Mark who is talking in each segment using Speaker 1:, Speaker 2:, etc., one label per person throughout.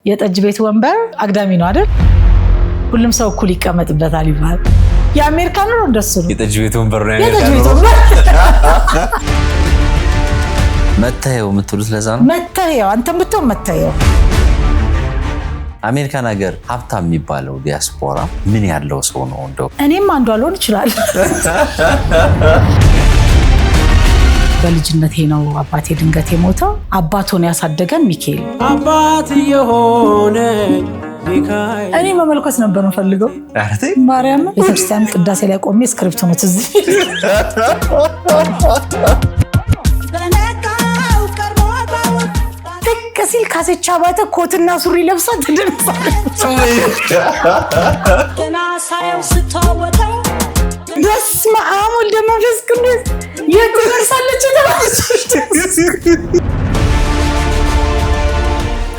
Speaker 1: የጠጅ ቤት ወንበር አግዳሚ ነው አይደል? ሁሉም ሰው እኩል ይቀመጥበታል ይባላል። የአሜሪካ ነው እንደሱ ነው።
Speaker 2: የጠጅ ቤት ወንበር ነው
Speaker 1: የጠጅ ቤት ወንበር
Speaker 2: መታየው የምትሉት ለዛ ነው።
Speaker 1: መታየው አንተም ብትሆን መታየው።
Speaker 2: አሜሪካን ሀገር ሀብታም የሚባለው ዲያስፖራ ምን ያለው ሰው ነው እንደው?
Speaker 1: እኔም አንዱ አልሆን ይችላል። በልጅነቴ ነው አባቴ ድንገት የሞተው። አባቱን ያሳደገን ሚካኤል
Speaker 3: አባት የሆነ ሚካኤል
Speaker 1: እኔ መመልከት ነበር የምፈልገው። ማርያም ቤተክርስቲያን ቅዳሴ ላይ ቆሜ ስክሪፕት ነው ትዝ ከሲል ካሴቻ ባተ ኮትና ሱሪ ለብሳ ተደርሳለች። በስመ አብ ወልደ መንፈስ ቅዱስ የተደርሳለች።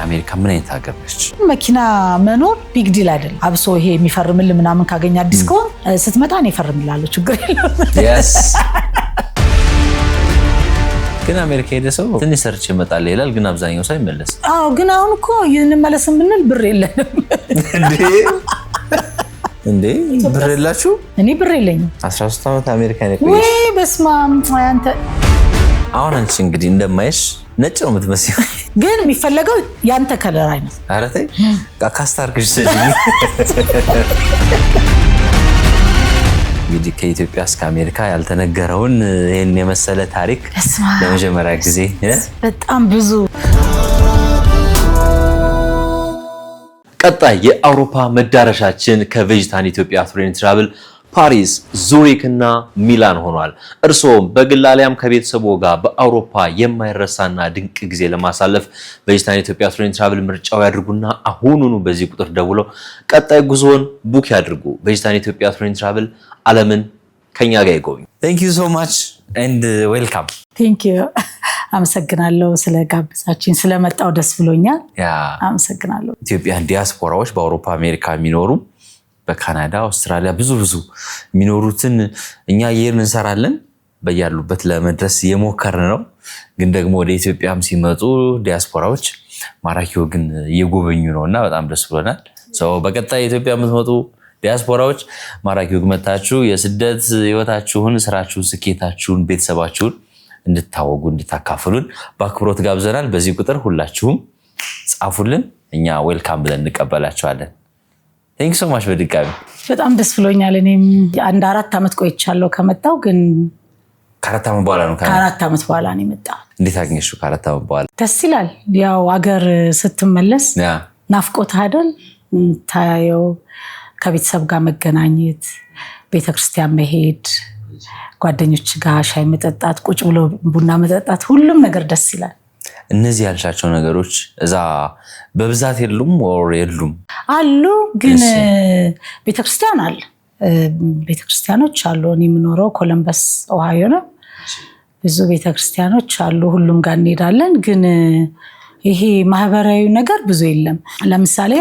Speaker 2: አሜሪካ ምን አይነት ሀገር ነች?
Speaker 1: መኪና መኖር ቢግ ዲል አይደል? አብሶ ይሄ የሚፈርምልህ ምናምን ካገኘ አዲስ ከሆነ ስትመጣ እኔ እፈርምልሃለሁ፣ ችግር የለም።
Speaker 2: ግን አሜሪካ ሄደ ሰው ትንሽ ሰርች ይመጣል ይላል፣ ግን አብዛኛው ሰው አይመለስ።
Speaker 1: አዎ፣ ግን አሁን እኮ እንመለስም ብንል ብር የለንም።
Speaker 2: እንዴ ብር የላችሁ?
Speaker 1: እኔ ብር የለኝም።
Speaker 2: 13 ዓመት አሜሪካ ነኝ።
Speaker 1: ወይ በስመ አብ አንተ።
Speaker 2: አሁን አንቺ እንግዲህ እንደማይሽ ነጭ ነው የምትመስለው፣
Speaker 1: ግን የሚፈለገው ያንተ ከለር አይነት።
Speaker 2: ኧረ ተይ ካስታርክሽ ሰጂኝ። እንግዲህ ከኢትዮጵያ እስከ አሜሪካ ያልተነገረውን ይሄን የመሰለ ታሪክ ለመጀመሪያ ጊዜ
Speaker 1: በጣም ብዙ።
Speaker 2: ቀጣይ የአውሮፓ መዳረሻችን ከቬጂታን ኢትዮጵያ ቱር ኤንድ ትራቭል ፓሪስ፣ ዙሪክ እና ሚላን ሆኗል። እርስዎም በግል አሊያም ከቤተሰቦ ጋር በአውሮፓ የማይረሳና ድንቅ ጊዜ ለማሳለፍ ቬጂታን ኢትዮጵያ ቱር ኤንድ ትራቭል ምርጫው ያድርጉና አሁኑኑ በዚህ ቁጥር ደውለው ቀጣይ ጉዞውን ቡክ ያድርጉ። ቬጂታን ኢትዮጵያ ቱር ኤንድ ትራቭል ዓለምን ከኛ ጋር ይጎብኙ። Thank you so much and welcome.
Speaker 1: Thank you. አመሰግናለሁ ስለጋበዛችሁኝ፣ ስለመጣው ደስ ብሎኛል። አመሰግናለሁ።
Speaker 2: ኢትዮጵያን ዲያስፖራዎች በአውሮፓ አሜሪካ የሚኖሩ በካናዳ አውስትራሊያ ብዙ የሚኖሩትን እኛ ይሄን እንሰራለን፣ በያሉበት ለመድረስ እየሞከርን ነው። ግን ደግሞ ወደ ኢትዮጵያም ሲመጡ ዲያስፖራዎች ማራኪው ግን እየጎበኙ ነውና በጣም ደስ ብሎናል። በቀጣይ ኢትዮጵያ የምትመጡ ዲያስፖራዎች ማራኪው መታችሁ የስደት ህይወታችሁን፣ ስራችሁን፣ ስኬታችሁን፣ ቤተሰባችሁን እንድታወጉ እንድታካፍሉን በአክብሮት ጋብዘናል። በዚህ ቁጥር ሁላችሁም ጻፉልን፣ እኛ ዌልካም ብለን እንቀበላችኋለን። Thank you so much በድጋሚ
Speaker 1: በጣም ደስ ብሎኛል። እኔም አንድ 4 ዓመት ቆይቻለሁ ከመጣው፣ ግን
Speaker 2: ከ4 ዓመት በኋላ ነው
Speaker 1: ከ4 ዓመት በኋላ ነው የመጣው።
Speaker 2: እንዴት አገኘሽው? ከ4 ዓመት በኋላ
Speaker 1: ደስ ይላል። ያው አገር ስትመለስ ናፍቆት አይደል ታየው፣ ከቤተሰብ ጋር መገናኘት፣ ቤተክርስቲያን መሄድ፣ ጓደኞች ጋር ሻይ መጠጣት፣ ቁጭ ብሎ ቡና መጠጣት፣ ሁሉም ነገር ደስ ይላል።
Speaker 2: እነዚህ ያልሻቸው ነገሮች እዛ በብዛት የሉም ወር የሉም?
Speaker 1: አሉ፣ ግን ቤተክርስቲያን አለ። ቤተክርስቲያኖች አሉ። እኔ የምኖረው ኮለምበስ ኦሃዮ ነው። ብዙ ቤተክርስቲያኖች አሉ። ሁሉም ጋር እንሄዳለን፣ ግን ይሄ ማህበራዊ ነገር ብዙ የለም። ለምሳሌ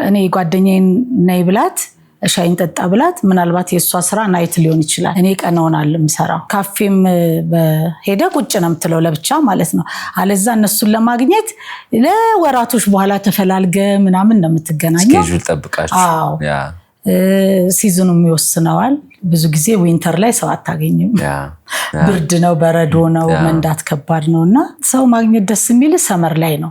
Speaker 1: እኔ ጓደኛዬን ነይ ብላት ሻይን ጠጣ ብላት፣ ምናልባት የእሷ ስራ ናይት ሊሆን ይችላል፣ እኔ ቀን ሆናል የምሰራው። ካፌም በሄደ ቁጭ ነው የምትለው ለብቻ ማለት ነው። አለዛ እነሱን ለማግኘት ለወራቶች በኋላ ተፈላልገ ምናምን ነው የምትገናኘው።
Speaker 2: ስኬጁል ጠብቃችሁ
Speaker 1: ሲዝኑም ይወስነዋል። ብዙ ጊዜ ዊንተር ላይ ሰው አታገኝም። ብርድ ነው፣ በረዶ ነው፣ መንዳት ከባድ ነው እና ሰው ማግኘት ደስ የሚል ሰመር ላይ ነው።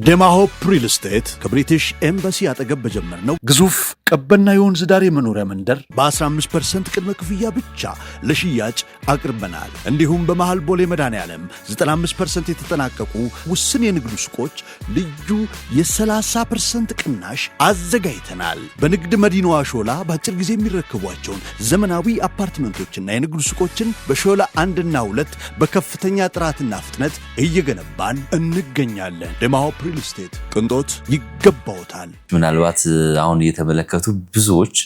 Speaker 4: ደማሆፕ ሪል ስቴት ከብሪቲሽ ኤምባሲ አጠገብ በጀመርነው ግዙፍ ቀበና የወንዝ ዳር የመኖሪያ መንደር በ15% ቅድመ ክፍያ ብቻ ለሽያጭ አቅርበናል። እንዲሁም በመሃል ቦሌ መድኃኔዓለም 95% የተጠናቀቁ ውስን የንግድ ሱቆች ልዩ የ30% ቅናሽ አዘጋጅተናል። በንግድ መዲናዋ ሾላ በአጭር ጊዜ የሚረከቧቸውን ዘመናዊ አፓርትመንቶችና የንግድ ሱቆችን በሾላ 1 እና 2 በከፍተኛ ጥራትና ፍጥነት እየገነባን እንገኛለን። ደማሆፕ ሪል ስቴት ቅንጦት ይገባውታል።
Speaker 2: ምናልባት አሁን እየተመለከቱ ብዙዎች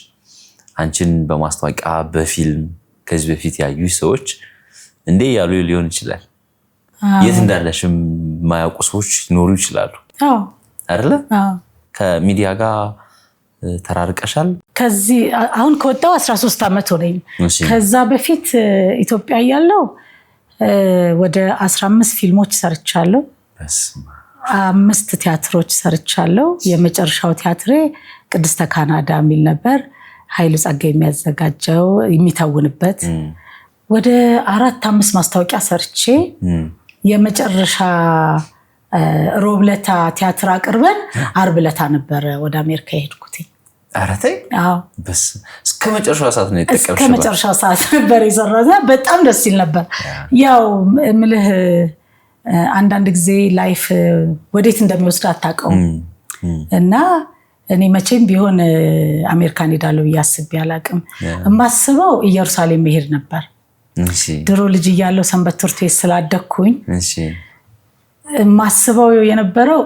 Speaker 2: አንቺን በማስታወቂያ በፊልም ከዚህ በፊት ያዩ ሰዎች እንዴ ያሉ ሊሆን ይችላል። የት እንዳለሽም ማያውቁ ሰዎች ሊኖሩ ይችላሉ አይደለ? ከሚዲያ ጋር ተራርቀሻል?
Speaker 1: ከዚህ አሁን ከወጣው 13 ዓመት ሆነኝ። ከዛ በፊት ኢትዮጵያ ያለው ወደ 15 ፊልሞች ሰርቻለሁ። 5 ቲያትሮች ሰርቻለሁ። የመጨረሻው ቲያትሬ ቅድስተ ካናዳ የሚል ነበር። ኃይሉ ጸጋዬ የሚያዘጋጀው የሚታወንበት ወደ 4-5 ማስታወቂያ ሰርቼ የመጨረሻ ሮብለታ ቲያትር አቅርበን አርብለታ ነበር ወደ አሜሪካ የሄድኩት።
Speaker 2: አረተይ በስ እስከ መጨረሻው ሰዓት ነው የተቀበልሽው?
Speaker 1: እስከ መጨረሻው ሰዓት ነበር የሰራሁት። በጣም ደስ ይል ነበር። ያው ምልህ አንዳንድ ጊዜ ላይፍ ወዴት እንደሚወስድ አታውቀውም እና እኔ መቼም ቢሆን አሜሪካን ሄዳለሁ ብዬ አስቤ አላውቅም። የማስበው ኢየሩሳሌም መሄድ ነበር። ድሮ ልጅ እያለሁ ሰንበት ትምህርት ቤት ስላደግኩኝ ማስበው የነበረው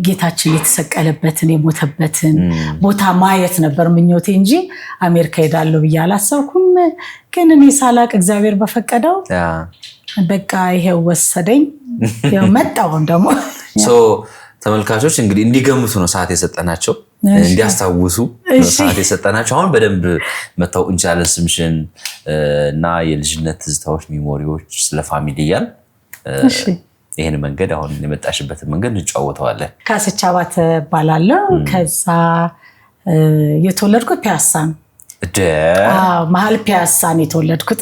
Speaker 1: ጌታችን የተሰቀለበትን የሞተበትን ቦታ ማየት ነበር ምኞቴ እንጂ አሜሪካ ሄዳለሁ ብዬ አላሰብኩም። ግን እኔ ሳላቅ እግዚአብሔር በፈቀደው በቃ ይሄው ወሰደኝ። ያው መጣው ደግሞ
Speaker 2: ተመልካቾች እንግዲህ እንዲገምቱ ነው ሰዓት የሰጠናቸው፣ እንዲያስታውሱ ሰዓት የሰጠናቸው። አሁን በደንብ መታወቅ እንችላለን ስምሽን እና የልጅነት ትዝታዎች፣ ሚሞሪዎች፣ ስለ ፋሚሊ እያል ይሄን መንገድ አሁን የመጣሽበትን መንገድ እንጫወተዋለን። ካሰች አባተ እባላለሁ። ከዛ የተወለድኩት ፒያሳ ነው። መሀል ፒያሳ ነው የተወለድኩት።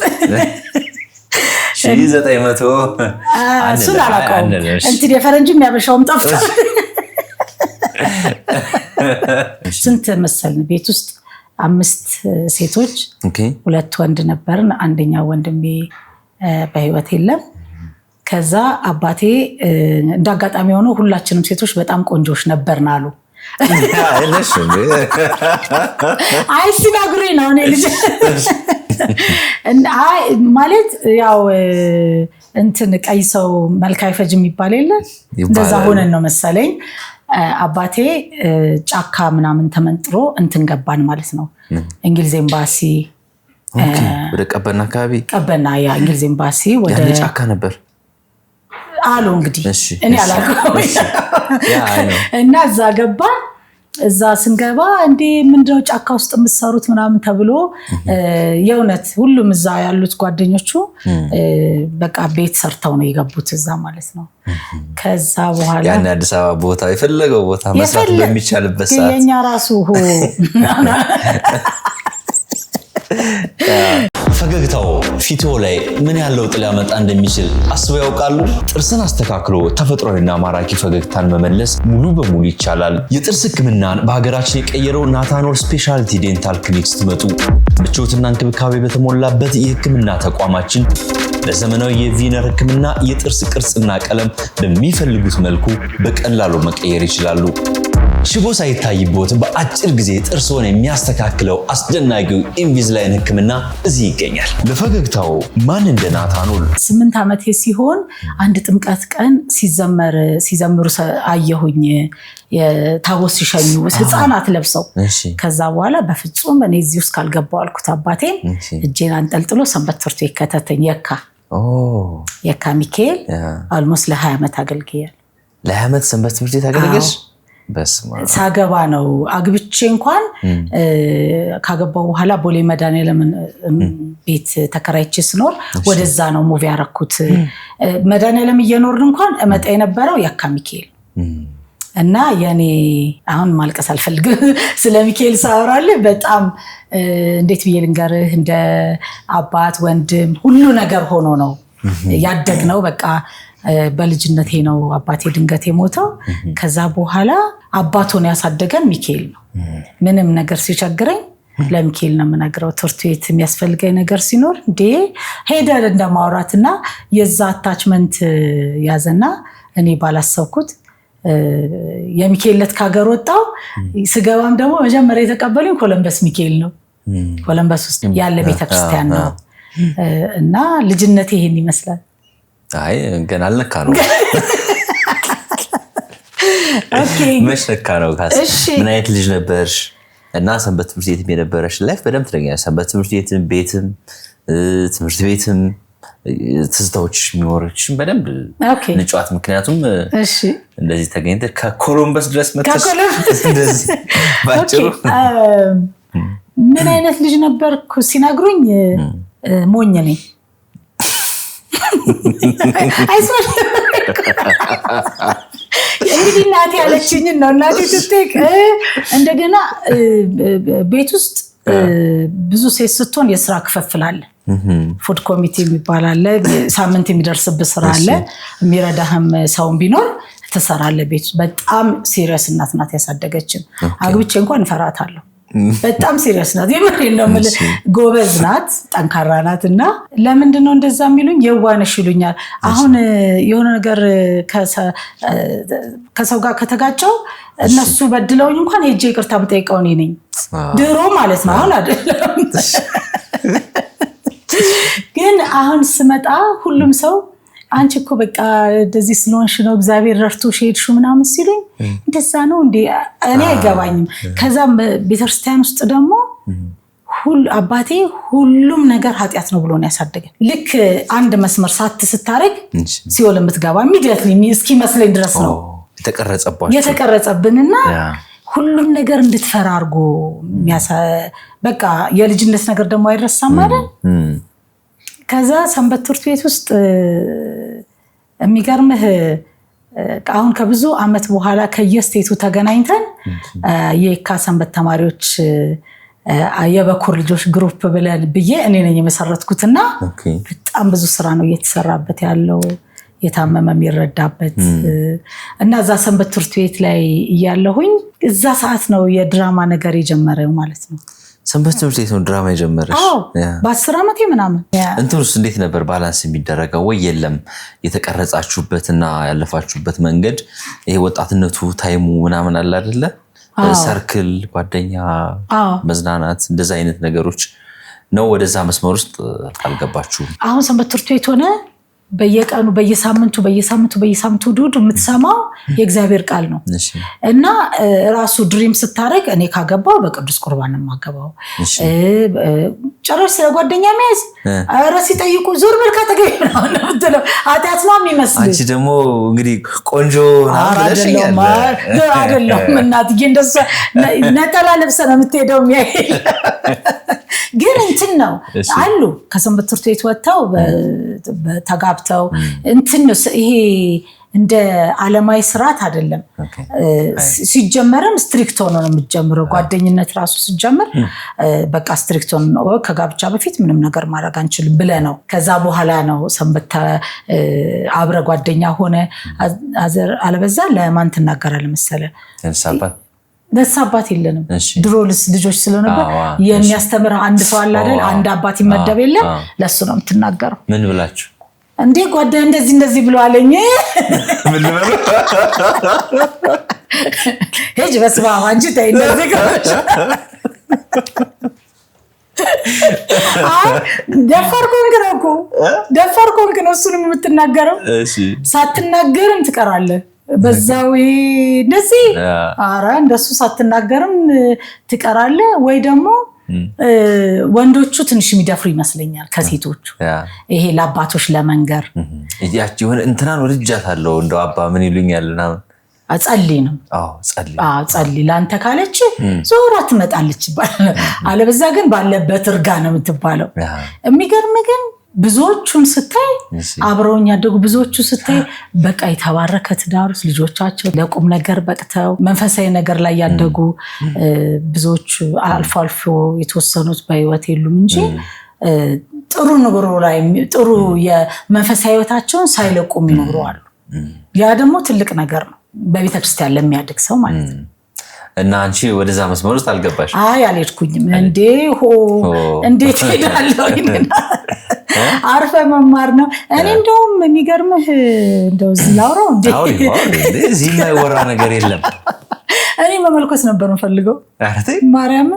Speaker 2: 1900
Speaker 1: እሱን አላውቀውም። እንትን የፈረንጅም ያበሻውም ጠፍቷል። ስንት መሰልን ቤት ውስጥ 5 ሴቶች 2 ወንድ ነበርን። አንደኛው ወንድሜ በህይወት የለም። ከዛ አባቴ እንዳጋጣሚ ሆኖ ሁላችንም ሴቶች በጣም ቆንጆች ነበርን አሉ። አይ ሲናግሩኝ ነው እኔ ልጅ ማለት ያው እንትን ቀይ ሰው መልክ አይፈጅ የሚባል የለ እንደዛ ሆነን ነው መሰለኝ። አባቴ ጫካ ምናምን ተመንጥሮ እንትን ገባን ማለት ነው። እንግሊዝ ኤምባሲ
Speaker 2: ወደ ቀበና አካባቢ
Speaker 1: ቀበና ያ እንግሊዝ ኤምባሲ ወደ
Speaker 2: ጫካ ነበር
Speaker 1: አሉ እንግዲህ እኔ አላውቀውም። እና እዛ ገባን። እዛ ስንገባ እንዴ ምንድነው ጫካ ውስጥ የምትሰሩት ምናምን ተብሎ የእውነት ሁሉም እዛ ያሉት ጓደኞቹ በቃ ቤት ሰርተው ነው የገቡት እዛ ማለት ነው። ከዛ በኋላ
Speaker 2: ያን አዲስ አበባ ቦታ የፈለገው ቦታ መስራት በሚቻልበት ሰዓት
Speaker 1: የኛ ራሱ
Speaker 5: ፈገግታው ፊቶ ላይ ምን ያህል ለውጥ ሊያመጣ እንደሚችል አስበው ያውቃሉ? ጥርስን አስተካክሎ ተፈጥሯዊና ማራኪ ፈገግታን መመለስ ሙሉ በሙሉ ይቻላል። የጥርስ ሕክምናን በሀገራችን የቀየረው ናታኖል ስፔሻሊቲ ዴንታል ክሊኒክ ስትመጡ ምቾትና እንክብካቤ በተሞላበት የሕክምና ተቋማችን ለዘመናዊ የቪነር ሕክምና የጥርስ ቅርጽና ቀለም በሚፈልጉት መልኩ በቀላሉ መቀየር ይችላሉ። ሽቦ ሳይታይቦት በአጭር ጊዜ ጥርስዎን የሚያስተካክለው አስደናቂው ኢንቪዝላይን ሕክምና እዚህ ይገኛል። ለፈገግታው ማን እንደ ናታኖል።
Speaker 1: 8 ዓመቴ ሲሆን አንድ ጥምቀት ቀን ሲዘምሩ አየሁኝ። የታቦት ሲሸኙ ህፃናት ለብሰው። ከዛ በኋላ በፍጹም እኔ እዚህ ውስጥ ካልገባው አልኩት። አባቴ እጄን አንጠልጥሎ ሰንበት ትምህርት ቤት ከተተኝ። የካ ሚካኤል አልሞስት ለ20 ዓመት አገልግያለሁ።
Speaker 2: ለ20 ዓመት ሰንበት ትምህርት ቤት አገልግያለሽ?
Speaker 1: ሳገባ ነው አግብቼ እንኳን ካገባው በኋላ ቦሌ መድኃኒዓለም ቤት ተከራይቼ ስኖር ወደዛ ነው ሙቪ ያረኩት። መድኃኒዓለም እየኖርን እንኳን እመጣ የነበረው የካ ሚካኤል እና የኔ አሁን ማልቀስ አልፈልግም ስለ ሚካኤል ሳወራልህ በጣም እንዴት ብዬ ልንገርህ እንደ አባት ወንድም ሁሉ ነገር ሆኖ ነው ያደግነው። በቃ በልጅነቴ ነው አባቴ ድንገት የሞተው። ከዛ በኋላ አባቶን ያሳደገን ሚካኤል ነው። ምንም ነገር ሲቸግረኝ ለሚካኤል ነው የምነግረው። ትምህርት ቤት የሚያስፈልገኝ ነገር ሲኖር እንዴ ሄደን እንደማውራትና የዛ አታችመንት ያዘና እኔ ባላሰብኩት የሚካኤል ዕለት ካገር ወጣው። ስገባም ደግሞ መጀመሪያ የተቀበሉኝ ኮለምበስ ሚካኤል ነው። ኮለምበስ ውስጥ ያለ ቤተክርስቲያን ነው እና ልጅነቴ ይሄን ይመስላል።
Speaker 2: አይ ገና አልነካ ነው። መች ነካ ነው? ምን አይነት ልጅ ነበርሽ? እና ሰንበት ትምህርት ቤትም የነበረሽ ላይፍ በደንብ ትለኛለሽ። ሰንበት ትምህርት ቤትም ቤትም ትምህርት ቤትም ትዝታዎች የሚኖርሽም በደንብ ንጫዋት። ምክንያቱም እንደዚህ ተገኝተሽ ከኮሎምበስ ድረስ መጥተሽ እንደዚህ ባጭሩ
Speaker 1: ምን አይነት ልጅ ነበርኩ ሲነግሩኝ ሞኝ ነኝ። አይሶል እንግዲህ እናቴ ያለችኝ ነው እናቴ ትጥቅ እንደገና ቤት ውስጥ ብዙ ሴት ስትሆን የስራ ክፍፍል አለ ፉድ ኮሚቴ የሚባል አለ ሳምንት የሚደርስብህ ስራ አለ የሚረዳህም ሰውን ቢኖር ትሰራለህ ቤት በጣም ሲሪየስ እናት ናት ያሳደገችን አግብቼ እንኳን እፈራታለሁ በጣም ሲሪየስ ናት የምሬን ነው ማለት ጎበዝ ናት ጠንካራ ናትና ለምንድነው እንደዛ የሚሉኝ የዋነሽ ይሉኛል አሁን የሆነ ነገር ከሰው ጋር ከተጋጨው እነሱ በድለውኝ እንኳን ሄጄ ይቅርታ ብጠይቀው ነኝ ድሮ ማለት ነው አሁን አይደለም ግን አሁን ስመጣ ሁሉም ሰው አንቺ እኮ በቃ እንደዚህ ስለሆንሽ ነው እግዚአብሔር ረድቶሽ ሄድሽ ምናምን ሲሉኝ እንደዛ ነው እንዴ እኔ አይገባኝም ከዛም ቤተክርስቲያን ውስጥ ደግሞ አባቴ ሁሉም ነገር ኃጢያት ነው ብሎ ነው ያሳደገን ልክ አንድ መስመር ስታረግ ሲኦል የምትገባ ኢሚዲየትሊ እስኪ መስለኝ ድረስ ነው የተቀረጸብንና ሁሉም ነገር እንድትፈራ አድርጎ በቃ የልጅነት ነገር ደግሞ አይረሳም አይደል ከዛ ሰንበት ትምህርት ቤት ውስጥ የሚገርምህ አሁን ከብዙ አመት በኋላ ከየስቴቱ ተገናኝተን የካ ሰንበት ተማሪዎች የበኩር ልጆች ግሩፕ ብለን ብዬ እኔ ነኝ የመሰረትኩትና በጣም ብዙ ስራ ነው እየተሰራበት ያለው የታመመ የሚረዳበት እና እዛ ሰንበት ትምህርት ቤት ላይ እያለሁኝ እዛ ሰዓት ነው የድራማ ነገር የጀመረው ማለት ነው
Speaker 2: ሰንበት ትምህርት ቤት ነው ድራማ የጀመረሽ
Speaker 1: በ10 ዓመቴ ምናምን
Speaker 2: እንትንስ እንዴት ነበር ባላንስ የሚደረገው ወይ የለም የተቀረጻችሁበትና ያለፋችሁበት መንገድ ይሄ ወጣትነቱ ታይሙ ምናምን አለ አይደለ ሰርክል ጓደኛ መዝናናት እንደዛ አይነት ነገሮች ነው ወደዛ መስመር ውስጥ አልገባችሁም
Speaker 1: አሁን ሰንበት ትምህርት ቤት ሆነ በየቀኑ በየሳምንቱ ዱድ የምትሰማው የእግዚአብሔር ቃል ነው እና ራሱ ድሪም ስታረግ እኔ ካገባው በቅዱስ ቁርባን ማገባው ጨረሽ ስለጓደኛ መያዝ ኧረ ሲጠይቁ ዞር በል ካጠገቤ ነው የምትለው ኃጢአት ነው የሚመስል
Speaker 2: አንቺ ደግሞ እንግዲህ ቆንጆ
Speaker 1: አይደለም እናትዬ እንደዛ ነጠላ ለብሰ ነው የምትሄደው ግን እንትን ነው አሉ ከሰንበት ትምህርት ቤት ወጥተው ተጋብተው እንትን ነው ይሄ እንደ ዓለማዊ ስርዓት አይደለም ሲጀመርም ስትሪክት ሆኖ ነው የሚጀምረው ጓደኝነት ራሱ ሲጀምር በቃ ስትሪክት ሆኖ ከጋብቻ በፊት ምንም ነገር ማድረግ አንችልም ብለ ነው ከዛ በኋላ ነው ሰንበት አብረ ጓደኛ ሆነ አለበዛ ለማን ተናገራለ መሰለ ነሳባት የለንም ድሮ ልጆች ስለነበር የሚያስተምር አንድ ሰው አለ አይደል አንድ አባት ይመደብ የለም ለሱ ነው የምትናገረው
Speaker 2: ምን ብላችሁ
Speaker 1: እንዴ ጓደኛ እንደዚህ ብሎ አለኝ
Speaker 2: ምን ልበል
Speaker 1: ሄጅ በስማ አንቺ ታይ እንደዚህ ከሆነች ደፋር ኮንክ ነው እሱንም የምትናገረው ሳትናገርም ትቀራለህ በዛው እንደዚህ አራ እንደሱ ሳትናገርም ትቀራለህ ወይ ደግሞ ወንዶቹ ትንሽ የሚደፍሩ ይመስለኛል ከሴቶቹ ይሄ ለአባቶች ለመንገር
Speaker 2: ያቺ ሆነ እንትናን ወድጃታለሁ እንደው አባ ምን ይሉኛልና
Speaker 1: አጸልይ ነው ጸልይ ላንተ ካለች ዞራ ትመጣለች ይባላል አለበዛ ግን ባለበት እርጋ ነው የምትባለው የሚገርም ግን ብዙዎቹን ስታይ አብረውኝ ያደጉ ብዙዎቹ ስታይ በቃ የተባረከ ትዳር ልጆቻቸው ለቁም ነገር በቅተው መንፈሳዊ ነገር ላይ ያደጉ ብዙዎቹ አልፎ የተወሰኑት በህይወት የሉም እንጂ ጥሩ ንግሮ ላይ ጥሩ የመንፈሳዊ ህይወታቸውን ሳይለቁ የሚኖሩ አሉ ያ ደግሞ ትልቅ ነገር ነው በቤተክርስቲያን ለሚያድግ ሰው ማለት ነው
Speaker 2: እና አንቺ ወደዛ መስመር ውስጥ አልገባሽ
Speaker 1: አይ አልሄድኩኝም እንዴት ሄዳለሁ አርፈ መማር ነው እኔ እንደውም የሚገርምህ እንደው ዝላውራው
Speaker 2: እዚህ የማይወራ ነገር የለም
Speaker 1: እኔ መመልኮስ ነበር የምፈልገው ማርያም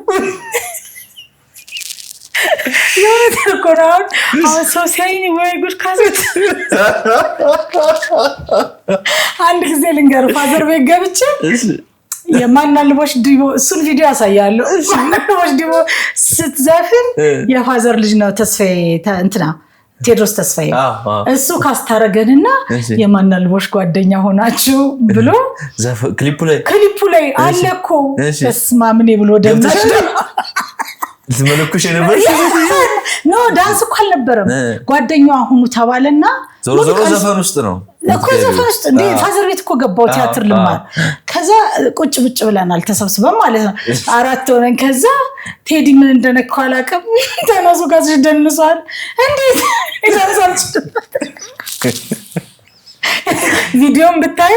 Speaker 1: የሆነ ተቆራውን ሶሲያይኒ ወይ ጉድ ካሰት አንድ ጊዜ ልንገር ፋዘር ቤት ገብቼ የማናልቦሽ ዲቦ እሱን ቪዲዮ ያሳያለሁ ማናልቦሽ ዲቦ ስትዘፍን የፋዘር ልጅ ነው ተስፋዬ እንትና ቴድሮስ ተስፋዬ እሱ ካስታረገንና የማናልቦሽ ጓደኛ ሆናችሁ ብሎ ክሊፑ ላይ አለኮ ተስማምኔ ብሎ ደምናሽ
Speaker 2: ልትመለኩሽ ነበር
Speaker 1: ኖ ዳንስ እኮ አልነበረም። ጓደኛዋ ሁኑ ተባለና
Speaker 2: ዞሮ ዘፈን ውስጥ ነው
Speaker 1: እኮ ዘፈን ውስጥ እንደ ፋዘር ቤት እኮ ገባው ቲያትር ልማር። ከዛ ቁጭ ብጭ ብለናል ተሰብስበን ማለት ነው 4 ሆነን። ከዛ ቴዲ ምን እንደነካው አላውቅም ተነሱ ጋር ደንሷል። እንዴት ይደርሳል? ቪዲዮም ብታዩ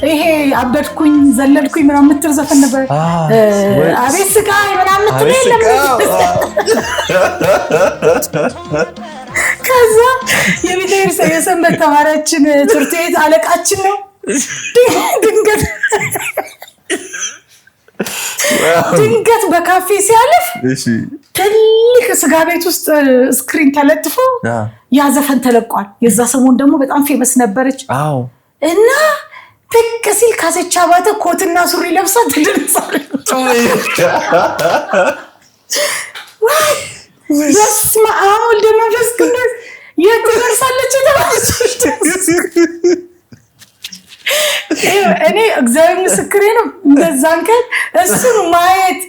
Speaker 1: ይሄ አበድኩኝ ዘለልኩኝ ምናምን የምትል ዘፈን ነበር። አቤት ስቃይ ምናምን የምትል የለም። ከዛ የሰንበት ተማሪያችን ትምህርት ቤት አለቃችን ነው ድንገት በካፌ ሲያልፍ ትልቅ ስጋ ቤት ውስጥ ስክሪን ተለጥፎ ያ ዘፈን ተለቋል። የዛ ሰሞን ደግሞ በጣም ፌመስ ነበረች እና ትክ ሲል ካሴቻ ባተ ኮትና ሱሪ ለብሳ ተደረሳለች። በስመ አብ ወልደ መንፈስ ቅዱስ የትደርሳለች ተባለች። እኔ እግዚአብሔር ምስክሬ ነው። እንደዛን ቀን እሱን ማየት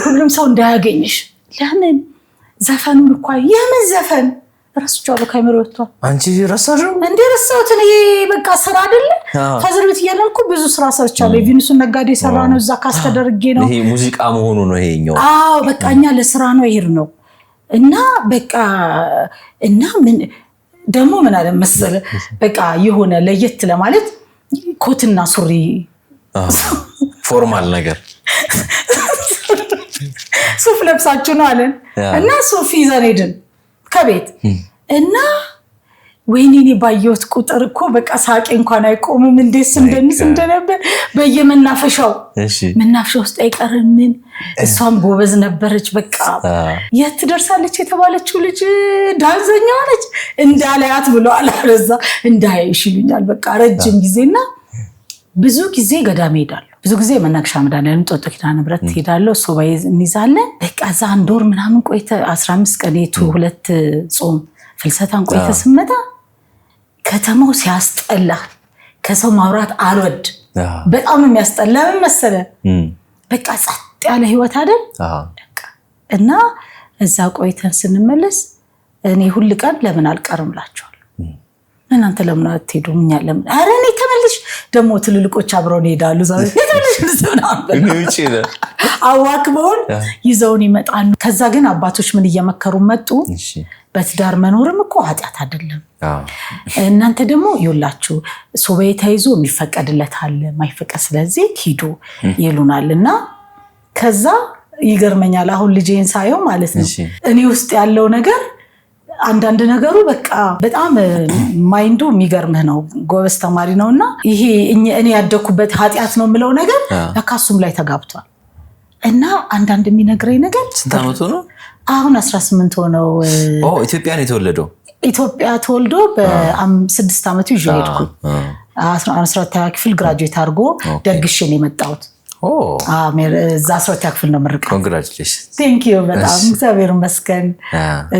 Speaker 1: ሁሉም ሰው እንዳያገኝሽ። ለምን ዘፈኑን እኮ የምን ዘፈን ረስቻለሁ ካሜራ ወጥቷል።
Speaker 2: አንቺ ረሳሽው
Speaker 1: እንዴ? ረሳሁት። እኔ በቃ ስራ አይደለ ፋዘር ቤት እያለን እኮ ብዙ ስራ ሰርቻለሁ። የቪኑስን ነጋዴ ሰራ ነው እዛ ካስተደርጌ ነው።
Speaker 2: ይሄ ሙዚቃ መሆኑ ነው ይሄኛው።
Speaker 1: አዎ በቃ እኛ ለስራ ነው ይሄር ነው እና በቃ እና ምን ደግሞ ምን አለ መሰለ በቃ የሆነ ለየት ለማለት ኮትና ሱሪ
Speaker 2: ፎርማል ነገር
Speaker 1: ሱፍ ለብሳችሁ ነው አለን እና ሱፍ ይዘን ሄድን ከቤት እና ወይኔ ባየሁት ቁጥር እኮ በቃ ሳቄ እንኳን አይቆምም። እንዴት እንደንስ እንደነበር በየመናፈሻው መናፈሻ ውስጥ አይቀርም። ምን እሷም ጎበዝ ነበረች። በቃ የት ትደርሳለች የተባለችው ልጅ ዳንሰኛዋ ነች እንዳላያት ብሎ አላረዛ እንዳይሽ ይሉኛል። በቃ ረጅም ጊዜና ብዙ ጊዜ ገዳም ሄዳለሁ። ብዙ ጊዜ መናገሻ መድኃኒዓለም ጦጦ ኪዳነ ምሕረት ሄዳለሁ። ሱባኤ እንይዛለን። በቃ እዛ 1 ወር ምናምን ቆይተ 15 ቀን 2 ጾም ፍልሰታን ቆይተ ስመጣ ከተማው ሲያስጠላ ከሰው ማውራት አልወድ በጣም የሚያስጠላ ምን መሰለ በቃ ጸጥ ያለ ህይወት አይደል እና እዛ ቆይተን ስንመለስ እኔ ሁሉ ቀን ለምን አልቀርምላቸዋለሁ እናንተ ለምን አትሄዱም? እኛ ለምን ኧረ እኔ ተመልሽ ደግሞ ትልልቆች አብረውን ይሄዳሉ። ዛሬ አዋክበውን ይዘውን ይመጣሉ። ከዛ ግን አባቶች ምን እየመከሩ መጡ? በትዳር መኖርም እኮ ኃጢአት አይደለም። እናንተ ደግሞ ይውላችሁ ሱባኤ ተይዞ የሚፈቀድለት አለ ማይፈቀድ፣ ስለዚህ ሂዱ ይሉናል። እና ከዛ ይገርመኛል አሁን ልጄን ሳየው ማለት ነው እኔ ውስጥ ያለው ነገር አንዳንድ ነገሩ በቃ በጣም ማይንዱ የሚገርምህ ነው። ጎበዝ ተማሪ ነውና ይሄ እኔ ያደኩበት ኃጢአት ነው የምለው ነገር ለካሱም ላይ ተጋብቷል። እና አንዳንድ የሚነግረኝ ነገር
Speaker 2: ስንት ዓመቱ ነው?
Speaker 1: አሁን 18 ሆነው።
Speaker 2: ኢትዮጵያ ነው የተወለደው?
Speaker 1: ኢትዮጵያ ተወልዶ በ6 ዓመቱ ይዤ ሄድኩ። 12ኛ ክፍል ግራጁዌት አድርጎ ደግሼ ነው የመጣሁት። እዛ 12ኛ ክፍል ነው ምርቃት።
Speaker 2: ኮንግራቹሌሽን።
Speaker 1: ቴንክ ዩ በጣም እግዚአብሔር ይመስገን።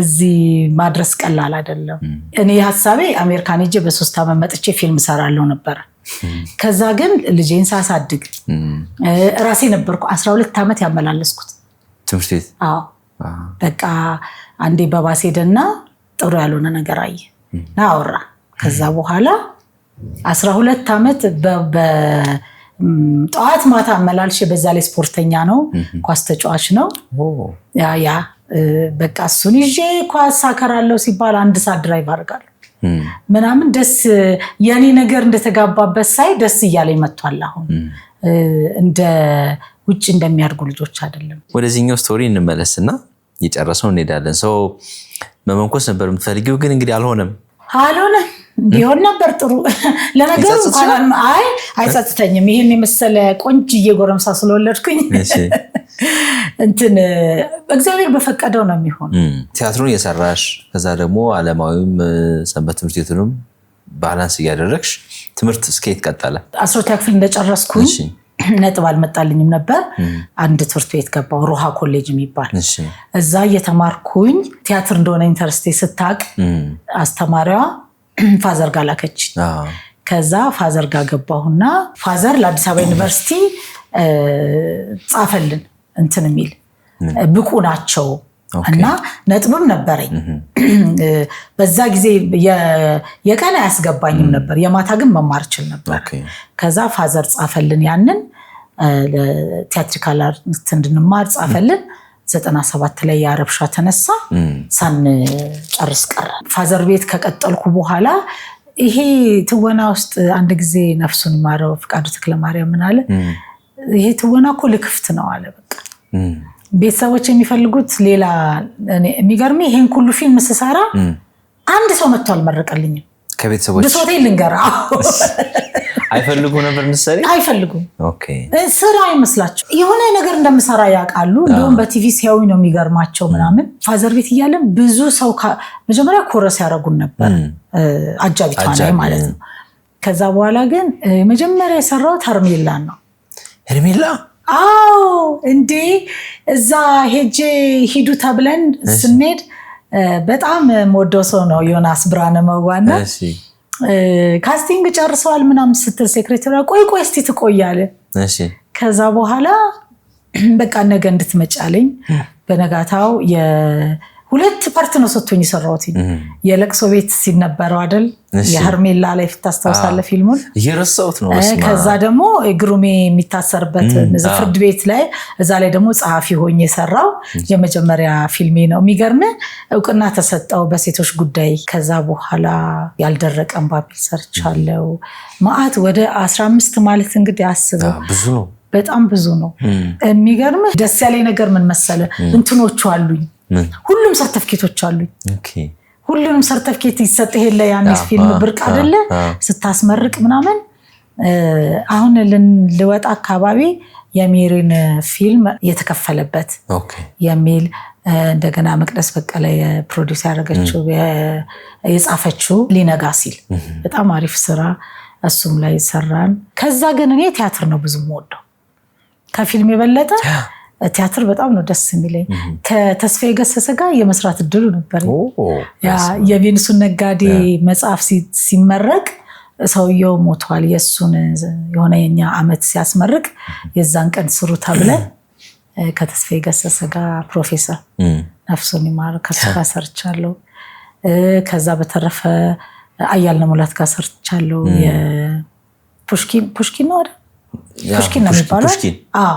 Speaker 1: እዚህ ማድረስ ቀላል አይደለም። እኔ ሐሳቤ አሜሪካን ሄጄ በ3 ዓመት መጥቼ ፊልም ሰራለሁ ነበር። ከዛ ግን ልጄን ሳሳድግ ራሴ ነበርኩ 12 ዓመት ያመላለስኩት
Speaker 2: ትምህርት ቤት።
Speaker 1: በቃ አንዴ በባስ ሄደና ጥሩ ያልሆነ ነገር አየ እና አወራ። ከዛ በኋላ 12 ዓመት ጠዋት ማታ አመላልሽ። በዛ ላይ ስፖርተኛ ነው፣ ኳስ ተጫዋች ነው። ያ በቃ እሱን ይዤ ኳስ ሳከራለሁ ሲባል 1 ሰዓት ድራይቭ አድርጋለሁ ምናምን። ደስ የኔ ነገር እንደተጋባበት ሳይ ደስ እያለኝ መጥቷል። አሁን እንደ ውጭ እንደሚያድጉ ልጆች አይደለም።
Speaker 2: ወደዚህኛው ስቶሪ እንመለስና የጨረሰው እንሄዳለን። ሰው መመንኮስ ነበር የምትፈልጊው ግን እንግዲህ አልሆነም።
Speaker 1: ቢሆን ነበር ጥሩ። ለነገሩ እንኳን አይጸጽተኝም። ይሄን የመሰለ ቆንጅዬ ጎረምሳ ስለወለድኩኝ እንትን እግዚአብሔር በፈቀደው ነው የሚሆነው።
Speaker 2: ቲያትሩን እየሰራሽ ከዛ ደግሞ ዓለማዊም ሰንበት ትምህርት ቤቱንም ባላንስ እያደረግሽ ትምህርት እስከየት ቀጠለ? 12ኛ ክፍል እንደጨረስኩኝ ነጥብ አልመጣልኝም ነበር። አንድ ትምህርት ቤት ገባሁ፣ ሮሃ ኮሌጅ የሚባል። እዛ እየተማርኩኝ ቲያትር እንደሆነ ኢንተርስቴ ስታቅ አስተማሪዋ ፋዘር ጋር ላከች። ከዛ ፋዘር ጋር ገባሁና ፋዘር ለአዲስ አበባ ዩኒቨርሲቲ ጻፈልን እንትን የሚል ብቁ ናቸው
Speaker 1: እና ነጥብም ነበረኝ በዛ ጊዜ የቀን አያስገባኝም ነበር የማታ ግን መማር እችል ነበር ከዛ ፋዘር ጻፈልን ያንን ለቲያትሪካል አርት እንድንማር ጻፈልን 97 ላይ ያረብሻ ተነሳ ሳንጨርስ ቀረ ፋዘር ቤት ከቀጠልኩ በኋላ ይሄ ትወና ውስጥ አንድ ጊዜ ነፍሱን ይማረው ፍቃዱ ተክለማርያም ምን አለ ይሄ ትወና እኮ ለክፍት ነው አለ በቃ ቤተሰቦች የሚፈልጉት ሌላ የሚገርም ይሄን ሁሉ ፊልም ስሰራ አንድ ሰው መጥቶ አልመረቀልኝም
Speaker 2: ከቤተሰቦች
Speaker 1: ብሶቴ ልንገራ
Speaker 2: አይፈልጉ ነበር እንሰሪ
Speaker 1: አይፈልጉ
Speaker 2: ኦኬ
Speaker 1: ስራ አይመስላቸው የሆነ ነገር እንደምሰራ ያውቃሉ እንደውም በቲቪ ሲያዩ ነው የሚገርማቸው ምናምን ፋዘር ቤት እያለን ብዙ ሰው መጀመሪያ ኮረስ ያደረጉን ነበር አጃቢ ተዋናይ ማለት ነው ከዛ በኋላ ግን መጀመሪያ የሰራው ሄርሜላ ነው
Speaker 2: ሄርሜላ
Speaker 1: አዎ እንዴ እዛ ሄጄ ሂዱ ተብለን ስንሄድ በጣም ሞዶ ሰው ነው ዮናስ ብርሃነ መዋና ካስቲንግ ጨርሰዋል ምናምን ስትል ሴክሬታሪ ቆይ እስቲ ትቆያለ
Speaker 2: እሺ
Speaker 1: ከዛ በኋላ በቃ ነገ እንድትመጫለኝ በነጋታው ሁለት ፓርት ነው ሰጥቶኝ ሰራውት የለቅሶ ቤት ሲነበረው አይደል የሄርሜላ ላይ ፍታስተውሳለ ፊልሙን
Speaker 2: እየረሳውት ነው
Speaker 1: ከዛ ደግሞ ግሩሜ የሚታሰርበት ፍርድ ቤት ላይ እዛ ላይ ደግሞ ጸሐፊ ሆኜ የሰራው የመጀመሪያ ፊልሜ ነው የሚገርም እውቅና ተሰጠው በሴቶች ጉዳይ ከዛ በኋላ ያልደረቀ ባቢል ሰርቻለሁ ማአት ወደ 15 ማለት እንግዲህ አስበው
Speaker 2: ብዙ ነው በጣም
Speaker 1: ብዙ ነው የሚገርም ደስ ያለኝ ነገር ምን መሰለ እንትኖቹ አሉኝ ሁሉም ሰርተፍኬቶች አሉኝ ሁሉንም ሰርተፍኬት ይሰጥ ይሄለ ያንስ ፊልም ብርቅ አይደለ ስታስመርቅ ምናምን አሁን ልወጣ አካባቢ የሜሪን ፊልም የተከፈለበት የሚል እንደገና መቅደስ በቀለ ፕሮዲዩስ ያደረገችው የጻፈችው ሊነጋ ሲል በጣም አሪፍ ስራ እሱም ላይ ሰራን ከዛ ግን እኔ ቲያትር ነው ብዙ የምወደው ከፊልም የበለጠ ቲያትር በጣም ነው ደስ የሚለኝ ከተስፋዬ ገሰሰ ጋር የመስራት እድሉ ነበር የቬኒሱን ነጋዴ መጽሐፍ ሲመረቅ ሰውየው ሞቷል የሱን የሆነ የኛ አመት ሲያስመርቅ የዛን ቀን ስሩ ተብለን ከተስፋዬ ገሰሰ ጋር ፕሮፌሰር ነፍሱን ይማር ከስራ ሰርቻለሁ ከዛ በተረፈ አያልነህ ሙላት ጋር ሰርቻለሁ የፑሽኪን ነው አይደል ፑሽኪን ነው የሚባለው አዎ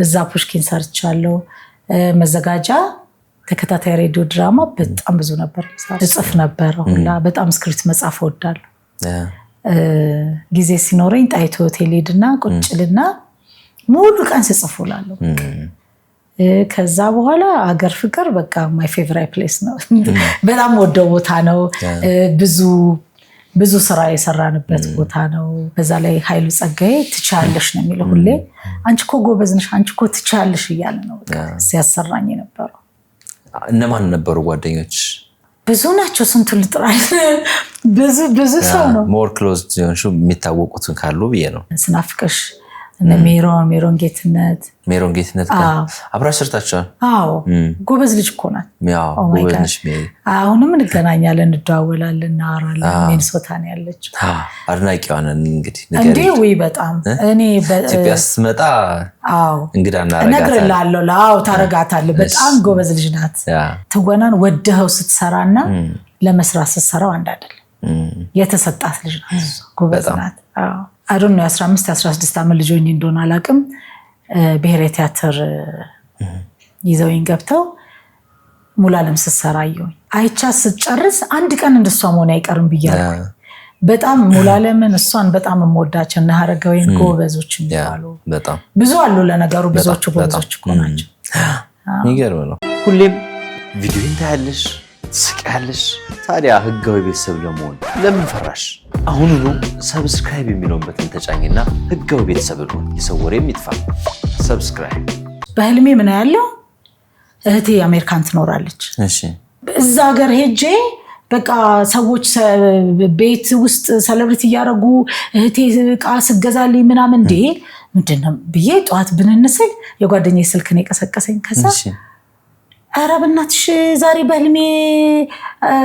Speaker 1: እዛ ፑሽኪን ሰርቻለሁ መዘጋጃ ተከታታይ ሬዲዮ ድራማ በጣም ብዙ ነበር ጽፍ ነበር ሁላ በጣም ስክሪፕት መጻፍ ወዳለሁ ጊዜ ሲኖረኝ ጣይቶ ሆቴል ሄድና ቁጭልና ሙሉ ቀን ስጽፉላለሁ ከዛ በኋላ አገር ፍቅር በቃ ማይ ፌቨራይት ፕሌስ ነው በጣም ወደው ቦታ ነው ብዙ ስራ የሰራንበት ቦታ ነው በዛ ላይ ኃይሉ ጸጋዬ ትቻለሽ ነው የሚለው ሁሌ አንቺ እኮ ጎበዝ ነሽ አንቺ እኮ ትቻለሽ እያለ ነው ሲያሰራኝ የነበረው
Speaker 2: እነማን ነበሩ ጓደኞች
Speaker 1: ብዙ ናቸው ስንቱን ልጥራል ብዙ ሰው ነው
Speaker 2: ሞር ክሎዝ ሆንሹ የሚታወቁትን ካሉ ብዬ ነው
Speaker 1: ስናፍቅሽ ሜሮን ጌትነት
Speaker 2: አብራሽ ሰርታችኋል
Speaker 1: አዎ ጎበዝ ልጅ እኮ ናት
Speaker 2: ጎበዝ ነሽ
Speaker 1: አሁንም እንገናኛለን እንደዋወላለን እናወራለን ሚኒሶታ ነው ያለችው
Speaker 2: አድናቂዋ ነን እንግዲህ
Speaker 1: እንዴ ወይ በጣም እኔ
Speaker 2: ኢትዮጵያ ስትመጣ እንግዳ
Speaker 1: እናረጋታለን ታረጋታለህ በጣም ጎበዝ ልጅ ናት ትወናን ወደኸው ስትሰራና ለመስራት ስትሰራው አንድ አይደለም የተሰጣት ልጅ ናት ጎበዝ ናት አዶን ነው 15 16 ዓመት ልጆኝ እንደሆነ አላቅም ብሔራዊ ቲያትር ይዘውኝ ገብተው ሙላለም ስትሰራየው አይቻ ስትጨርስ አንድ ቀን እንደሷ መሆን አይቀርም ብያለሁ በጣም ሙላለምን እሷን በጣም የምወዳቸው እና ሀረጋዊን ጎበዞች የሚባሉ
Speaker 2: በጣም
Speaker 1: ብዙ አሉ ለነገሩ ብዙዎቹ ጎበዞች እኮ ናቸው
Speaker 2: ይገርም ነው ሁሌም ቪዲዮ ታያለሽ ስቃለሽ ታዲያ ህጋዊ ቤተሰብ ለመሆን ለምን ፈራሽ አሁኑኑ ሰብስክራይብ የሚለውን በተን ተጫኝና ህጋዊ ቤተሰብ ሁኑ የሰው ወሬ የሚጥፋ ሰብስክራይብ
Speaker 1: በህልሜ ምን ያለው እህቴ አሜሪካን ትኖራለች
Speaker 2: እሺ
Speaker 1: እዛ ሀገር ሄጄ በቃ ሰዎች ቤት ውስጥ ሴሌብሪቲ ያረጉ እህቴ ዕቃ ስገዛልኝ ምናምን እንዴ ምንድነው ብዬ ጧት ብንንስል የጓደኛዬ ስልክ ነው የቀሰቀሰኝ ከዛ ኧረ በእናትሽ ዛሬ በህልሜ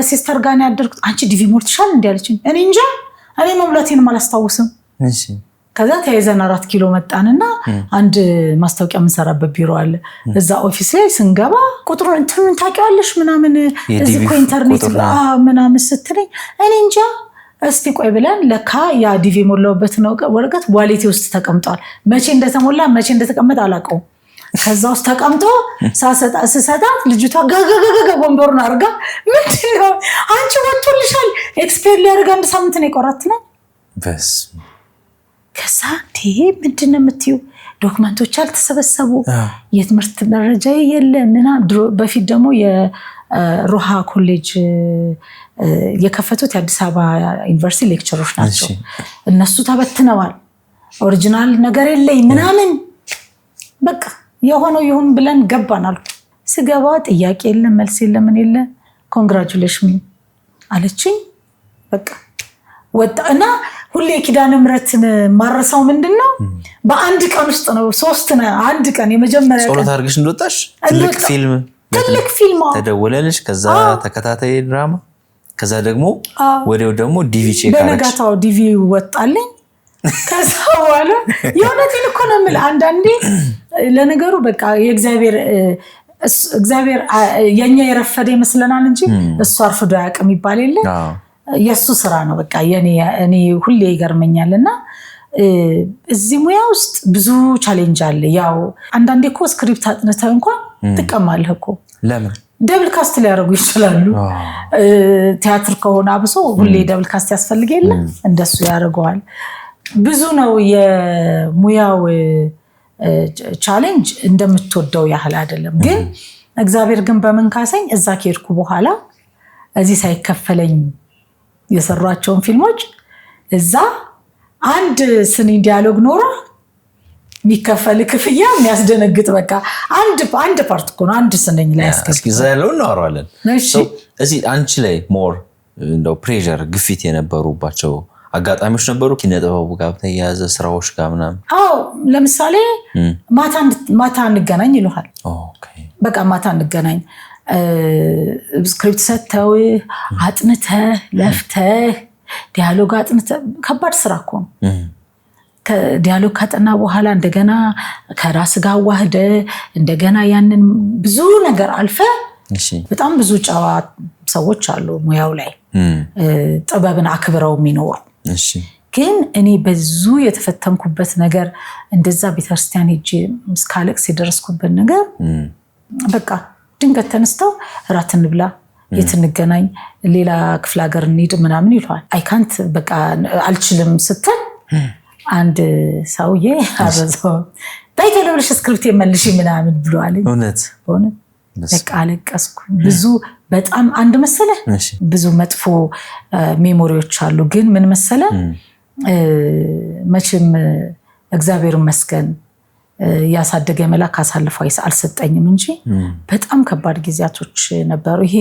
Speaker 1: ሲስተር ጋር ያደርኩት አንቺ ዲቪ ሞልተሻል እንዴ አለችኝ እኔ እንጃ እኔ መሙላቴንም አላስታውስም ከዛ ተያይዘን 4 ኪሎ መጣንና አንድ ማስታወቂያ የምንሰራበት ቢሮ አለ እዛ ኦፊስ ላይ ስንገባ ቁጥሩን እንትን ታውቂዋለሽ ምናምን እዚህ እኮ ኢንተርኔት ምናምን ስትለኝ እኔ እንጃ እስቲ ቆይ ብለን ለካ ያ ዲቪ ሞላውበት ነው ወረቀት ዋሌቴ ውስጥ ተቀምጧል መቼ እንደተሞላ መቼ እንደተቀመጠ አላውቀውም ከዛ ውስጥ ተቀምጦ ስሰጣት ልጅቷ ገገገገ ወንበሩን አርጋ ምንድነው አንቺ ወጥቶልሻል ኤክስፔር ሊያደርግ 1 ሳምንት ነው የቆራት ነው
Speaker 2: በስ
Speaker 1: ከዛ ምንድነው የምትዩ ዶክመንቶች አልተሰበሰቡ የትምህርት መረጃ የለ ምናምን ድሮ በፊት ደግሞ የሮሃ ኮሌጅ የከፈቱት የአዲስ አበባ ዩኒቨርሲቲ ሌክቸሮች ናቸው እነሱ ተበትነዋል ኦሪጂናል ነገር የለኝ ምናምን በቃ የሆነው ይሁን ብለን ገባናል ስገባ ጥያቄ የለ መልስ የለ ምን የለ ኮንግራቹሌሽን አለችኝ በቃ ወጣና ሁሌ ኪዳነ ምሕረትን ማረሳው ምንድነው በአንድ ቀን ውስጥ ነው 3 አንድ ቀን የመጀመሪያ ቀን
Speaker 2: ጸሎት አድርገሽ እንደወጣሽ ትልቅ ፊልም ተደወለልሽ ከዛ ተከታታይ ድራማ ከዛ ደግሞ ወዲያው ደግሞ ዲቪ ቼክ አረጋሽ
Speaker 1: በነጋታው ዲቪ ወጣልኝ ከዛ በኋላ የሆነቴን እኮ ነው የምልህ አንዳንዴ ለነገሩ በቃ የእግዚአብሔር የኛ የረፈደ ይመስለናል እንጂ እሱ አርፍዶ ያቅም ይባል የለ የሱ ስራ ነው በቃ እኔ ሁሌ ይገርመኛልና እዚህ ሙያ ውስጥ ብዙ ቻሌንጅ አለ ያው አንዳንዴ እኮ ስክሪፕት አጥንተህ እንኳን ትቀማለህ እኮ
Speaker 2: ለምን
Speaker 1: ደብል ካስት ሊያደርጉ ይችላሉ ቲያትር ከሆነ አብሶ ሁሌ ደብል ካስት ያስፈልግ የለ እንደሱ ያደርገዋል ብዙ ነው የሙያው ቻሌንጅ እንደምትወደው ያህል አይደለም ግን እግዚአብሔር ግን በመንካሰኝ እዛ ከሄድኩ በኋላ እዚህ ሳይከፈለኝ የሰሯቸውን ፊልሞች እዛ አንድ ስኒ ዲያሎግ ኖሮ የሚከፈል ክፍያ የሚያስደነግጥ በቃ አንድ ፓርት እኮ ነው አንድ ስንኝ ላይ
Speaker 2: እስኪ ዘለው እናወራለን እዚህ አንቺ ላይ ሞር እንደው ፕሬሸር ግፊት የነበሩባቸው አጋጣሚዎች ነበሩ ኪነጥበቡ ጋር ተያያዘ ስራዎች ጋር ምናምን
Speaker 1: አዎ ለምሳሌ ማታ እንገናኝ ይሉሃል በቃ ማታ እንገናኝ ስክሪፕት ሰጥተው አጥንተህ ለፍተህ ዲያሎግ አጥንተህ ከባድ ስራ እኮ ነው ከዲያሎግ ካጠና በኋላ እንደገና ከራስ ጋር ዋህደ እንደገና ያንን ብዙ ነገር አልፈ በጣም ብዙ ጨዋ ሰዎች አሉ ሙያው ላይ ጥበብን አክብረው የሚኖሩ ግን እኔ በዙ የተፈተንኩበት ነገር እንደዛ ቤተክርስቲያን ሄጄ እስካለቅስ የደረስኩበት ነገር በቃ ድንገት ተነስተው እራት እንብላ የት እንገናኝ ሌላ ክፍለ ሀገር እንሂድ ምናምን ይሏል አይካንት በቃ አልችልም ስትል አንድ ሰውዬ አበዛው ባይተለብልሽ ስክሪፕት የመልሽ ምናምን ብሏል እውነት በቃ አለቀስኩ ብዙ በጣም አንድ መሰለ ብዙ መጥፎ ሜሞሪዎች አሉ ግን ምን መሰለ መቼም እግዚአብሔር ይመስገን ያሳደገ መላክ አሳልፎ አልሰጠኝም እንጂ በጣም ከባድ ጊዜያቶች ነበሩ ይሄ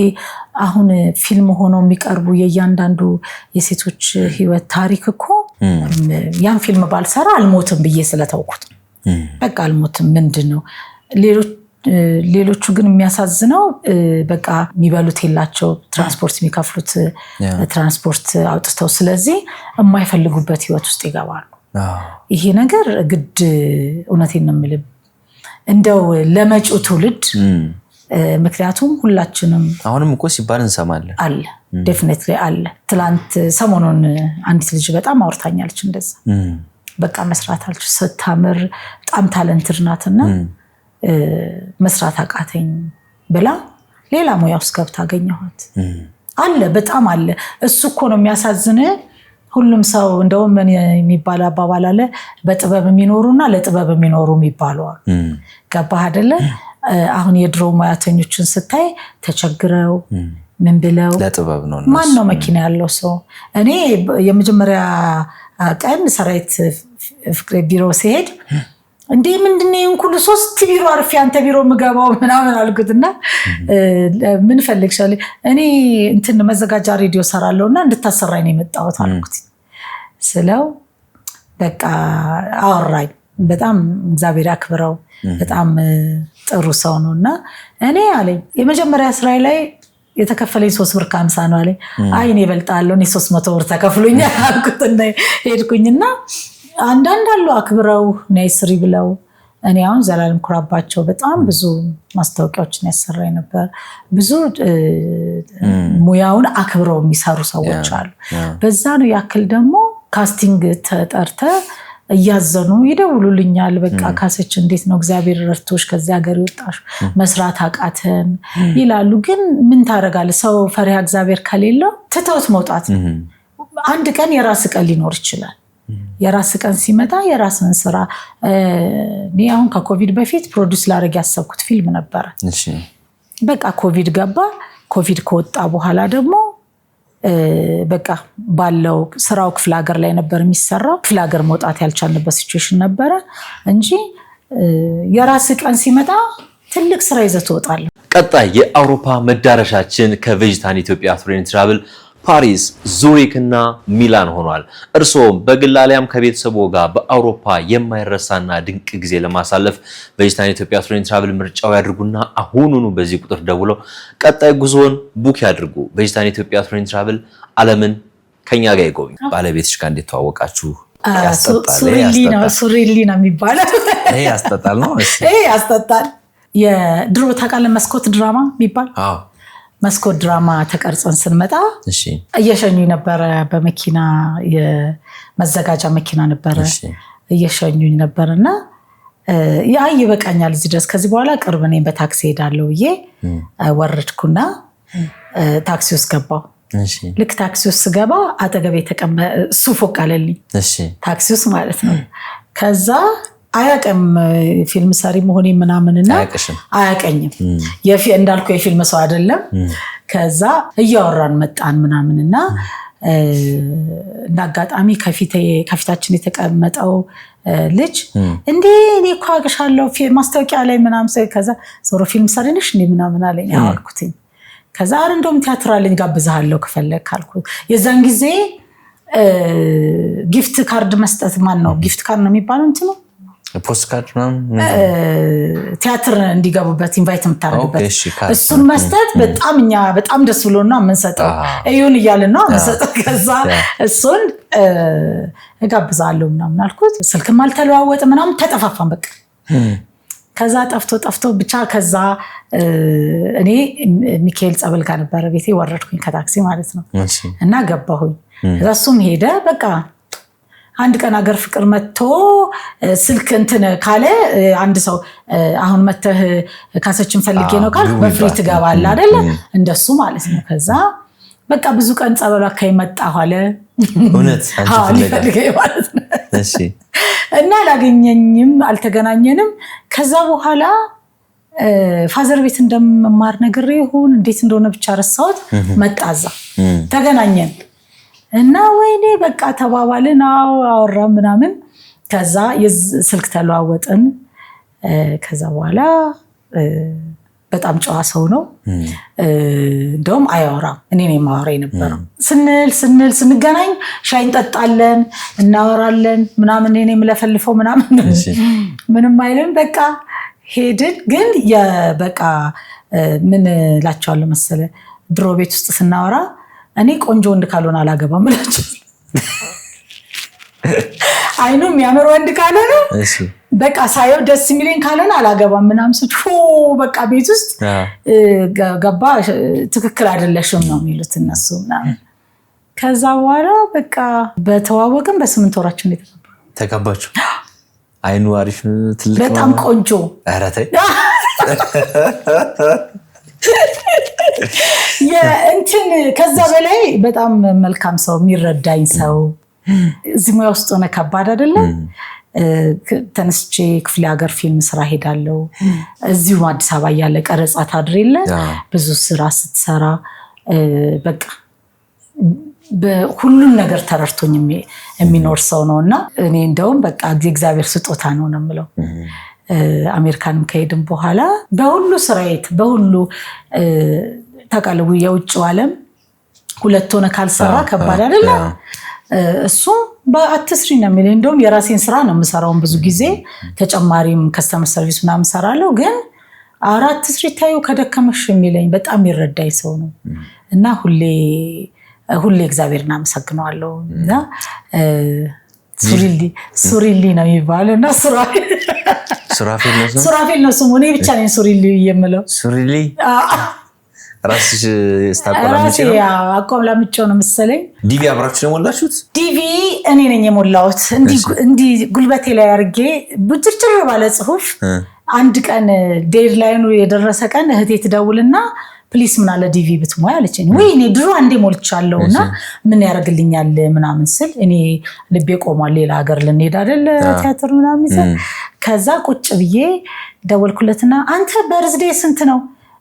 Speaker 1: አሁን ፊልም ሆኖ የሚቀርቡ የእያንዳንዱ የሴቶች ህይወት ታሪክ እኮ ያን ፊልም ባልሰራ አልሞትም ብዬ ስለተውኩት በቃ አልሞትም ምንድነው ሌሎቹ ግን የሚያሳዝነው በቃ የሚበሉት የላቸው ትራንስፖርት የሚከፍሉት ትራንስፖርት አውጥተው ስለዚህ የማይፈልጉበት ህይወት ውስጥ ይገባሉ ይሄ ነገር ግድ እውነቴን ነው የምልህ እንደው ለመጪው ትውልድ ምክንያቱም ሁላችንም
Speaker 2: አሁንም እኮ ሲባል እንሰማለን
Speaker 1: አለ ዴፊኒትሊ አለ ትላንት ሰሞኑን አንዲት ልጅ በጣም አውርታኛለች እንደዛ በቃ መስራት አልች ስታምር በጣም ታለንትድ ናትና መስራት አቃተኝ ብላ ሌላ ሙያ ውስጥ ገብታ አገኘኋት አለ በጣም አለ እሱ እኮ ነው የሚያሳዝን ሁሉም ሰው እንደውም ምን የሚባል አባባል አለ በጥበብ የሚኖሩና ለጥበብ የሚኖሩ የሚባሉ ገባህ አይደለ አሁን የድሮ ሙያተኞችን ስታይ ተቸግረው ምን ብለው
Speaker 2: ለጥበብ ነው
Speaker 1: ማን ነው መኪና ያለው ሰው እኔ የመጀመሪያ ቀን ሰራዊት ፍቅሬ ቢሮ ሲሄድ እንዴ ምንድነው እንኩሉ 3 ቢሮ አርፊ አንተ ቢሮ ምገባው ምናምን አልኩትና ምን ፈልግሻል እኔ እንትን መዘጋጃ ሬዲዮ ሰራለውና እንድታሰራኝ ነው የመጣሁት አልኩት ስለው በቃ አወራኝ በጣም እግዚአብሔር ያክብረው በጣም ጥሩ ሰው ነውና እኔ አለኝ የመጀመሪያ ስራዬ ላይ የተከፈለኝ 3 ብር ከ50 ነው አለኝ አይ እኔ እበልጣለሁ እኔ 300 ብር ተከፍሎኛል አልኩትና ሄድኩኝና አንዳንድ አሉ አክብረው ነይ ስሪ ብለው። እኔ አሁን ዘላለም ኩራባቸው በጣም ብዙ ማስታወቂያዎችን ያሰራኝ ነበር። ብዙ ሙያውን አክብረው የሚሰሩ ሰዎች አሉ። በዛ ነው ያክል ደግሞ ካስቲንግ ተጠርተ እያዘኑ ይደውሉልኛል። በቃ ካሰች እንዴት ነው እግዚአብሔር ረድቶሽ ከዚህ ሀገር ይወጣሽ መስራት አቃተን ይላሉ። ግን ምን ታደርጋለህ? ሰው ፈሪሃ እግዚአብሔር ከሌለው ትተውት መውጣት ነው። አንድ ቀን የራስ ቀን ሊኖር ይችላል። የራስ ቀን ሲመጣ የራስን ስራ እኔ አሁን ከኮቪድ በፊት ፕሮዲውስ ላደርግ ያሰብኩት ፊልም ነበረ። በቃ ኮቪድ ገባ። ኮቪድ ከወጣ በኋላ ደግሞ በቃ ባለው ስራው ክፍለ ሀገር ላይ ነበር የሚሰራው። ክፍለ ሀገር መውጣት ያልቻልንበት ሲቹዌሽን ነበረ እንጂ የራስ ቀን ሲመጣ ትልቅ ስራ ይዘህ ትወጣለህ።
Speaker 5: ቀጣይ የአውሮፓ መዳረሻችን ከቬጂታን ኢትዮጵያ ቱር ኤንድ ትራቭል ፓሪስ፣ ዙሪክ እና ሚላን ሆኗል። እርስዎም በግል አሊያም ከቤተሰቦ ጋር በአውሮፓ የማይረሳና ድንቅ ጊዜ ለማሳለፍ ቬጂታን ኢትዮጵያ ቱር ኤንድ ትራቭል ምርጫው ያድርጉና አሁኑኑ በዚህ ቁጥር ደውለው ቀጣይ ጉዞን ቡክ ያድርጉ። ቬጂታን ኢትዮጵያ ቱር ኤንድ ትራቭል ዓለምን ከኛ ጋር ይጎብኙ። ባለቤትሽ ጋር እንዴት ተዋወቃችሁ?
Speaker 1: ሱሪሊ ነው የሚባለው።
Speaker 2: ይሄ ያስጠጣል ነው?
Speaker 1: ይሄ ያስጠጣል። የድሮ ታውቃለህ መስኮት ድራማ የሚባል መስኮት ድራማ ተቀርጸን ስንመጣ እየሸኙኝ ነበረ። በመኪና የመዘጋጃ መኪና ነበረ እየሸኙኝ ነበርና አይ ይበቃኛል እዚህ ድረስ ከዚህ በኋላ ቅርብ ነኝ በታክሲ ሄዳለሁ ብዬ ወረድኩና ታክሲ ውስጥ ገባሁ። ልክ ታክሲ ውስጥ ስገባ አጠገቤ እሱ ፎቅ አለልኝ ታክሲ ውስጥ ማለት ነው። ከዛ አያቀም ፊልም ሰሪ መሆኔ ምናምንና አያቀኝም። እንዳልኩ የፊልም ሰው አይደለም። ከዛ እያወራን መጣን ምናምንና እንዳጋጣሚ ከፊታችን የተቀመጠው ልጅ እንዴ እኔ እኮ አቅሻለሁ ማስታወቂያ ላይ ምናምን ሰው ከዛ ዞሮ ፊልም ሰሪ ነሽ እንዴ ምናምን አለኝ። አልኩትኝ። ከዛ አረ እንደውም ቲያትር አለኝ ጋብዝሃለሁ ከፈለክ አልኩት። የዛን ጊዜ ጊፍት ካርድ መስጠት ማን ነው ጊፍት ካርድ ነው የሚባለው እንትኑ
Speaker 2: ፖስት ካርድ ምናምን
Speaker 1: ቲያትር እንዲገቡበት ኢንቫይት የምታደርግበት እሱን መስጠት በጣም እኛ በጣም ደስ ብሎና የምንሰጠው እዩን እያልን ነው የምንሰጠው። ከዛ እሱን እጋብዛለሁ ምናምን አልኩት። ስልክም አልተለዋወጥ ምናምን ተጠፋፋን በቃ። ከዛ ጠፍቶ ብቻ ከዛ እኔ ሚካኤል ጸበል ጋር ነበረ ቤቴ ወረድኩኝ ከታክሲ ማለት ነው እና ገባሁኝ። ከዛ እሱም ሄደ በቃ አንድ ቀን ሀገር ፍቅር መጥቶ ስልክ እንትን ካለ አንድ ሰው አሁን መተህ ካሰችን ፈልጌ ነው ካል በፍሪ ትገባለህ አይደለ እንደሱ ማለት ነው። ከዛ በቃ ብዙ ቀን ጸበሉ አካይ መጣሁ አለ
Speaker 2: እውነት አንቺ ፈልገኝ
Speaker 1: ማለት ነው። እሺ እና አላገኘኝም አልተገናኘንም። ከዛ በኋላ ፋዘር ቤት እንደምማር ነገር ይሁን እንዴት እንደሆነ ብቻ ረሳሁት። መጣዛ ተገናኘን እና ወይኔ በቃ ተባባልን አወራ ምናምን። ከዛ ስልክ ተለዋወጥን። ከዛ በኋላ በጣም ጨዋ ሰው ነው። እንደውም አያወራም እኔ ነኝ የማወራ የነበረው። ስንገናኝ ሻይ እንጠጣለን እናወራለን ምናምን እኔ የምለፈልፈው ምናምን ምንም አይልም በቃ ሄድን። ግን በቃ ምን እላቸዋለሁ መሰለ ድሮ ቤት ውስጥ ስናወራ እኔ ቆንጆ ወንድ ካልሆነ አላገባም እላቸው። አይኑ የሚያምር ወንድ ካልሆነ በቃ ሳየው ደስ የሚለኝ ካልሆነ አላገባም ምናምን ስል በቃ ቤት ውስጥ ገባ ትክክል አይደለሽም ነው የሚሉት እነሱ ምናምን። ከዛ በኋላ በቃ በተዋወቅን በ8 ወራችን
Speaker 2: ተጋባችሁ። አይኑ አሪፍ ትልቅ
Speaker 1: በጣም ቆንጆ
Speaker 2: ኧረ ተይ
Speaker 1: እንትን ከዛ በላይ በጣም መልካም ሰው የሚረዳኝ ሰው። እዚህ ሙያ ውስጥ ሆነ ከባድ አይደለም። ተነስቼ ክፍለ ሀገር ፊልም ስራ ሄዳለሁ። እዚሁ አዲስ አበባ እያለ ቀረጻ ታድሬለ ብዙ ስራ ስትሰራ በቃ በሁሉም ነገር ተረድቶኝ የሚኖር ሰው ነው እና እኔ እንደውም በቃ እግዚአብሔር ስጦታ ነው ነው የምለው። አሜሪካንም ከሄድን በኋላ በሁሉ ስራዬት በሁሉ ታውቃለህ የውጭው ዓለም ሁለት ሆነ ካልሰራ ከባድ አይደለ? እሱ በአትስሪ ነው የሚለኝ። እንደውም የራሴን ስራ ነው የምሰራውን ብዙ ጊዜ ተጨማሪም ከስተመር ሰርቪስ ምናምን እሰራለሁ። ግን አራት ስሪ ታዩ ከደከመሽ የሚለኝ በጣም ይረዳኝ ሰው ነው እና ሁሌ እግዚአብሔርን አመሰግነዋለሁ። እና ሱሪሊ ነው የሚባለው እና ሱራፌል ነው ስሙ። እኔ ብቻ ነኝ ሱሪሊ የምለው።
Speaker 2: ሱሪሊ ራስሽ ስታቆላምጪ ነው?
Speaker 1: አቆላምጪው ነው መሰለኝ።
Speaker 2: ዲቪ አብራችሁ ነው የሞላችሁት?
Speaker 1: ዲቪ እኔ ነኝ የሞላሁት። እንዲህ ጉልበቴ ላይ አድርጌ ብጭርጭር ባለ ጽሁፍ አንድ ቀን ዴድላይኑ የደረሰ ቀን እህቴ ትደውልና ፕሊስ ምን አለ ዲቪ ብትሞይ አለችኝ። ወይ እኔ ድሮ አንዴ ሞልቻለሁና ምን ያደርግልኛል ምናምን ስል እኔ ልቤ ቆሟል። ሌላ ሀገር ልንሄድ አይደል ቲያትር ምናምን ይዘን ከዛ ቁጭ ብዬ ደወልኩለትና አንተ በርዝዴ ስንት ነው?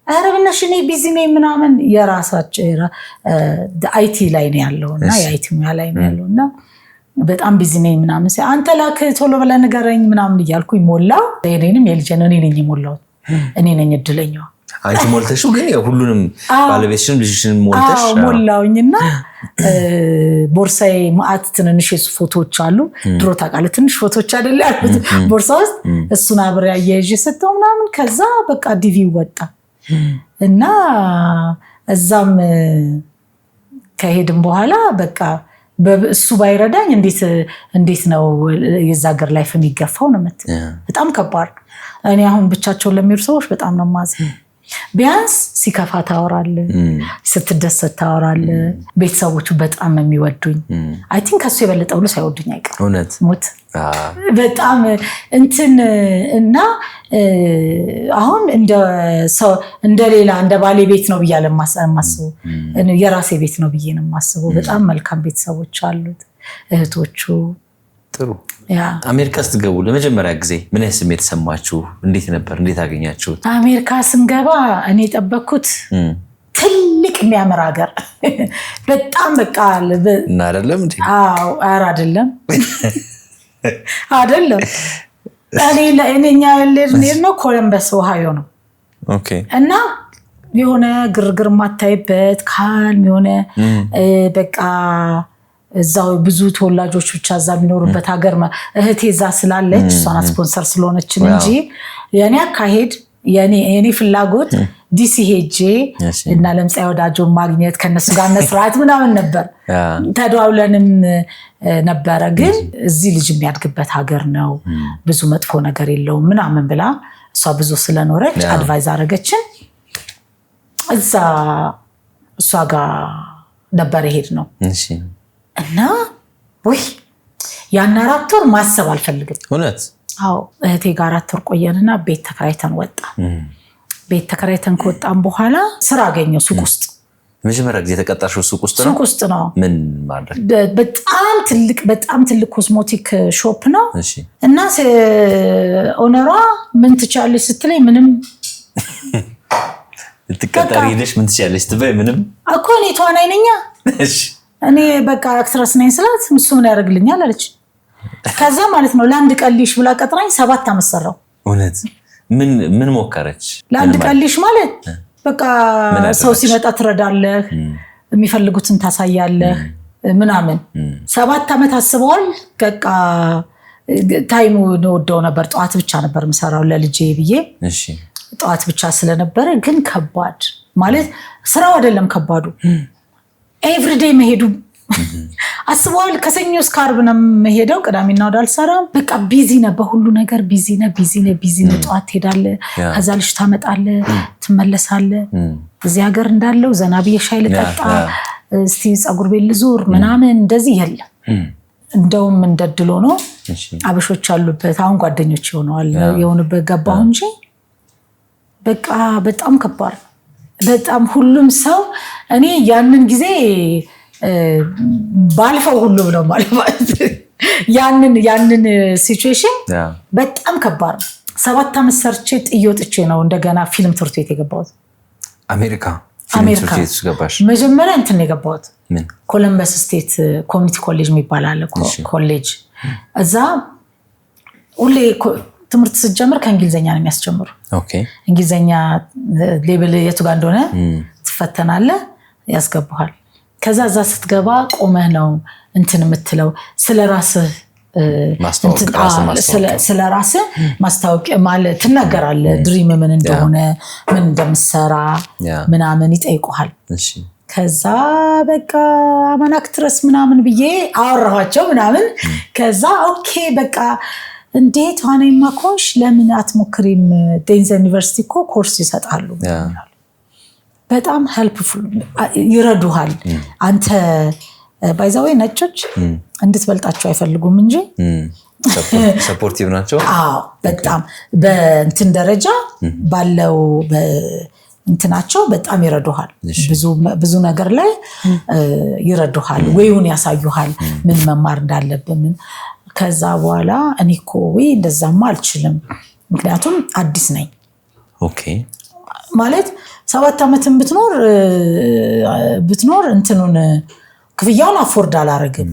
Speaker 1: ኧረ ብነሽ እኔ ቢዚ ነኝ ምናምን የራሳቸው አይቲ ላይ ነው ያለውና የአይቲ ሙያ ላይ ነው ያለውና በጣም ቢዚ ነኝ ምናምን ሲል አንተ ላክ ቶሎ ብለህ ንገረኝ ምናምን እያልኩኝ ሞላው። እኔንም የልጄን እኔ ነኝ የሞላሁት። እኔ ነኝ እድለኛዋ።
Speaker 2: አንቺ ሞልተሽው ግን ሁሉንም ባለቤትሽንም ልጅሽንም ሞልተሽ?
Speaker 1: አዎ ሞላውኝና ቦርሳዬ ማአት ትንንሽ ፎቶዎች አሉ። ድሮ ታውቃለህ ትንሽ ፎቶዎች አይደል ያሉት ቦርሳ ውስጥ እሱን አብሬ አያይዤ ሰጠው ምናምን። ከዛ በቃ ዲቪ ወጣ እና እዛም ከሄድን በኋላ በቃ እሱ ባይረዳኝ እንዴት ነው የዛ ሀገር ላይፍ የሚገፋው ነው የምትል። በጣም ከባድ። እኔ አሁን ብቻቸውን ለሚሄዱ ሰዎች በጣም ነው የማዝነው። ቢያንስ ሲከፋ ታወራለህ፣ ስትደሰት ታወራለህ። ቤተሰቦቹ በጣም የሚወዱኝ አይ ቲንክ ከሱ የበለጠ ብሎ ሳይወዱኝ አይቀርም።
Speaker 2: እውነት
Speaker 1: ሞት በጣም እንትን እና አሁን እንደ ሌላ እንደ ባሌ ቤት ነው ብያለ የማስበው። የራሴ ቤት ነው ብዬ ነው የማስበው። በጣም መልካም ቤተሰቦች አሉት። እህቶቹ
Speaker 2: ጥሩ። አሜሪካ ስትገቡ ለመጀመሪያ ጊዜ ምን አይነት ስሜት ተሰማችሁ? እንዴት ነበር? እንዴት አገኛችሁት?
Speaker 1: አሜሪካ ስንገባ እኔ የጠበቅኩት ትልቅ የሚያምር ሀገር በጣም በቃ
Speaker 2: እና አይደለም እንዴ?
Speaker 1: አዎ ኧረ አይደለም እኔኛ ያለኔ ነው ኮለምበስ ኦሃዮ ነው።
Speaker 2: ኦኬ።
Speaker 1: እና የሆነ ግርግር ማታይበት ካልም የሆነ በቃ እዛው ብዙ ተወላጆች ብቻ እዛ የሚኖሩበት ሀገር እህቴ እዛ ስላለች እሷን ስፖንሰር ስለሆነችን እንጂ የኔ አካሄድ የኔ ፍላጎት ዲሲ ሄጄ እና ለምጻይ ወዳጆን ማግኘት ከነሱ ጋር መስራት ምናምን ነበር። ተደዋውለንም ነበረ። ግን እዚህ ልጅ የሚያድግበት ሀገር ነው፣ ብዙ መጥፎ ነገር የለውም ምናምን ብላ እሷ ብዙ ስለኖረች አድቫይዝ አደረገችን። እዛ እሷ ጋር ነበር ሄድ ነው እና ወይ ያን 4 ወር ማሰብ አልፈልግም።
Speaker 2: እውነት?
Speaker 1: አዎ እህቴ ጋር 4 ወር ቆየንና ቤት ተከራይተን ወጣ። ቤት ተከራይተን ከወጣን በኋላ ስራ አገኘው ሱቅ ውስጥ።
Speaker 2: መጀመሪያ ጊዜ ተቀጣሽው ሱቅ ውስጥ ነው?
Speaker 1: ሱቅ ውስጥ ነው።
Speaker 2: ምን ማድረግ?
Speaker 1: በጣም ትልቅ ኮስሞቲክ ሾፕ ነው።
Speaker 2: እሺ።
Speaker 1: እና ኦነሯ ምን ትቻለሽ ስትለኝ ምንም
Speaker 2: ልትቀጠሪ ሄደሽ ምን ትቻለሽ ስትበይ ምንም
Speaker 1: እኮ እኔ ተዋናይ ነኝ።
Speaker 2: እሺ።
Speaker 1: እኔ በቃ አክትረስ ነኝ ስላት እሱ ምን ያደርግልኛል አለች። ከዛ ማለት ነው ለአንድ ቀልሽ ብላ ቀጥራኝ 7 ዓመት ሰራው።
Speaker 2: እውነት? ምን ሞከረች?
Speaker 1: ለአንድ ቀልሽ ማለት በቃ ሰው ሲመጣ ትረዳለህ፣ የሚፈልጉትን ታሳያለህ ምናምን። 7 ዓመት አስበዋል። በቃ ታይሙ ወደው ነበር። ጠዋት ብቻ ነበር የምሰራው ለልጄ ብዬ።
Speaker 2: እሺ።
Speaker 1: ጠዋት ብቻ ስለነበረ ግን ከባድ ማለት ስራው አይደለም ከባዱ ኤቭሪዴይ መሄዱ አስበዋል። ከሰኞ እስከ ዓርብ ነው የምሄደው፣ ቅዳሜና እሑድ አልሰራም። በቃ ቢዚ ነህ፣ በሁሉ ነገር ቢዚ ነህ። ጠዋት ትሄዳለህ፣ ከዛ ልጅ ታመጣለህ፣ ትመለሳለህ። እዚህ ሀገር እንዳለው ዘና ብዬ ሻይ ልጠጣ፣ እስቲ ፀጉር ቤት ልዙር ምናምን እንደዚህ የለም። እንደውም እንደድሎ ነው አበሾች አሉበት። አሁን ጓደኞች የሆኑበት ገባሁ እንጂ በቃ በጣም ከባድ ነው። በጣም ሁሉም ሰው እኔ ያንን ጊዜ ባልፈው ሁሉ ብለው ማለት ያንን ሲቹዌሽን በጣም ከባድ ነው። 7 ዓመት ሰርቼ ጥዬ ወጥቼ ነው እንደገና ፊልም ትምህርት ቤት የገባሁት።
Speaker 2: አሜሪካ
Speaker 1: መጀመሪያ እንትን የገባሁት ኮለምበስ ስቴት ኮሚኒቲ ኮሌጅ የሚባል አለ ኮሌጅ። እዛ ሁሌ ትምህርት ስትጀምር ከእንግሊዝኛ ነው የሚያስጀምሩ። እንግሊዝኛ ሌብል የቱ ጋር እንደሆነ ትፈተናለህ፣ ያስገባሃል። ከዛ እዛ ስትገባ ቆመህ ነው እንትን የምትለው ስለራስህ ማስታወቂያ ማለት ትናገራለህ። ድሪም ምን እንደሆነ ምን እንደምትሰራ ምናምን ይጠይቁሃል። ከዛ በቃ አማን አክትረስ ምናምን ብዬ አወራኋቸው ምናምን ከዛ ኦኬ በቃ እንዴት ዋናማ ኮሽ ለምን አትሞክሪም ዴንዘል ዩኒቨርሲቲ እኮ ኮርስ ይሰጣሉ በጣም ሄልፕፉል ይረዱሃል አንተ ባይዛው ነጮች እንድትበልጣቸው አይፈልጉም እንጂ
Speaker 2: ሰፖርቲቭ ናቸው
Speaker 1: በጣም በእንትን ደረጃ ባለው እንትናቸው በጣም ይረዱሃል ብዙ ነገር ላይ ይረዱሃል ወይውን ያሳዩሃል ምን መማር እንዳለብን ከዛ በኋላ እኔ እኮ ወይ እንደዛማ አልችልም ምክንያቱም አዲስ ነኝ
Speaker 2: ኦኬ
Speaker 1: ማለት 7 አመትን ብትኖር እንትኑን ክፍያውን አፎርድ አላረግም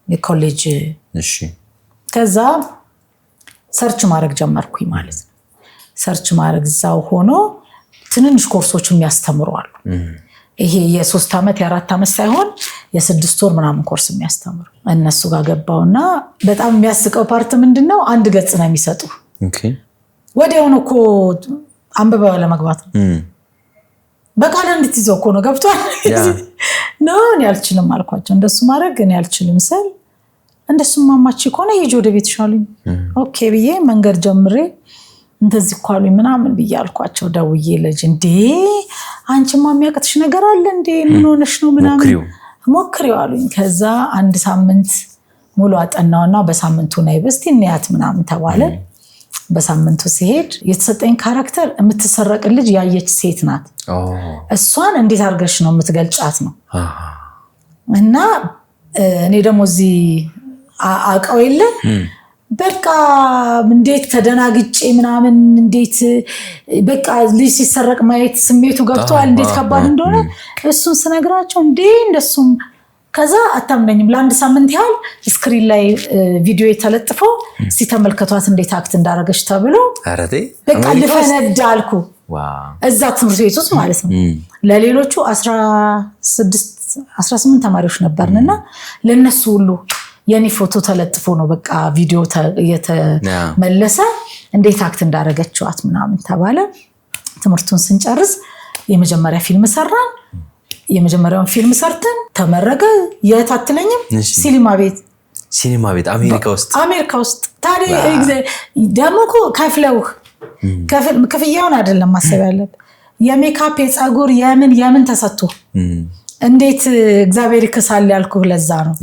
Speaker 1: የኮሌጅ
Speaker 2: እሺ ከዛ
Speaker 1: ሰርች ማድረግ ጀመርኩኝ ማለት ነው ሰርች ማድረግ እዛው ሆኖ ትንንሽ ኮርሶች የሚያስተምሩ አሉ ይሄ የ3 አመት የ4 አመት ሳይሆን የ6 ወር ምናምን ኮርስ የሚያስተምሩ እነሱ ጋር ገባውና በጣም የሚያስቀው ፓርት ምንድነው አንድ ገጽ ነው የሚሰጡ
Speaker 2: ኦኬ
Speaker 1: ወዲያው ነው እኮ አንብበው ለመግባት ነው በቃላ እንድትይዘው እኮ ነው ገብቷል ነው እኔ አልችልም አልኳቸው እንደሱ ማድረግ እኔ አልችልም ስል እንደሱ ማማች ከሆነ ሂጅ ወደ ቤት ሻሉኝ ኦኬ ብዬ መንገድ ጀምሬ እንደዚህ ቋሉኝ ምናምን ብዬ አልኳቸው ደውዬ ልጅ እንዴ አንቺማ የሚያቀትሽ ነገር አለ እንዴ ምን ሆነሽ ነው ምናምን ሞክሪው አሉኝ ከዛ አንድ ሳምንት ሙሉ አጠናውና በሳምንቱ ናይ በስቲ እንያት ምናምን ተባለ በሳምንቱ ሲሄድ የተሰጠኝ ካራክተር የምትሰረቅ ልጅ ያየች ሴት ናት እሷን እንዴት አርገሽ ነው የምትገልጫት ነው እና እኔ ደግሞ እዚህ አቀው የለ በቃ እንዴት ተደናግጬ ምናምን እንዴት በቃ ልጅ ሲሰረቅ ማየት ስሜቱ ገብቷል እንዴት ከባድ እንደሆነ እሱን ስነግራቸው እንዴ እንደሱም ከዛ አታምነኝም ለአንድ ሳምንት ያህል ስክሪን ላይ ቪዲዮ የተለጥፎ ሲተመልከቷት እንዴት አክት እንዳረገች ተብሎ በቃ ልፈነዳ አልኩ እዛ ትምህርት ቤት ውስጥ ማለት ነው ለሌሎቹ 18 ተማሪዎች ነበርንና ለነሱ ሁሉ የኔ ፎቶ ተለጥፎ ነው በቃ ቪዲዮ የተመለሰ እንዴት አክት እንዳረገችዋት ምናምን ተባለ ትምህርቱን ስንጨርስ የመጀመሪያ ፊልም ሰራን የመጀመሪያውን ፊልም ሰርተን ተመረቀ የታትለኝም ሲኒማ ቤት አሜሪካ ውስጥ ታዲያ ደሞኮ ከፍለውህ ክፍያውን አይደለም ማሰብ ያለብህ የሜካፕ የፀጉር የምን ተሰጥቶ እንዴት እግዚአብሔር ይከሳል ያልኩህ ለዛ ነው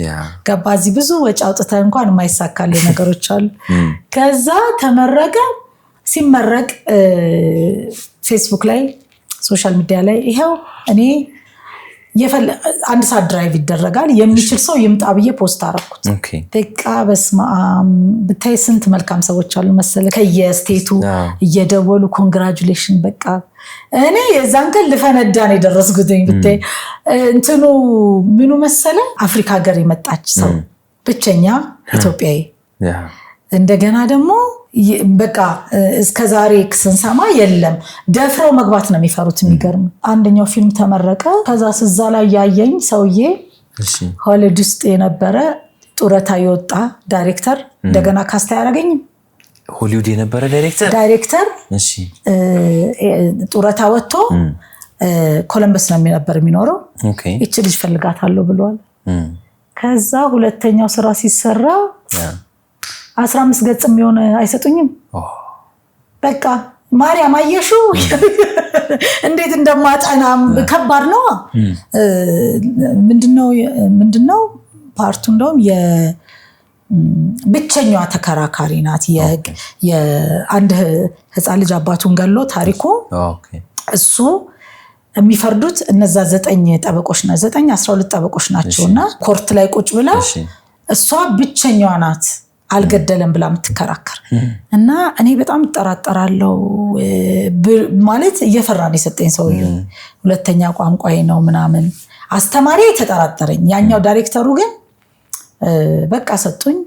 Speaker 1: ገባዚ ብዙ ወጪ አውጥተህ እንኳን የማይሳካልህ ነገሮች አሉ ከዛ ተመረቀ ሲመረቅ ፌስቡክ ላይ ሶሻል ሚዲያ ላይ ይሄው እኔ አንድ ሰዓት ድራይቭ ይደረጋል የሚችል ሰው ይምጣ ብዬ ፖስት አረኩት በቃ በስማም ብታይ ስንት መልካም ሰዎች አሉ መሰለ ከየስቴቱ እየደወሉ ኮንግራቹሌሽን በቃ እኔ የዛን ቀን ልፈነዳ ነው የደረስኩትኝ ብታይ እንትኑ ምኑ መሰለ አፍሪካ ሀገር የመጣች ሰው ብቸኛ ኢትዮጵያዊ እንደገና ደግሞ በቃ እስከዛሬ ስንሰማ የለም ደፍረው መግባት ነው የሚፈሩት የሚገርም አንደኛው ፊልም ተመረቀ ከዛ ስዛ ላይ ያየኝ ሰውዬ ሆሊውድ ውስጥ የነበረ ጡረታ የወጣ ዳይሬክተር እንደገና ካስታ ያረገኝም
Speaker 2: ሆሊውድ የነበረ ዳይሬክተር
Speaker 1: እሺ ጡረታ ወጥቶ ኮለምበስ ነው የሚኖረው እቺ ልጅ ፈልጋታለሁ ብሏል ከዛ ሁለተኛው ስራ ሲሰራ 15 ገጽ የሚሆን አይሰጡኝም በቃ ማርያም አየሹ እንዴት እንደማጣናም ከባድ ነው ምንድነው ፓርቱ እንደውም የብቸኛዋ ተከራካሪ ናት የአንድ ህፃን ልጅ አባቱን ገሎ ታሪኩ እሱ የሚፈርዱት እነዛ 9 ጠበቆች ና 12 ጠበቆች ናቸውና ኮርት ላይ ቁጭ ብላ እሷ ብቸኛዋ ናት አልገደለም ብላ ምትከራከር እና እኔ በጣም ተጠራጠራለሁ ማለት እየፈራን የሰጠኝ ሰውዬው ሁለተኛ ቋንቋዬ ነው ምናምን አስተማሪ ተጠራጠረኝ ያኛው ዳይሬክተሩ ግን በቃ ሰጡኝ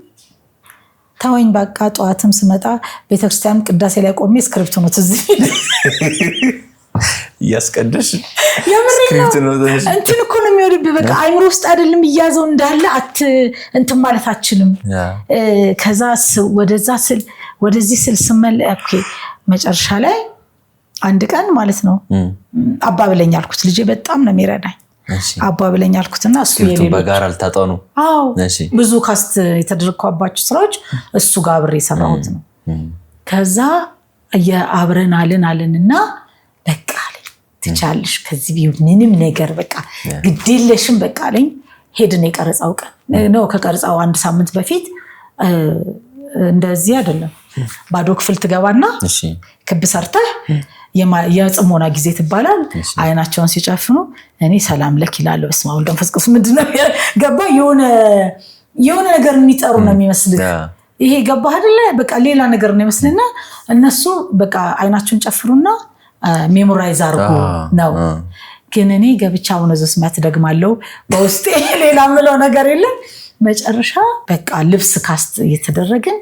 Speaker 1: ታወኝ በቃ ጧትም ስመጣ ቤተክርስቲያን ቅዳሴ ላይ ቆሜ ስክሪፕት ነው ትዝኝ
Speaker 2: ያስቀደሽ
Speaker 1: ስክሪፕት ነው እንትን እኮ ነው የሚወድብህ በቃ አይምሮ ውስጥ አይደለም ይያዘው እንዳለ እንትን ማለት አችልም ከዛ ወደዚህ ስል ስመለክ መጨረሻ ላይ አንድ ቀን ማለት ነው አባብለኝ አልኩት ልጄ በጣም ነው የሚረዳኝ አባ ብለኝ አልኩትና እሱ
Speaker 2: የሌሎች በጋራ አልታጠኑ
Speaker 1: ብዙ ካስት የተደረግኳባቸው ስራዎች እሱ ጋር አብሬ የሰራሁት ነው። ከዛ የአብረን አለንና በቃ አለኝ ትቻለሽ ከዚህ ቢሆን ምንም ነገር በቃ ግዴለሽም በቃ አለኝ። ሄድን የቀረጻው ቀን ነው። ከቀረጻው አንድ ሳምንት በፊት እንደዚህ አይደለም ባዶ ክፍል ትገባና ክብ ሰርተህ የጽሞና ጊዜ ትባላል። አይናቸውን ሲጨፍኑ እኔ ሰላም ለክ ይላል። በስመ አብ ወወልድ ወመንፈስ ቅዱስ ምንድነው ገባ የሆነ ነገር የሚጠሩ ነው የሚመስል ይሄ ገባ አይደለ በቃ ሌላ ነገር ነው የሚመስልና እነሱ በቃ አይናቸውን ጨፍሩና ሜሞራይዝ አድርጉ ነው። ግን እኔ ገብቻ አሁን ዘስማት ደግማለሁ በውስጤ ሌላ ምለው ነገር የለም። መጨረሻ በቃ ልብስ ካስት እየተደረግን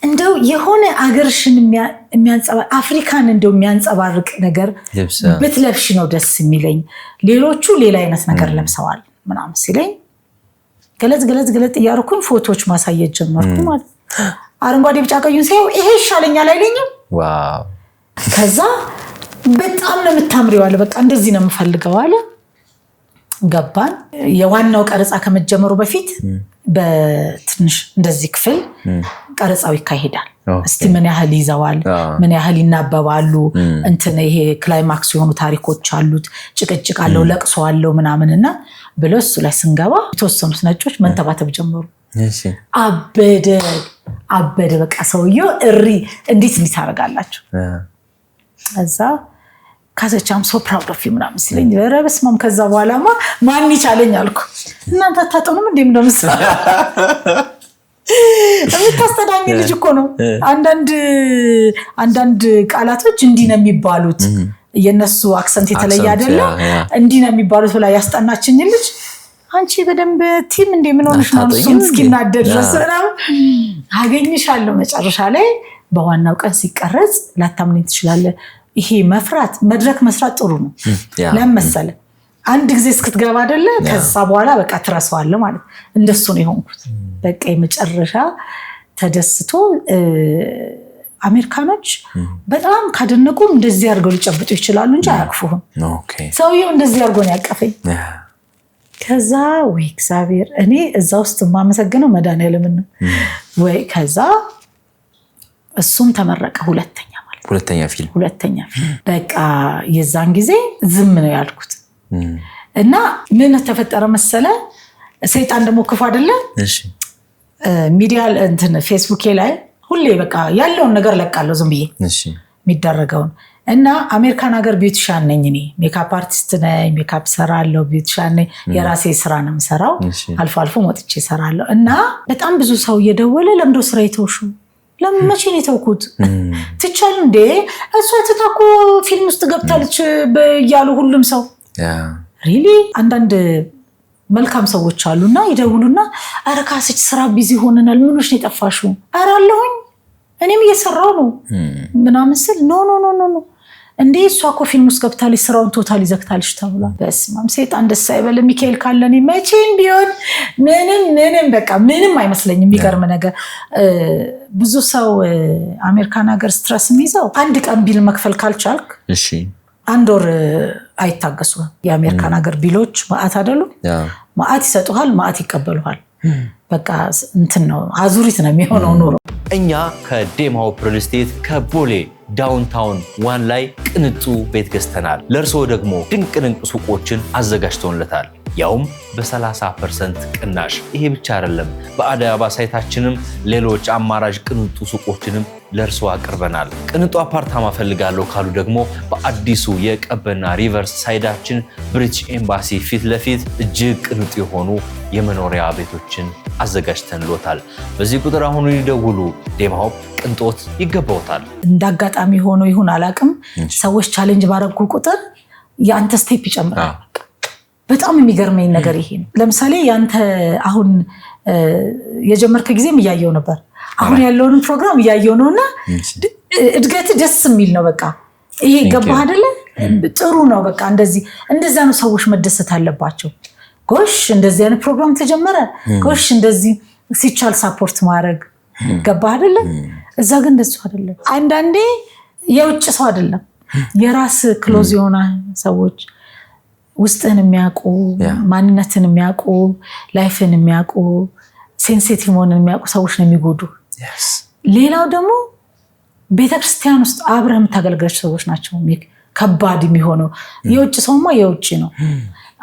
Speaker 1: እንደው የሆነ አገርሽን የሚያንጸባርቅ አፍሪካን እንደው የሚያንጸባርቅ ነገር ብትለብሽ ነው ደስ የሚለኝ። ሌሎቹ ሌላ አይነት ነገር ለብሰዋል ምናምን ሲለኝ ገለጽ እያደረኩኝ ፎቶዎች ማሳየት ጀመርኩ ማለት አረንጓዴ ቢጫ ቀዩን ሳይው ይሄ ይሻለኛል አይለኝም።
Speaker 2: ዋው
Speaker 1: ከዛ በጣም ነው የምታምሪው አለ። በቃ እንደዚህ ነው የምፈልገው አለ። ገባን። የዋናው ቀረጻ ከመጀመሩ በፊት በትንሽ እንደዚህ ክፍል ቀረጻው ይካሄዳል። እስቲ ምን ያህል ይዘዋል፣ ምን ያህል ይናበባሉ፣ እንትን ይሄ ክላይማክስ የሆኑ ታሪኮች አሉት፣ ጭቅጭቅ አለው፣ ለቅሶ አለው ምናምንና ብለው እሱ ላይ ስንገባ የተወሰኑት ነጮች መንተባተብ ጀመሩ። አበደ በቃ ሰውየው እሪ እንዴት ታደርጋላችሁ? እዛ ካሰቻም ሶ ፕራውድ ኦፍ ዩ ምናምን ሲለኝ ኧረ በስመ አብ ከዛ በኋላማ ማን ይቻለኝ አልኩ። እናንተ አታጠኑም እንዴ እንደምስ የምታስተዳኝ ልጅ እኮ ነው። አንዳንድ ቃላቶች እንዲህ ነው የሚባሉት የነሱ አክሰንት የተለየ አይደለም እንዲህ ነው የሚባሉት ብላ ያስጠናችኝ ልጅ አንቺ በደንብ ቲም እንደ ምን ሆነሽ ነው እሱን እስኪናደድ ድረስ አገኝሻለሁ። መጨረሻ ላይ በዋናው ቀን ሲቀረጽ ላታምነኝ ትችላለህ። ይሄ መፍራት መድረክ መስራት ጥሩ ነው ለምሳሌ አንድ ጊዜ እስክትገባ አይደለ ከዛ በኋላ በቃ ትረሳዋለህ ማለት እንደሱ ነው የሆንኩት። በቃ የመጨረሻ ተደስቶ አሜሪካኖች በጣም ካደነቁ እንደዚህ አድርገው ሊጨብጡ ይችላሉ እንጂ አያቅፉህም። ሰውየው እንደዚህ አድርጎ ነው ያቀፈኝ። ከዛ ወይ እግዚአብሔር እኔ እዛ ውስጥ የማመሰግነው መድኃኒዓለምን ነው ወይ ከዛ እሱም ተመረቀ። ሁለተኛ ፊልም በቃ የዛን ጊዜ ዝም ነው ያልኩት። እና ምን ተፈጠረ መሰለ ሰይጣን ደግሞ ክፉ አይደለ? ሚዲያ እንትን ፌስቡክ ላይ ሁሌ በቃ ያለውን ነገር ለቃለሁ ዝም ብዬ የሚደረገውን እና አሜሪካን ሀገር ቢዩቲሻን ነኝ እኔ ሜካፕ አርቲስት ነኝ። ሜካፕ ሰራለሁ፣ ቢዩቲሻን ነኝ። የራሴ ስራ ነው የምሰራው። አልፎ ወጥቼ ሰራለሁ። እና በጣም ብዙ ሰው እየደወለ ለምንድነው ስራ የተውሹ? ለምን መቼ ነው የተውኩት? ትቻል እንዴ እሷ ተታኮ ፊልም ውስጥ ገብታለች በያሉ ሁሉም ሰው ሪሊ አንዳንድ መልካም ሰዎች አሉና ይደውሉና ኧረ ካሰች ስራ ቢዚ ሆነናል ምንሽ ነው የጠፋሽው? ኧረ አለሁኝ እኔም እየሰራው ነው ምናምን ስል ኖ እንዴ እሷ እኮ ፊልም ውስጥ ገብታለች ስራውን ቶታሊ ዘግታለች ተብሏል። በስመ አብ ሰይጣን ደስ አይበል። ሚካኤል ካለኔ መቼም ቢሆን ምንም በቃ ምንም አይመስለኝም። የሚገርም ነገር ብዙ ሰው አሜሪካን ሀገር ስትረስ የሚይዘው አንድ ቀን ቢል መክፈል ካልቻልክ አንድ ወር አይታገሱም። የአሜሪካን ሀገር ቢሎች ማአት አይደሉ? ማአት ይሰጡሃል፣ ማአት ይቀበሉሃል። በቃ እንትን ነው አዙሪት ነው የሚሆነው ኑሮ።
Speaker 5: እኛ ከዴማ ሆፕ ሪል ስቴት ከቦሌ ዳውንታውን ዋን ላይ ቅንጡ ቤት ገዝተናል። ለእርስዎ ደግሞ ድንቅ ሱቆችን አዘጋጅተውለታል፣ ያውም በ30% ቅናሽ። ይሄ ብቻ አይደለም፣ በአዲስ አበባ ሳይታችንም ሌሎች አማራጭ ቅንጡ ሱቆችንም ለእርስዎ አቅርበናል። ቅንጡ አፓርታማ ፈልጋለሁ ካሉ ደግሞ በአዲሱ የቀበና ሪቨርስ ሳይዳችን ብሪቲሽ ኤምባሲ ፊት ለፊት እጅግ ቅንጡ የሆኑ የመኖሪያ ቤቶችን አዘጋጅተንሎታል። በዚህ ቁጥር አሁኑ ይደውሉ። ዴማ ሆፕ ቅንጦት ይገባውታል።
Speaker 1: እንዳጋጣሚ ሆኖ ይሁን አላቅም፣ ሰዎች ቻሌንጅ ባረጉ ቁጥር የአንተ ስቴፕ ይጨምራል። በጣም የሚገርመኝ ነገር ይሄ ነው። ለምሳሌ ያንተ አሁን የጀመርከ ጊዜም እያየው ነበር፣ አሁን ያለውን ፕሮግራም እያየው ነውና እድገት ደስ የሚል ነው። በቃ ይሄ ገባህ አይደለ? ጥሩ ነው። በቃ እንደዛ ነው ሰዎች መደሰት አለባቸው። ጎሽ እንደዚህ አይነት ፕሮግራም ተጀመረ፣ ጎሽ እንደዚህ ሲቻል ሳፖርት ማድረግ ገባህ አይደለ? እዛ ግን እንደሱ አይደለም። አንዳንዴ የውጭ ሰው አይደለም የራስ ክሎዝ የሆነ ሰዎች ውስጥን የሚያውቁ ማንነትን የሚያውቁ ላይፍን የሚያውቁ ሴንሲቲቭ መሆንን የሚያውቁ ሰዎች ነው የሚጎዱ። ሌላው ደግሞ ቤተክርስቲያን ውስጥ አብረህ የምታገለግላቸው ሰዎች ናቸው ከባድ የሚሆነው። የውጭ ሰውማ የውጭ ነው።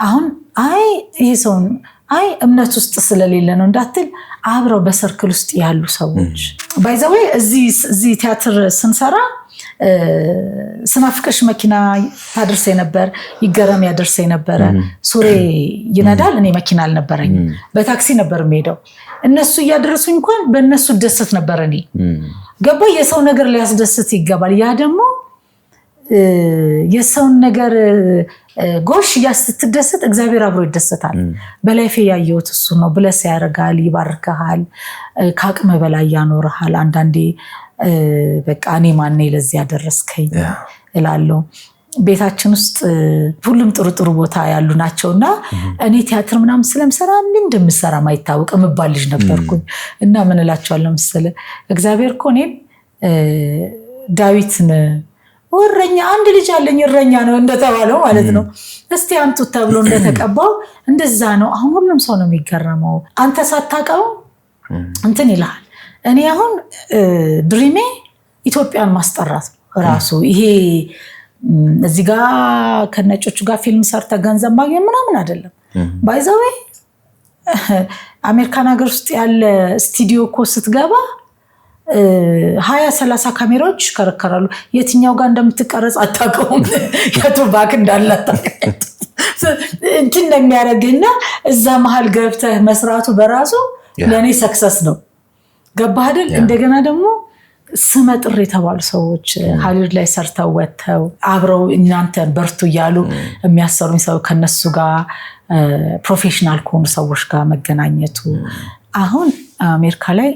Speaker 1: አሁን ይሄ ሰውን እምነት ውስጥ ስለሌለ ነው እንዳትል፣ አብረው በሰርክል ውስጥ ያሉ ሰዎች ባይዘዌ እዚህ ቲያትር ስንሰራ ስናፍቅሽ መኪና ታደርሰኝ ነበር፣ ይገረም ያደርሰኝ ነበረ። ሱሬ ይነዳል፣ እኔ መኪና አልነበረኝ፣ በታክሲ ነበር የምሄደው። እነሱ እያደረሱኝ እንኳን በእነሱ ደሰት ነበር። እኔ ገባ የሰው ነገር ሊያስደስት ይገባል። ያ ደግሞ የሰውን ነገር ጎሽ ስትደሰት እግዚአብሔር አብሮ ይደሰታል። በላይፌ ያየሁት እሱ ነው። ብለስ ያደርጋል፣ ይባርካል፣ ከአቅም በላይ ያኖርሃል። አንዳንዴ በቃ እኔ ማን ለዚህ ያደረስከኝ እላለሁ። ቤታችን ውስጥ ሁሉም ጥሩ ጥሩ ቦታ ያሉ ናቸውና እኔ ቲያትር ምናምን ስለምሰራ ምን እንደምሰራ ማይታወቅ ምባል ልጅ ነበርኩኝ። እና ምን እላቸዋለሁ መሰለህ እግዚአብሔር እኮ እኔን ዳዊትን እረኛ አንድ ልጅ አለኝ እረኛ ነው እንደተባለው ማለት ነው። እስቲ አምጡት ተብሎ እንደተቀባው እንደዛ ነው። አሁን ሁሉም ሰው ነው የሚገረመው። አንተ ሳታውቀው እንትን ይልሃል። እኔ አሁን ድሪሜ ኢትዮጵያን ማስጠራት ነው ራሱ። ይሄ እዚህ ጋር ከነጮቹ ጋር ፊልም ሰርተ ገንዘብ ማግኘት ምናምን አይደለም። ባይዘዌ አሜሪካን ሀገር ውስጥ ያለ ስቱዲዮ እኮ ስትገባ 20-30 ካሜራዎች ይከረከራሉ። የትኛው ጋር እንደምትቀረጽ አታውቀውም። የቱ ባክ እንዳለ እንትን እንደሚያደርግና እዛ መሀል ገብተህ መስራቱ በራሱ ለእኔ ሰክሰስ ነው። ገባህ አይደል? እንደገና ደግሞ ስመጥር የተባሉ ሰዎች ሀሊውድ ላይ ሰርተው ወጥተው አብረው እናንተን በርቱ እያሉ የሚያሰሩኝ ሰው ከነሱ ጋር ፕሮፌሽናል ከሆኑ ሰዎች ጋር መገናኘቱ። አሁን አሜሪካ ላይ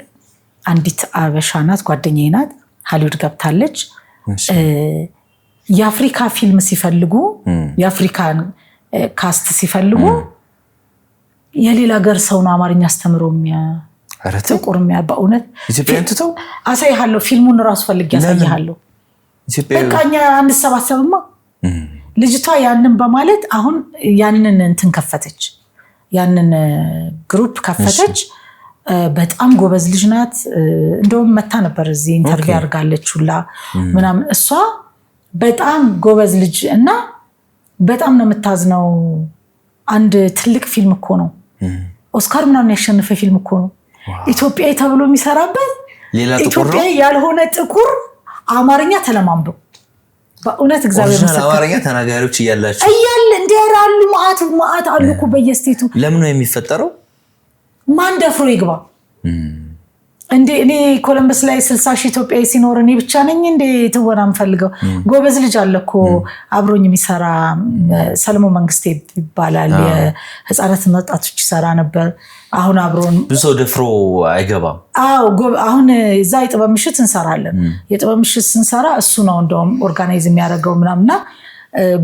Speaker 1: አንዲት አበሻ ናት፣ ጓደኛዬ ናት፣ ሀሊውድ ገብታለች። የአፍሪካ ፊልም ሲፈልጉ የአፍሪካን ካስት ሲፈልጉ የሌላ ሀገር ሰው ነው አማርኛ አስተምሮ ጥቁር በእውነት
Speaker 2: ኢትዮጵያን ትተው
Speaker 1: አሳይሃለሁ። ፊልሙን ራሱ ፈልግ ያሳይሃለሁ። በቃ እኛ አንሰባሰብማ። ልጅቷ ያንን በማለት አሁን ያንን እንትን ከፈተች፣ ያንን ግሩፕ ከፈተች። በጣም ጎበዝ ልጅ ናት። እንደውም መታ ነበር እዚህ ኢንተርቪው አድርጋለች ሁላ ምናምን። እሷ በጣም ጎበዝ ልጅ እና በጣም ነው የምታዝነው። አንድ ትልቅ ፊልም እኮ ነው፣ ኦስካር ምናምን ያሸነፈ ፊልም እኮ ነው። ኢትዮጵያ ተብሎ የሚሰራበት ኢትዮጵያ ያልሆነ ጥቁር አማርኛ ተለማምደው በእውነት እግዚአብሔር ይመስገን።
Speaker 2: አማርኛ ተናጋሪዎች እያላችሁ
Speaker 1: እንዲያራሉ ማአት አሉ እኮ በየስቴቱ።
Speaker 2: ለምን ነው የሚፈጠረው?
Speaker 1: ማን ደፍሮ ይግባ እንዴ? እኔ ኮለምበስ ላይ 60,000 ኢትዮጵያዊ ሲኖር እኔ ብቻ ነኝ እንዴ ትወና የምፈልገው? ጎበዝ ልጅ አለ እኮ አብሮኝ የሚሰራ ሰለሞን መንግስቴ ይባላል። የህፃናት ወጣቶች ይሰራ ነበር። አሁን አብሮን
Speaker 2: ብዙ ሰው ደፍሮ አይገባም።
Speaker 1: አሁን እዛ የጥበብ ምሽት እንሰራለን። የጥበብ ምሽት ስንሰራ እሱ ነው እንደውም ኦርጋናይዝ የሚያደርገው ምናምና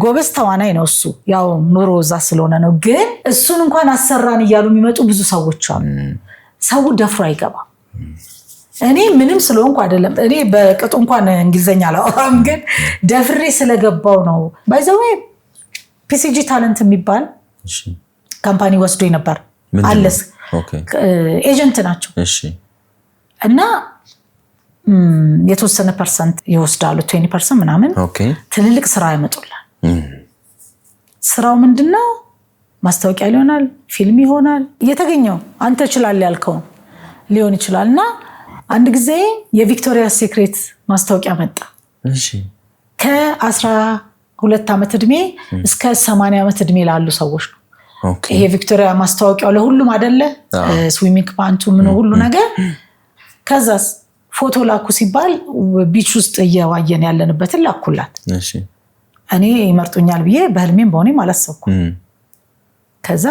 Speaker 1: ጎበዝ ተዋናይ ነው እሱ። ያው ኑሮ እዛ ስለሆነ ነው። ግን እሱን እንኳን አሰራን እያሉ የሚመጡ ብዙ ሰዎች አሉ። ሰው ደፍሮ አይገባም። እኔ ምንም ስለሆንኩ አይደለም። እኔ በቅጡ እንኳን እንግሊዘኛ አላወራም፣ ግን ደፍሬ ስለገባው ነው። ባይዘዌ ፒሲጂ ታለንት የሚባል ካምፓኒ ወስዶኝ ነበር። አለስ ኤጀንት ናቸው እና የተወሰነ ፐርሰንት ይወስዳሉ፣ 20% ምናምን ትልልቅ ስራ ያመጡላል። ስራው ምንድነው? ማስታወቂያ ሊሆናል፣ ፊልም ይሆናል። እየተገኘው አንተ ይችላል ያልከው ሊሆን ይችላል። እና አንድ ጊዜ የቪክቶሪያ ሴክሬት ማስታወቂያ መጣ። ከ12 ዓመት ዕድሜ እስከ 80 ዓመት ዕድሜ ላሉ ሰዎች ነው። ይሄ ቪክቶሪያ ማስታወቂያው ለሁሉም አይደለ? ስዊሚንግ ፓንቱ ምን ሁሉ ነገር። ከዛስ ፎቶ ላኩ ሲባል ቢች ውስጥ እየዋየን ያለንበትን ላኩላት። እኔ ይመርጡኛል ብዬ በህልሜም በሆኔም አላሰብኩም። ከዛ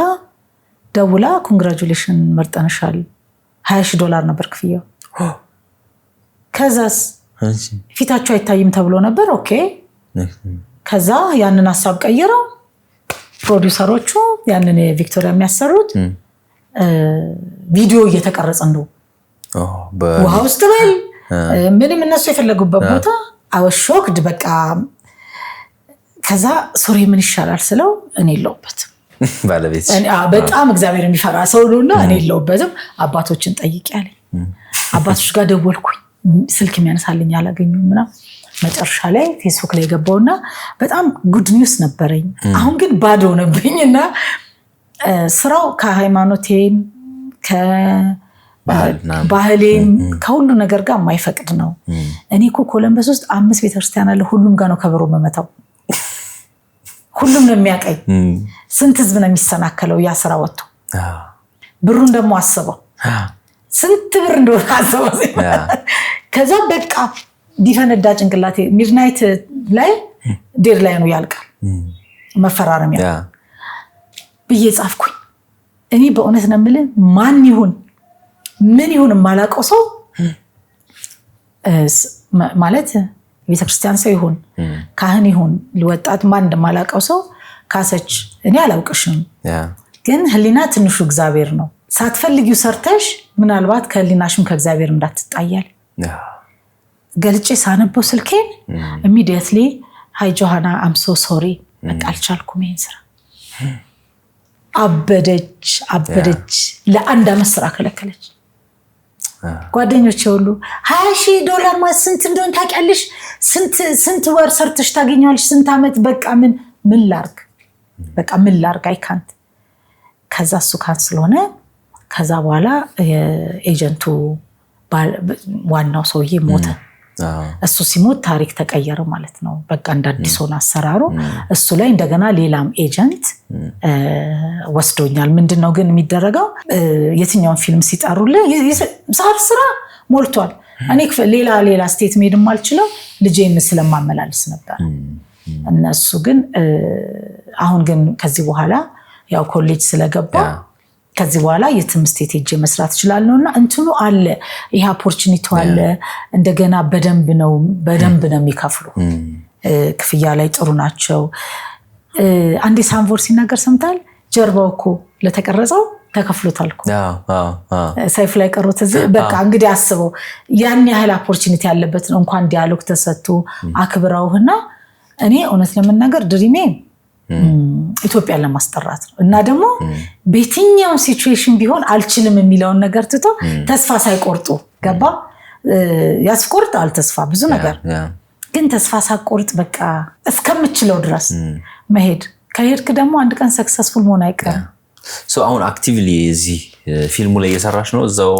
Speaker 1: ደውላ ኮንግራጁሌሽን መርጠንሻል፣ $20,000 ነበር ክፍያው። ከዛስ ፊታቸው አይታይም ተብሎ ነበር። ኦኬ። ከዛ ያንን ሀሳብ ቀይረው ፕሮዲውሰሮቹ ያንን ቪክቶሪያ የሚያሰሩት ቪዲዮ እየተቀረጸ እንደው ውሃ ውስጥ በል ምንም እነሱ የፈለጉበት ቦታ አወሾክድ በቃ። ከዛ ሶሪ ምን ይሻላል ስለው እኔ የለውበትም
Speaker 2: ባለቤት
Speaker 1: በጣም እግዚአብሔር የሚፈራ ሰው ነውና እኔ የለውበትም አባቶችን ጠይቄ አለኝ አባቶች ጋር ደወልኩኝ ስልክ የሚያነሳልኝ አላገኙም ምናምን መጨረሻ ላይ ፌስቡክ ላይ ገባውና በጣም ጉድ ኒውስ ነበረኝ አሁን ግን ባዶ ሆነብኝና ስራው ከሃይማኖቴም ከባህሌም ከሁሉ ነገር ጋር የማይፈቅድ ነው እኔ እኮ ኮለምበስ ውስጥ 5 ቤተክርስቲያን አለ ሁሉም ጋር ነው ከበሮ መመታው ሁሉም ነው የሚያቀኝ ስንት ህዝብ ነው የሚሰናከለው ያ ስራ ወጥቶ ብሩን ደግሞ አስበው ስንት ብር እንደሆነ አስበው ከዛ በቃ ዲፈነዳ ጭንቅላቴ ሚድናይት ላይ ዴር ላይ ነው ያልቃል መፈራረሚያ ብዬ ጻፍኩኝ እኔ በእውነት ነው የምልህ ማን ይሁን ምን ይሁን ማላቀው ሰው ማለት ቤተክርስቲያን ሰው ይሁን ካህን ይሁን ለወጣት ማን እንደማላቀው ሰው ካሰች እኔ አላውቅሽም ግን ህሊና ትንሹ እግዚአብሔር ነው ሳትፈልጊው ሰርተሽ ምናልባት ከህሊናሽም ከእግዚአብሔር እንዳትጣያል ገልጬ ሳነበው ስልኬን immediately ሃይ ጆሃና I'm so sorry በቃ አልቻልኩም ይሄን ስራ አበደች ለአንድ አመት ስራ ከለከለች ጓደኞቼ ሁሉ $20,000 ማለት ስንት እንደሆነ ታውቂያለሽ ስንት ወር ሰርተሽ ታገኛለሽ ስንት አመት በቃ ምን ላርግ አይካንት ከዛ እሱ ካንስል ሆነ ከዛ በኋላ ኤጀንቱ ዋናው ሰውዬ ሞተ እሱ ሲሞት ታሪክ ተቀየረ ማለት ነው በቃ እንዳዲስ ሆነ አሰራሩ እሱ ላይ እንደገና ሌላም ኤጀንት ወስዶኛል ምንድነው ግን የሚደረገው የትኛውን ፊልም ሲጣሩልህ ስራ ሞልቷል እኔ ሌላ ስቴት መሄድም አልችለው ልጄን ስለማመላለስ ነበር እነሱ ግን አሁን ግን ከዚህ በኋላ ያው ኮሌጅ ስለገባ ከዚህ በኋላ የትም ስቴት ሄጄ መስራት ይችላል ነውና እንትኑ አለ ይሄ ኦፖርቹኒቲ አለ እንደገና በደንብ ነው የሚከፍሉ ክፍያ ላይ ጥሩ ናቸው አንዴ ሳንቮር ሲናገር ሰምታል ጀርባው እኮ ለተቀረጸው ተከፍሎታል እኮ ሰይፍ ላይ ቀሩት እዚህ በቃ እንግዲህ አስበው ያን ያህል ኦፖርቹኒቲ ያለበት ነው እንኳን ዲያሎግ ተሰጥቶ አክብራውና እኔ እውነት ለመናገር ድሪሜ ኢትዮጵያን ለማስጠራት ነው እና ደግሞ በየትኛው ሲቹዌሽን ቢሆን አልችልም የሚለውን ነገር ትቶ ተስፋ ሳይቆርጡ ገባ ያስቆርጥ አልተስፋ ብዙ ነገር ግን ተስፋ ሳይቆርጥ በቃ እስከምችለው ድረስ መሄድ ከሄድክ ደግሞ አንድ ቀን ሰክሰስፉል መሆን አይቀርም
Speaker 2: ሶ አሁን አክቲቭሊ እዚህ ፊልሙ ላይ እየሰራሽ ነው እዛው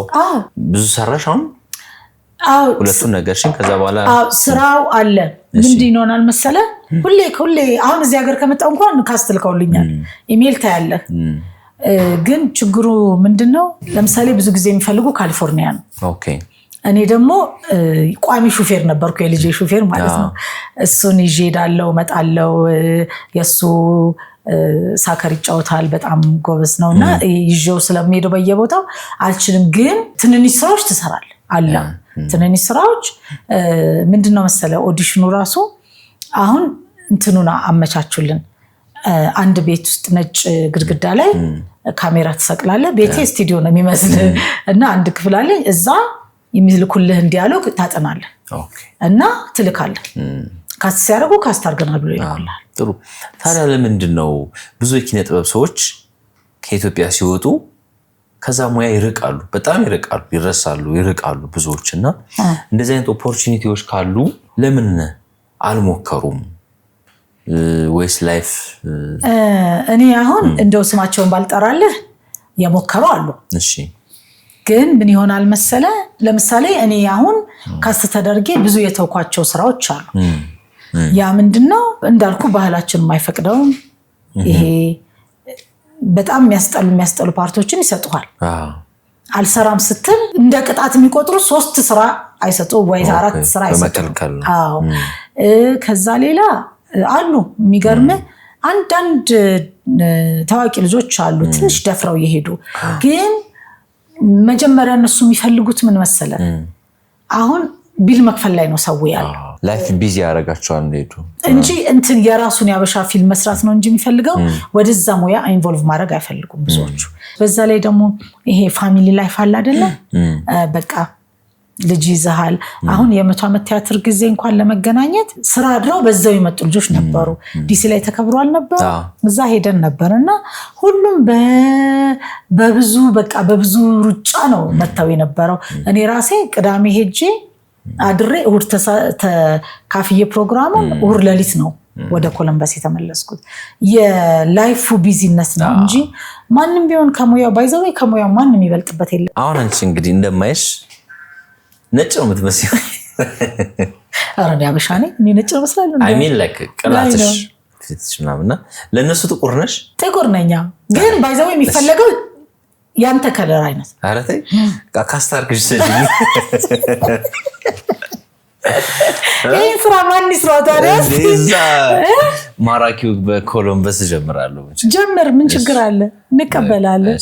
Speaker 2: ብዙ ሰራሽ አሁን ሁለቱን ነገርሽን ከዛ በኋላ
Speaker 1: ስራው አለ ምንድን ይሆናል መሰለ ሁሌ አሁን እዚህ ሀገር ከመጣው እንኳን ካስትልከውልኛል ኢሜል ታያለህ ግን ችግሩ ምንድነው ለምሳሌ ብዙ ጊዜ የሚፈልጉ ካሊፎርኒያ ነው
Speaker 2: ኦኬ
Speaker 1: እኔ ደግሞ ቋሚ ሹፌር ነበርኩ የልጄ ሹፌር ማለት ነው እሱን ይዤ ሄዳለሁ መጣለው የሱ ሳከር ይጫወታል በጣም ጎበዝ ነውና ይዤው ስለሚሄደው በየቦታው አልችልም ግን ትንንሽ ስራዎች ትሰራለህ አላ ትንንሽ ስራዎች ምንድነው መሰለ ኦዲሽኑ ራሱ አሁን እንትኑና አመቻቹልን አንድ ቤት ውስጥ ነጭ ግድግዳ ላይ ካሜራ ተሰቅላለ ቤቴ ስቱዲዮ ነው የሚመስል እና አንድ ክፍል አለ እዛ የሚልኩልህ ዲያሎግ ታጠናለህ እና ትልካለህ ካስት ሲያደርጉ ካስት አድርገናል ብሎ ይልኩልሃል
Speaker 2: ጥሩ ታዲያ ለምንድነው ብዙ የኪነ ጥበብ ሰዎች ከኢትዮጵያ ሲወጡ ከዛ ሙያ ይርቃሉ በጣም ይርቃሉ ብዙዎችና እንደዚህ አይነት ኦፖርቹኒቲዎች ካሉ ለምን አልሞከሩም ወይስ ላይፍ
Speaker 1: እኔ አሁን እንደው ስማቸውን ባልጠራልህ የሞከሩ አሉ
Speaker 2: እሺ
Speaker 1: ግን ምን ይሆናል መሰለ ለምሳሌ እኔ አሁን ካስት ተደርጌ ብዙ የተውኳቸው ስራዎች አሉ ያ ምንድነው እንዳልኩ ባህላችን የማይፈቅደው ይሄ በጣም የሚያስጠሉ ፓርቶችን ይሰጡሃል አልሰራም ስትል እንደ ቅጣት የሚቆጥሩ 3 ስራ አይሰጡ ወይ 4 ስራ አይሰጡ አዎ ከዛ ሌላ አሉ የሚገርም አንዳንድ ታዋቂ ልጆች አሉ ትንሽ ደፍረው ይሄዱ ግን መጀመሪያ እነሱ የሚፈልጉት ምን መሰለ አሁን ቢል መክፈል ላይ ነው ሰው ያለው
Speaker 2: ላይፍ ቢዚ ያረጋቸዋል እንደሄዱ
Speaker 1: እንጂ እንትን የራሱን ያበሻ ፊልም መስራት ነው እንጂ የሚፈልገው ወደዛ ሙያ ኢንቮልቭ ማድረግ አይፈልጉም ብዙዎቹ በዛ ላይ ደግሞ ይሄ ፋሚሊ ላይፍ አለ አይደለ በቃ ልጅ ይዘሃል። አሁን የ100 ዓመት ቲያትር ጊዜ እንኳን ለመገናኘት ስራ አድረው በዛው የመጡ ልጆች ነበሩ። ዲሲ ላይ ተከብሯል ነበር፣ እዛ ሄደን ነበር እና ሁሉም በብዙ ሩጫ ነው መተው የነበረው። እኔ ራሴ ቅዳሜ ሄጄ አድሬ እሁድ ተካፍዬ ፕሮግራሙን እሁድ ሌሊት ነው ወደ ኮለምበስ የተመለስኩት። የላይፉ ቢዚነስ ነው እንጂ ማንም ቢሆን ከሙያው ባይዘው ከሙያው ማንም ይበልጥበት የለም።
Speaker 2: አሁን አንቺ እንግዲህ እንደማይሽ ነጭ ነው የምትመስለው።
Speaker 1: አረን ያበሻ ነኝ እኔ ነጭ ነው መስላለሁ።
Speaker 2: አይ ሚን ላይክ ቅላትሽ ፊትሽ ምናምንና ለነሱ ጥቁር ነሽ።
Speaker 1: ጥቁር ነኝ ግን ባይዘው የሚፈለገው ያንተ ከለር አይነት።
Speaker 2: ኧረ ተይ ካስታርክሽ ስለዚህ
Speaker 1: ይሄ ስራ ማን ይስራው ታዲያ?
Speaker 2: እዛ ማራኪው በኮሎምበስ ጀምራለሁ።
Speaker 1: ጀምር፣ ምን ችግር አለ? እንቀበላለን።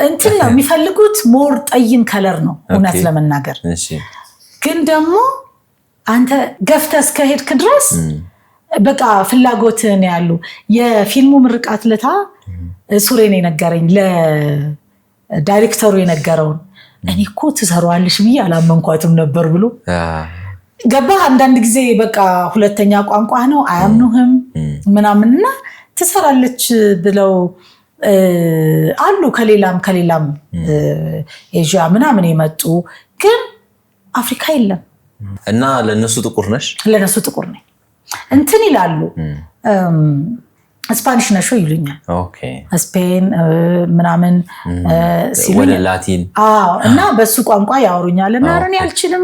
Speaker 1: እንትን ነው የሚፈልጉት ሞር ጠይም ከለር ነው እውነት ለመናገር። ግን ደግሞ አንተ ገፍተህ እስከሄድክ ድረስ በቃ ፍላጎትን ያሉ የፊልሙ ምርቃት ለታ ሱሬን የነገረኝ ለዳይሬክተሩ የነገረውን እኔ እኮ ትሰራዋለሽ ብዬ አላመንኳትም ነበር ብሎ ገባ። አንዳንድ ጊዜ በቃ ሁለተኛ ቋንቋ ነው አያምኑህም ምናምንና ትሰራለች ብለው አሉ። ከሌላም ኤዥያ ምናምን የመጡ ግን አፍሪካ የለም።
Speaker 2: እና ለነሱ ጥቁር ነሽ?
Speaker 1: ለነሱ ጥቁር ነኝ እንትን ይላሉ። ስፓኒሽ ነሽ ይሉኛል።
Speaker 2: ኦኬ
Speaker 1: ስፔን ምናምን
Speaker 2: ወደ ላቲን
Speaker 1: እና በሱ ቋንቋ ያወሩኛል እና እኔ አልችልም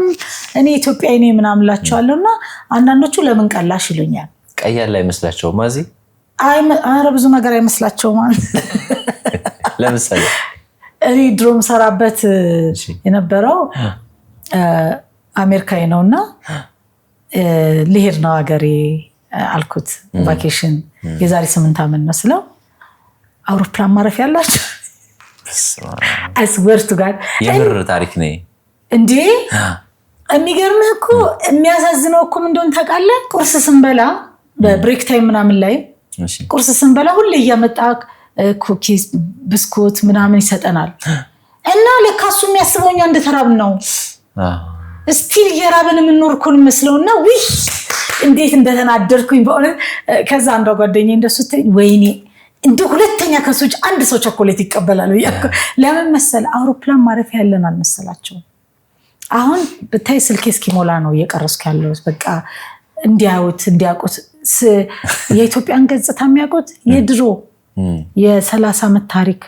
Speaker 1: እኔ ኢትዮጵያዊ ነኝ ምናምን እላቸዋለሁና አንዳንዶቹ ለምን ቀላሽ ይሉኛል።
Speaker 2: ቀያል አይመስላቸውም ማዚ?
Speaker 1: ኧረ ብዙ ነገር አይመስላቸውም ማለት
Speaker 2: ለምሳሌ
Speaker 1: እኔ ድሮም ሰራበት የነበረው አሜሪካዊ ነውና ልሄድ ነው ሀገሬ አልኩት። ቫኬሽን የዛሬ 8 ዓመት ነው ስለው አውሮፕላን ማረፊያ ያላችሁ አስወርቱ ጋር
Speaker 2: የምር ታሪክ ነው
Speaker 1: እንዴ? የሚገርምህ እኮ የሚያሳዝነው እኮ ምን እንደሆነ ታውቃለህ? ቁርስ ስንበላ በብሬክ ታይም ምናምን ላይ ቁርስ ስንበላ ሁሌ እያመጣ ኩኪስ ብስኩት ምናምን ይሰጠናል እና ለካ እሱ የሚያስበው እኛ እንደተራብን ነው። እስቲል እየራበን የምንኖር እኮ ነው መስለውና ውይ እንዴት እንደተናደርኩኝ በእውነት። ከዛ አንዷ ጓደኛዬ እንደሱ ወይኔ እንደ ሁለተኛ ከሶች አንድ ሰው ቸኮሌት ይቀበላል ያልኩ ለምን መሰለ አውሮፕላን ማረፊያ ያለን አልመሰላቸውም። አሁን ብታይ ስልኬ እስኪሞላ ነው እየቀረስኩ ያለው። በቃ እንዲያዩት እንዲያውቁት የኢትዮጵያን ገጽታ የሚያውቁት የድሮ የ30 ዓመት ታሪክ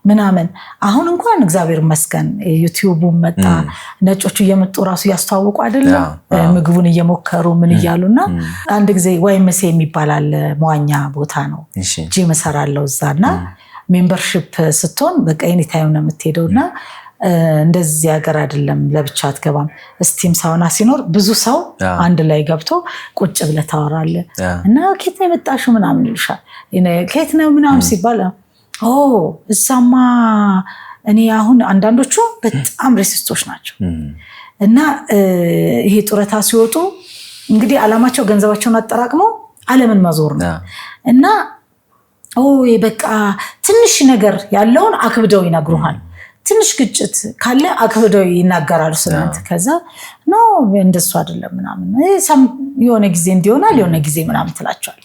Speaker 1: ምናምን። አሁን እንኳን እግዚአብሔር ይመስገን ዩቲዩቡ መጣ፣ ነጮቹ እየመጡ ራሱ ያስተዋውቁ አይደለም ምግቡን እየሞከሩ ምን እያሉና አንድ ጊዜ ዋይመሴ የሚባላል መዋኛ ቦታ ነው ጂም እሰራለሁ እዛና ሜምበርሺፕ ስትሆን በቃ ኤኒ ታይም ነው የምትሄደውና እንደዚህ ሀገር አይደለም ለብቻ አትገባም። ስቲም ሳውና ሲኖር ብዙ ሰው አንድ ላይ ገብቶ ቁጭ ብለህ ታወራለህ እና ከየት ነው የመጣሽው ምናምን ይልሻል። ከየት ነው ምናምን ሲባል እዛማ እኔ አሁን አንዳንዶቹ በጣም ሬሲስቶች ናቸው እና ይሄ ጡረታ ሲወጡ እንግዲህ አላማቸው ገንዘባቸውን አጠራቅመው ዓለምን መዞር ነው እና በቃ ትንሽ ነገር ያለውን አክብደው ይነግሩሃል። ትንሽ ግጭት ካለ አክብደው ይናገራሉ ስለአንተ። ከዛ እንደሱ አይደለም ምናምን የሆነ ጊዜ እንዲሆናል የሆነ ጊዜ ምናምን ትላቸዋል።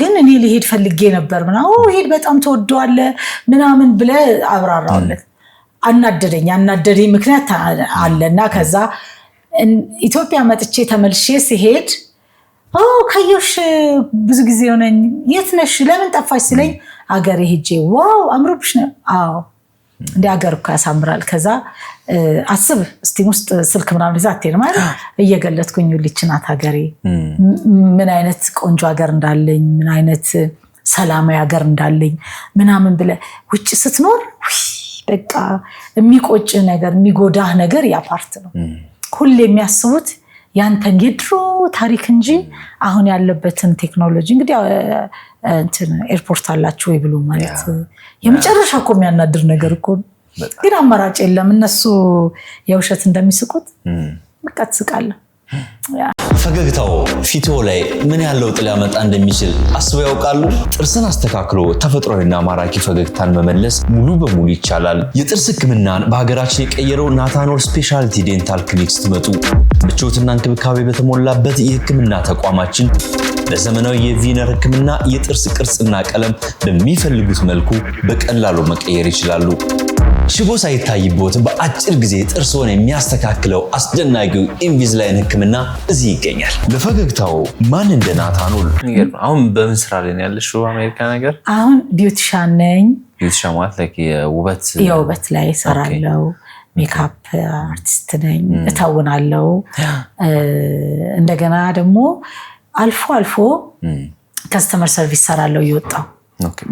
Speaker 1: ግን እኔ ልሄድ ፈልጌ ነበር ምናምን ሄድ በጣም ተወደዋለ ምናምን ብለህ አብራራውለት። አናደደኝ ምክንያት አለና ከዛ ኢትዮጵያ መጥቼ ተመልሼ ሲሄድ ከዮሽ ብዙ ጊዜ ሆነኝ የት ነሽ ለምን ጠፋሽ ሲለኝ አገሬ ሄጄ ዋው አምሮብሽ ነው እንደ ሀገር እኮ ያሳምራል። ከዛ አስብ ስቲም ውስጥ ስልክ ምናምን ይዛ አትሄድም ማለት እየገለጥኩኝ ልችናት ሀገሬ ምን አይነት ቆንጆ ሀገር እንዳለኝ ምን አይነት ሰላማዊ ሀገር እንዳለኝ ምናምን ብለህ ውጭ ስትኖር በቃ የሚቆጭ ነገር የሚጎዳህ ነገር ያፓርት ነው። ሁሌ የሚያስቡት ያንተን የድሮ ታሪክ እንጂ አሁን ያለበትን ቴክኖሎጂ እንግዲህ እንትን ኤርፖርት አላችሁ ወይ ብሎ ማለት የመጨረሻ እኮ የሚያናድር ነገር እኮ ግን አማራጭ የለም። እነሱ የውሸት እንደሚስቁት በቃ ትስቃለህ።
Speaker 5: ፈገግታው ፊቶ ላይ ምን ያለው ጥላ ያመጣ እንደሚችል አስበው ያውቃሉ? ጥርስን አስተካክሎ ተፈጥሯዊና ማራኪ ፈገግታን መመለስ ሙሉ በሙሉ ይቻላል። የጥርስ ህክምናን በሀገራችን የቀየረው ናታኖል ስፔሻሊቲ ዴንታል ክሊኒክ ስትመጡ ምቾትና እንክብካቤ በተሞላበት የህክምና ተቋማችን በዘመናዊ የቪነር ህክምና የጥርስ ቅርጽና ቀለም በሚፈልጉት መልኩ በቀላሉ መቀየር ይችላሉ። ሽቦ ሳይታይቦት በአጭር ጊዜ ጥርስዎን የሚያስተካክለው አስደናቂው ኢንቪዝላይን ህክምና እዚህ ይገኛል። ለፈገግታው ማን እንደ ናታኖል።
Speaker 2: አሁን በምን ስራ ላይ ያለሽው? አሜሪካ ነገር
Speaker 1: አሁን ቢዩቲሻን ነኝ።
Speaker 2: ቢዩቲሻን ማለት
Speaker 1: የውበት ላይ እሰራለሁ። ሜካፕ አርቲስት ነኝ፣ እተውናለሁ። እንደገና ደግሞ አልፎ አልፎ ከስተመር ሰርቪስ እሰራለሁ እየወጣሁ።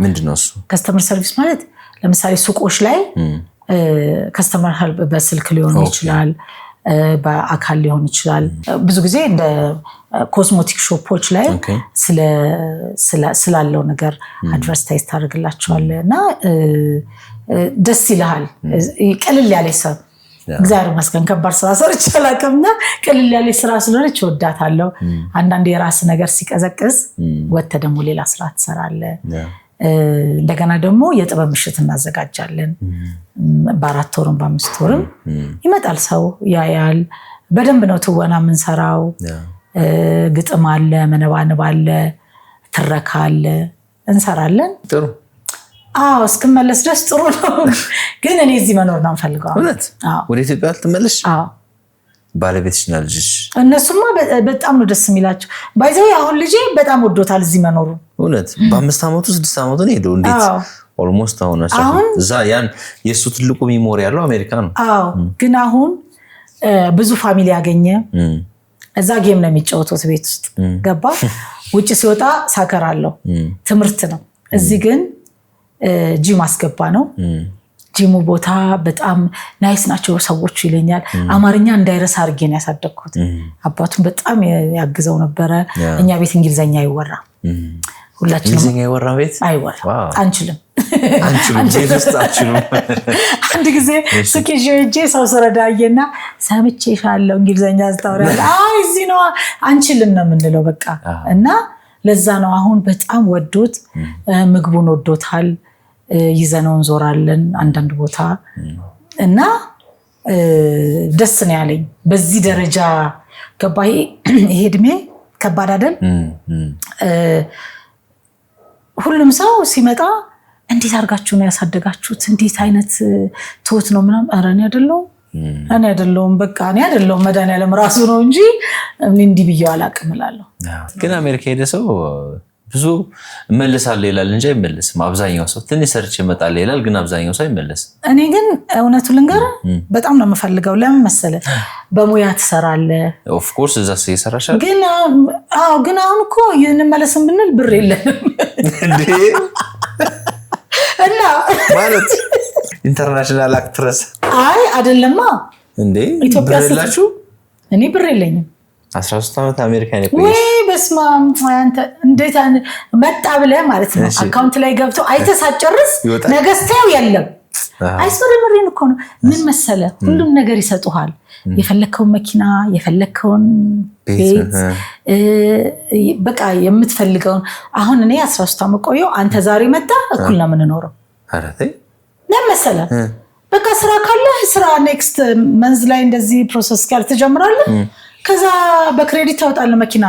Speaker 2: ምንድነው እሱ?
Speaker 1: ከስተመር ሰርቪስ ማለት ለምሳሌ ሱቆች ላይ ከስተመር ሄልፕ በስልክ ሊሆን ይችላል፣ በአካል ሊሆን ይችላል። ብዙ ጊዜ እንደ ኮስሞቲክ ሾፖች ላይ ስላለው ነገር አድቨርታይዝ ታደርግላቸዋለህ እና ደስ ይልሃል። ቀልል ያለ ሰብ እግዚአብሔር ይመስገን ከባድ ስራ ሰርቼ አላውቅምና ቀልል ያለ ስራ ስለሆነች እወዳታለሁ። አንዳንድ የራስ ነገር ሲቀዘቅዝ ወጥተህ ደግሞ ሌላ ስራ ትሰራለህ። እንደገና ደግሞ የጥበብ ምሽት እናዘጋጃለን። በ4 ወርም በ5 ወርም ይመጣል ሰው ያያል። በደንብ ነው ትወና የምንሰራው። ግጥም አለ፣ መነባንብ አለ፣ ትረካ አለ፣ እንሰራለን።
Speaker 2: ጥሩ።
Speaker 1: አዎ እስክመለስ ድረስ ጥሩ ነው። ግን እኔ እዚህ መኖር ነው የምፈልገው።
Speaker 2: እውነት? ወደ ኢትዮጵያ ልትመለሽ?
Speaker 1: አዎ።
Speaker 2: ባለቤትሽና ልጅሽ?
Speaker 1: እነሱማ በጣም ነው ደስ የሚላቸው። ባይዘው አሁን ልጄ በጣም ወዶታል እዚህ መኖሩ።
Speaker 2: እውነት? በ5 ዓመቱ 6 ዓመቱ ነው ሄደው። እንዴት ኦልሞስት አሁን እዛ ያን የሱ ትልቁ ሚሞሪ ያለው አሜሪካ ነው።
Speaker 1: አዎ ግን አሁን ብዙ ፋሚሊ ያገኘ እዛ ጌም ነው የሚጫወቱት ቤት ውስጥ ገባ። ውጭ ሲወጣ ሳከር አለው ትምህርት ነው። እዚህ ግን ጂም አስገባ ነው። ጂሙ ቦታ በጣም ናይስ ናቸው ሰዎቹ ይለኛል። አማርኛ እንዳይረሳ አድርጌ ነው ያሳደግኩት። አባቱን በጣም ያግዘው ነበረ። እኛ ቤት እንግሊዘኛ አይወራ፣ ሁላችንም
Speaker 2: እንግሊዘኛ አይወራ ቤት
Speaker 1: አይወራ አንችልም።
Speaker 2: አንችልም።
Speaker 1: አንድ ጊዜ ስኬሽ ሄጄ ሰው ስረዳየና ሰምቼሻለሁ እንግሊዘኛ አስተውራለሁ። አይ እዚህ ነው አንችልም ነው የምንለው በቃ። እና ለዛ ነው አሁን በጣም ወዶት ምግቡን ወዶታል። ይዘነው እንዞራለን አንዳንድ ቦታ እና ደስ ነው ያለኝ። በዚህ ደረጃ ገባይ። ይሄ እድሜ ከባድ አይደል? ሁሉም ሰው ሲመጣ እንዴት አድርጋችሁ ነው ያሳደጋችሁት? እንዴት አይነት ትሁት ነው ምናምን። ኧረ እኔ አይደለሁም በቃ እኔ አይደለሁም መድኃኒዓለም ራሱ ነው እንጂ እንዲህ ብዬው አላውቅም እላለሁ።
Speaker 2: ግን አሜሪካ ሄደ ሰው ብዙ እመልሳለሁ ይላል እንጂ አይመለስም። አብዛኛው ሰው ትንሽ ሰርች ይመጣል ይላል፣ ግን አብዛኛው ሰው አይመለስም። እኔ
Speaker 1: ግን እውነቱ ልንገርህ በጣም ነው የምፈልገው። ለምን መሰለህ? በሙያ ትሰራለህ።
Speaker 2: ኦፍ ኮርስ እዛ ሲሰራሻል።
Speaker 1: ግን አሁን እኮ እንመለስም ብንል ብር የለንም እንዴ? እና
Speaker 2: ማለት ኢንተርናሽናል አክትረስ
Speaker 1: አይደለማ
Speaker 2: እንዴ?
Speaker 1: ኢትዮጵያ ስላችሁ እኔ ብር የለኝም።
Speaker 2: 13 ዓመት አሜሪካ ነው
Speaker 1: ቆየሽ። ወይ በስመ አብ አንተ እንዴት መጣ ብለህ ማለት ነው። አካውንት ላይ ገብቶ አይተሳጨርስ ነገስታው የለም። አይሶርምሪን እኮ ነው። ምን መሰለህ? ሁሉም ነገር ይሰጡሃል። የፈለከውን መኪና፣ የፈለከውን ቤት፣ በቃ የምትፈልገውን። አሁን እኔ 13 ዓመት ቆየሁ። አንተ ዛሬ መጣ እኩል ነው የምንኖረው።
Speaker 2: አረቴ
Speaker 1: ምን መሰለህ? በቃ ስራ ካለ ስራ ኔክስት መንዝ ላይ እንደዚህ ፕሮሰስ ጋር ትጀምራለህ። ከዛ በክሬዲት ታወጣለህ መኪና፣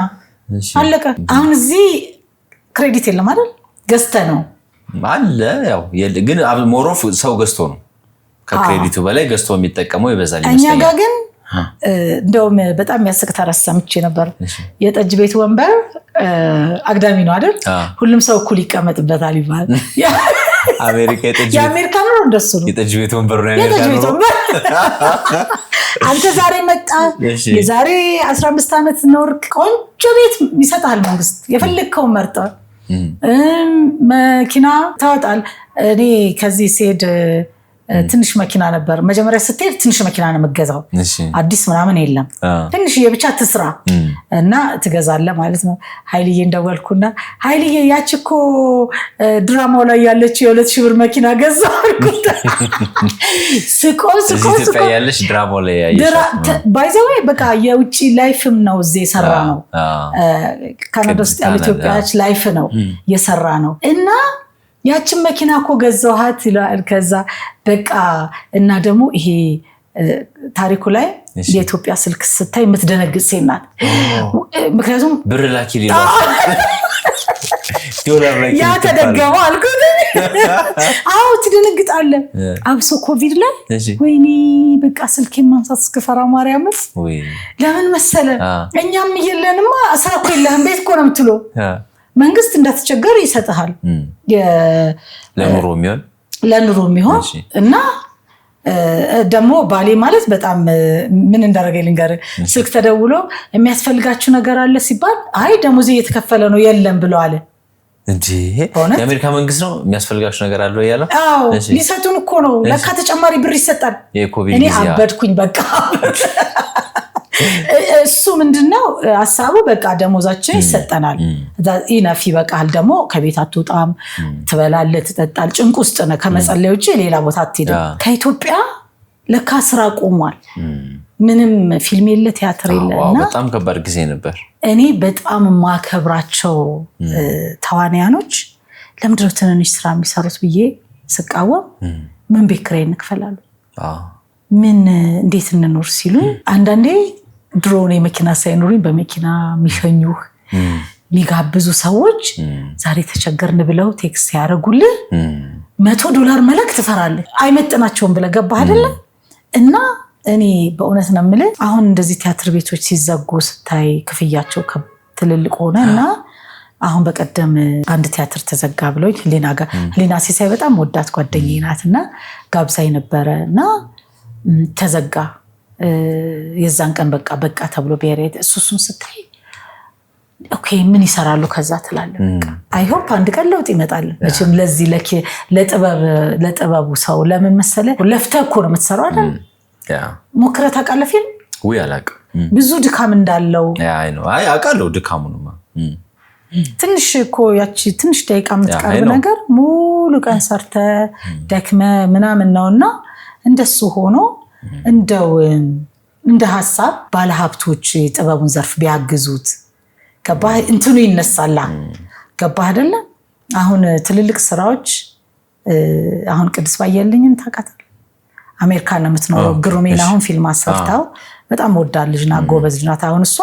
Speaker 1: አለቀ። አሁን እዚህ ክሬዲት የለም አይደል? ገዝተህ ነው
Speaker 2: አለ። ያው ግን ሞሮፍ ሰው ገዝቶ ነው ከክሬዲቱ በላይ ገዝቶ የሚጠቀመው ይበዛል ይመስለኛል።
Speaker 1: እኛ ጋር ግን እንደውም በጣም የሚያስቅ ተረት ሰምቼ ነበር። የጠጅ ቤት ወንበር አግዳሚ ነው አይደል? ሁሉም ሰው እኩል ይቀመጥበታል ይባል።
Speaker 2: አሜሪካ
Speaker 1: የአሜሪካ ኑሮ እንደሱ ነው።
Speaker 2: የጠጅ ቤት ወንበር ነው የአሜሪካ ኑሮ።
Speaker 1: አንተ ዛሬ መጣ የዛሬ 15 ዓመት ኖርክ፣ ቆንጆ ቤት ይሰጣል መንግስት። የፈለግከውን መርጠህ መኪና ታወጣል። እኔ ከዚህ ሲሄድ ትንሽ መኪና ነበር መጀመሪያ ስትሄድ ትንሽ መኪና ነው የምትገዛው አዲስ ምናምን የለም ትንሽ የብቻ ትስራ እና ትገዛለህ ማለት ነው ኃይልዬ እንደወልኩና ኃይልዬ ያቺ እኮ ድራማው ላይ ያለች የ2000 ብር መኪና ገዛው አልኩት ስቆ
Speaker 2: ያለሽ ድራማው ላይ ያየሽ
Speaker 1: ባይዘው በቃ የውጪ ላይፍም ነው እዚህ የሰራ ነው ካናዳ ውስጥ ያለ ኢትዮጵያዎች ላይፍ ነው የሰራ ነው እና ያችን መኪና እኮ ገዛውሃት ይላል ከዛ በቃ እና ደግሞ ይሄ ታሪኩ ላይ የኢትዮጵያ ስልክ ስታይ የምትደነግጥ ሴት ናት ምክንያቱም
Speaker 2: ብር ላኪ ሊላስ ዶላር ላይ
Speaker 1: ያ ተደገመው አልኩት አው ትደነግጣለህ አብሶ ኮቪድ ላይ ወይኔ በቃ ስልኬን ማንሳት እስከፈራ ማርያም
Speaker 2: ወይ
Speaker 1: ለምን መሰለ እኛም ይየለንማ አስራኩ የለህም ቤት እኮ ነው የምትለው መንግስት እንዳትቸገር ይሰጣል ለኑሮ የሚሆን እና ደግሞ ባሌ ማለት በጣም ምን እንዳደረገ ልንገር ስልክ ተደውሎ የሚያስፈልጋችሁ ነገር አለ ሲባል አይ ደሞዝ እየተከፈለ ነው የለም ብሎ አለ
Speaker 2: እንዴ የአሜሪካ መንግስት ነው የሚያስፈልጋችሁ ነገር አለ ያለው
Speaker 1: አዎ ሊሰጡን እኮ ነው ለካ ተጨማሪ ብር ይሰጣል እኔ አበድኩኝ በቃ እሱ ምንድነው ሐሳቡ በቃ ደሞዛችን ይሰጠናል ኢነፍ ይበቃል ደግሞ ከቤት አትወጣም ትበላለህ ትጠጣል ጭንቅ ውስጥ ነው ከመጸለይ ውጪ ሌላ ቦታ አትሄድም ከኢትዮጵያ ለካ ስራ ቆሟል ምንም ፊልም የለ ቲያትር የለና
Speaker 2: በጣም ከባድ ጊዜ ነበር
Speaker 1: እኔ በጣም ማከብራቸው ተዋናያኖች ለምንድነው ትንንሽ ስራ የሚሰሩት ብዬ ስቃወም ምን ቤት ኪራይ እንከፍላለን ምን እንዴት እንኖር ሲሉ አንዳንዴ ድሮን የመኪና ሳይኖርኝ በመኪና የሚሸኙህ የሚጋብዙ ሰዎች ዛሬ ተቸገርን ብለው ቴክስት ያደርጉልህ $100 መላክ ትፈራለህ አይመጥናቸውም ብለህ ገባህ አይደለ እና እኔ በእውነት ነው የምልህ አሁን እንደዚህ ቲያትር ቤቶች ሲዘጉ ስታይ ክፍያቸው ትልልቅ ሆነና አሁን በቀደም አንድ ቲያትር ተዘጋ ብለውኝ ህሊና ሲሳይ በጣም ወዳት ጓደኛዬ ናትና ጋብዛኝ ነበረና ተዘጋ የዛን ቀን በቃ ተብሎ ብሔራዊ እሱን ስታይ ኦኬ ምን ይሰራሉ ከዛ ትላለህ በቃ አይ ሆፕ አንድ ቀን ለውጥ ይመጣል መቼም ለዚህ ለጥበቡ ሰው ለምን መሰለ ለፍተህ እኮ ነው የምትሰራው አይደል ሞክረህ ታውቃለህ ፊልም
Speaker 2: ወይ አላውቅም
Speaker 1: ብዙ ድካም እንዳለው
Speaker 2: አይ ነው አይ አውቃለሁ ድካሙንማ
Speaker 1: ትንሽ እኮ ያቺ ትንሽ ደቂቃ የምትቀርብ ነገር ሙሉ ቀን ሰርተህ ደክመህ ምናምን ነውና እንደሱ ሆኖ እንደው እንደ ሐሳብ ባለሀብቶች ጥበቡን ዘርፍ ቢያግዙት ገባህ እንትኑ ይነሳላ ገባህ አይደለ አሁን ትልልቅ ስራዎች አሁን ቅድስ ባየልኝን ታውቃታለህ አሜሪካ ነው የምትኖረው ግሩሜን አሁን ፊልም አሰርታው በጣም ወዳድ ልጅ ናት ጎበዝ ልጅ ናት አሁን እሷ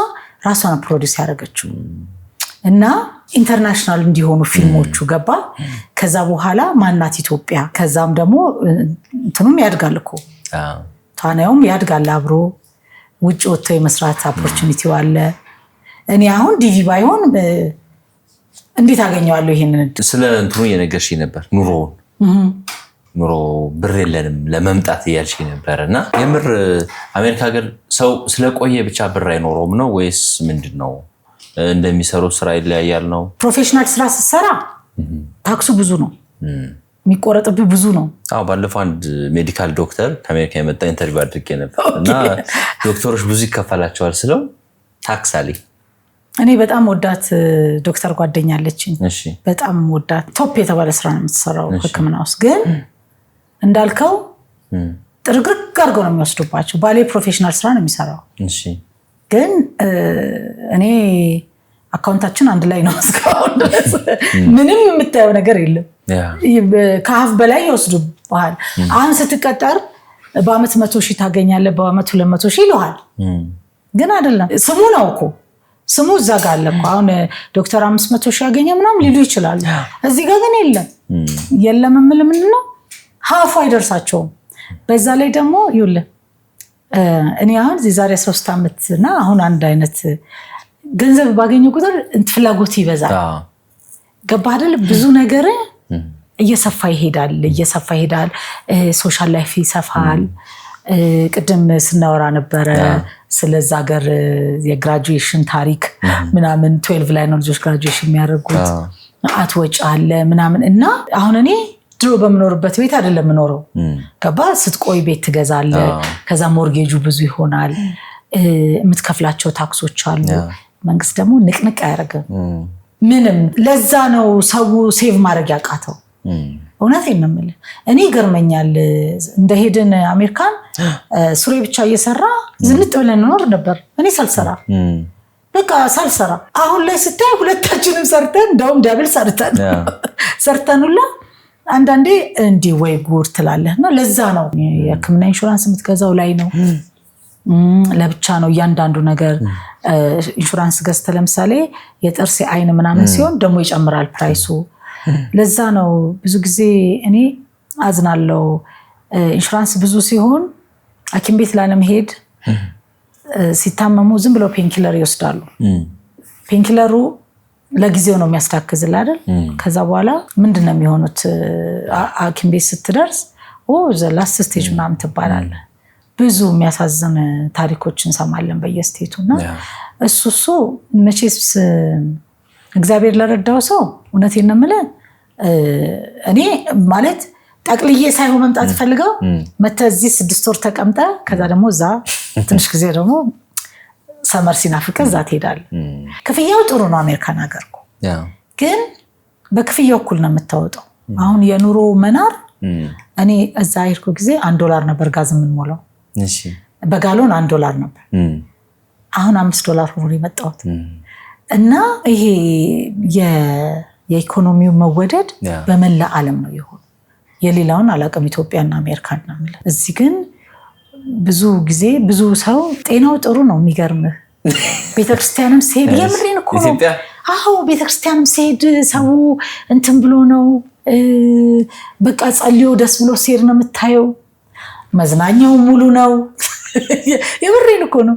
Speaker 1: ራሷን ፕሮዲዩስ ያደረገችው እና ኢንተርናሽናል እንዲሆኑ ፊልሞቹ ገባ ከዛ በኋላ ማናት ኢትዮጵያ ከዛም ደግሞ እንትኑም ያድጋል እኮ ታናዩም ያድጋል አብሮ ውጭ ወጥቶ የመስራት ኦፖርቹኒቲው አለ እኔ አሁን ዲቪ ባይሆን እንዴት አገኘዋለሁ ይሄንን
Speaker 2: ስለ እንትኑ የነገርሽኝ ነበር ኑሮ ብር የለንም ለመምጣት ያልሽ ነበርና የምር አሜሪካ ሀገር ሰው ስለቆየ ብቻ ብር አይኖረውም ነው ወይስ ምንድነው እንደሚሰሩ ስራ ይለያያል ነው
Speaker 1: ፕሮፌሽናል ስራ ሲሰራ ታክሱ ብዙ ነው የሚቆረጥብህ ብዙ ነው
Speaker 2: አዎ ባለፈው አንድ ሜዲካል ዶክተር ከአሜሪካ የመጣ ኢንተርቪው አድርጌ ነበር እና ዶክተሮች ብዙ ይከፈላቸዋል ስለው ታክስ አለኝ
Speaker 1: እኔ በጣም ወዳት ዶክተር ጓደኛ አለችኝ በጣም ወዳት ቶፕ የተባለ ስራ ነው የምትሰራው ህክምና ውስጥ ግን እንዳልከው ጥርግርግ አድርገው ነው የሚወስዱባቸው ባሌ ፕሮፌሽናል ስራ ነው የሚሰራው ግን እኔ አካውንታችን አንድ ላይ ነው እስካሁን ድረስ ምንም የምታየው ነገር የለም ከሀፍ በላይ ይወስዱብሃል አሁን ስትቀጠር በአመት 100,000 ታገኛለህ በአመት 200,000 ይልሃል ግን አይደለም ስሙ ነው እኮ ስሙ እዛ ጋር አለ እኮ አሁን ዶክተር 500,000 ያገኘ ምናምን ሊሉ ይችላሉ እዚህ ጋር ግን የለም ምንድነው ሀፉ አይደርሳቸውም በዛ ላይ ደግሞ ይኸውልህ እኔ አሁን ዛሬ 3 አመትና አሁን አንድ አይነት ገንዘብ ባገኘ ቁጥር ፍላጎት ይበዛል ገባህ አይደል ብዙ ነገር እየሰፋ ይሄዳል ሶሻል ላይፍ ይሰፋል ቅድም ስናወራ ነበረ ስለዛ ሀገር የግራጁዌሽን ታሪክ ምናምን 12 ላይ ነው ልጆች ግራጁዌሽን የሚያደርጉት አትወጭ አለ ምናምን እና አሁን እኔ ድሮ በምኖርበት ቤት አይደለም ምኖረው ገባ ስትቆይ ቤት ትገዛለህ ከዛ ሞርጌጁ ብዙ ይሆናል የምትከፍላቸው ታክሶች አሉ መንግስት ደግሞ ንቅንቅ አያደርግም ምንም ለዛ ነው ሰው ሴቭ ማድረግ ያቃተው እውነቴን ነው የምልህ እኔ ይገርመኛል እንደሄድን አሜሪካን ሱሬ ብቻ እየሰራ ዝንጥ ብለን እንኖር ነበር እኔ ሳልሰራ በቃ ሳልሰራ አሁን ላይ ስታይ ሁለታችንም ሰርተን እንደውም ደብል ሰርተንላ አንዳንዴ እንዲህ ወይ ጉር ትላለህና ለዛ ነው የሕክምና ኢንሹራንስ የምትገዛው ላይ ነው ለብቻ ነው እያንዳንዱ ነገር ኢንሹራንስ ገዝተህ ለምሳሌ የጥርስ አይን ምናምን ሲሆን ደግሞ ይጨምራል ፕራይሱ ለዛ ነው ብዙ ጊዜ እኔ አዝናለው ኢንሹራንስ ብዙ ሲሆን ሐኪም ቤት ላለመሄድ ሲታመሙ ዝም ብለው ፔንኪለር ይወስዳሉ ፔንኪለሩ ለጊዜው ነው የሚያስታክዝል አይደል ከዛ በኋላ ምንድነው የሚሆኑት ሐኪም ቤት ስትደርስ ዘ ላስት ስቴጅ ምናምን ትባላለህ ብዙ የሚያሳዝን ታሪኮችን እንሰማለን በየስቴቱና እሱ መቼስ እግዚአብሔር ለረዳው ሰው እውነቴን ነው የምልህ እኔ ማለት ጠቅልዬ ሳይሆን መምጣት ፈልገው መተዚህ 6 ወር ተቀምጠ ከዛ ደግሞ እዛ ትንሽ ጊዜ ደግሞ ሰመር ሲናፍቀ እዛ ትሄዳለህ ክፍያው ጥሩ ነው አሜሪካን ሀገር ግን በክፍያው እኩል ነው የምታወጣው አሁን የኑሮ መናር እኔ እዛ ሄድኩ ጊዜ $1 ነበር ጋዝ የምንሞላው በጋሎን $1 ነበር አሁን $5 ሆኖ የመጣሁት እና ይሄ የኢኮኖሚው መወደድ በመላ ዓለም ነው ይሆን የሌላውን አላቀም ኢትዮጵያና አሜሪካን ነው ማለት እዚህ ግን ብዙ ጊዜ ብዙ ሰው ጤናው ጥሩ ነው የሚገርምህ ቤተክርስቲያንም ሲሄድ የምሬን እኮ ነው አዎ ቤተክርስቲያንም ሲሄድ ሰው እንትን ብሎ ነው በቃ ጸልዮ ደስ ብሎ ሲሄድ ነው የምታየው መዝናኛው ሙሉ ነው የምሬን እኮ ነው